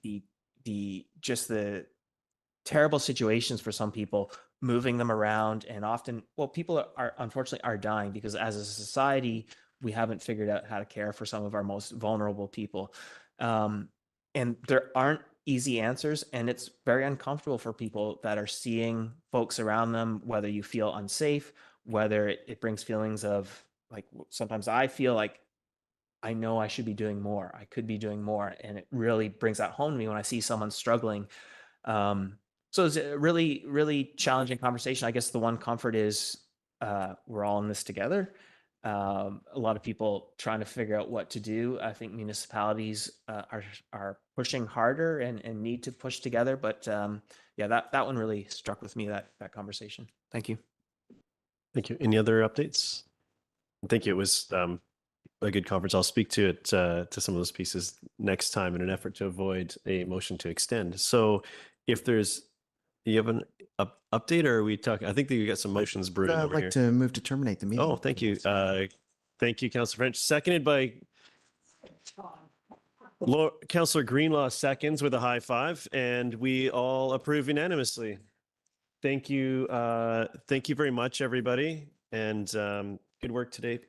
terrible situations for some people, moving them around. And often, people are unfortunately dying because as a society, we haven't figured out how to care for some of our most vulnerable people. And there aren't easy answers, and it's very uncomfortable for people that are seeing folks around them, whether you feel unsafe, whether it brings feelings of, like, sometimes I feel like I know I should be doing more. I could be doing more. And it really brings that home to me when I see someone struggling. So it's a really, really challenging conversation. I guess the one comfort is we're all in this together. A lot of people trying to figure out what to do. I think municipalities are pushing harder and need to push together. But that one really struck with me, that conversation. Thank you. Thank you. Any other updates? Thank you. It was a good conference. I'll speak to it, to some of those pieces next time in an effort to avoid a motion to extend. So if you have an update, or are we talking? I think that you got some motions brewing I'd over like here. to move to terminate the meeting. Oh, thank you. Thank you, Councillor French. Seconded by Councillor Greenlaw, seconds with a high five, and we all approve unanimously. Thank you. Thank you very much, everybody, and good work today.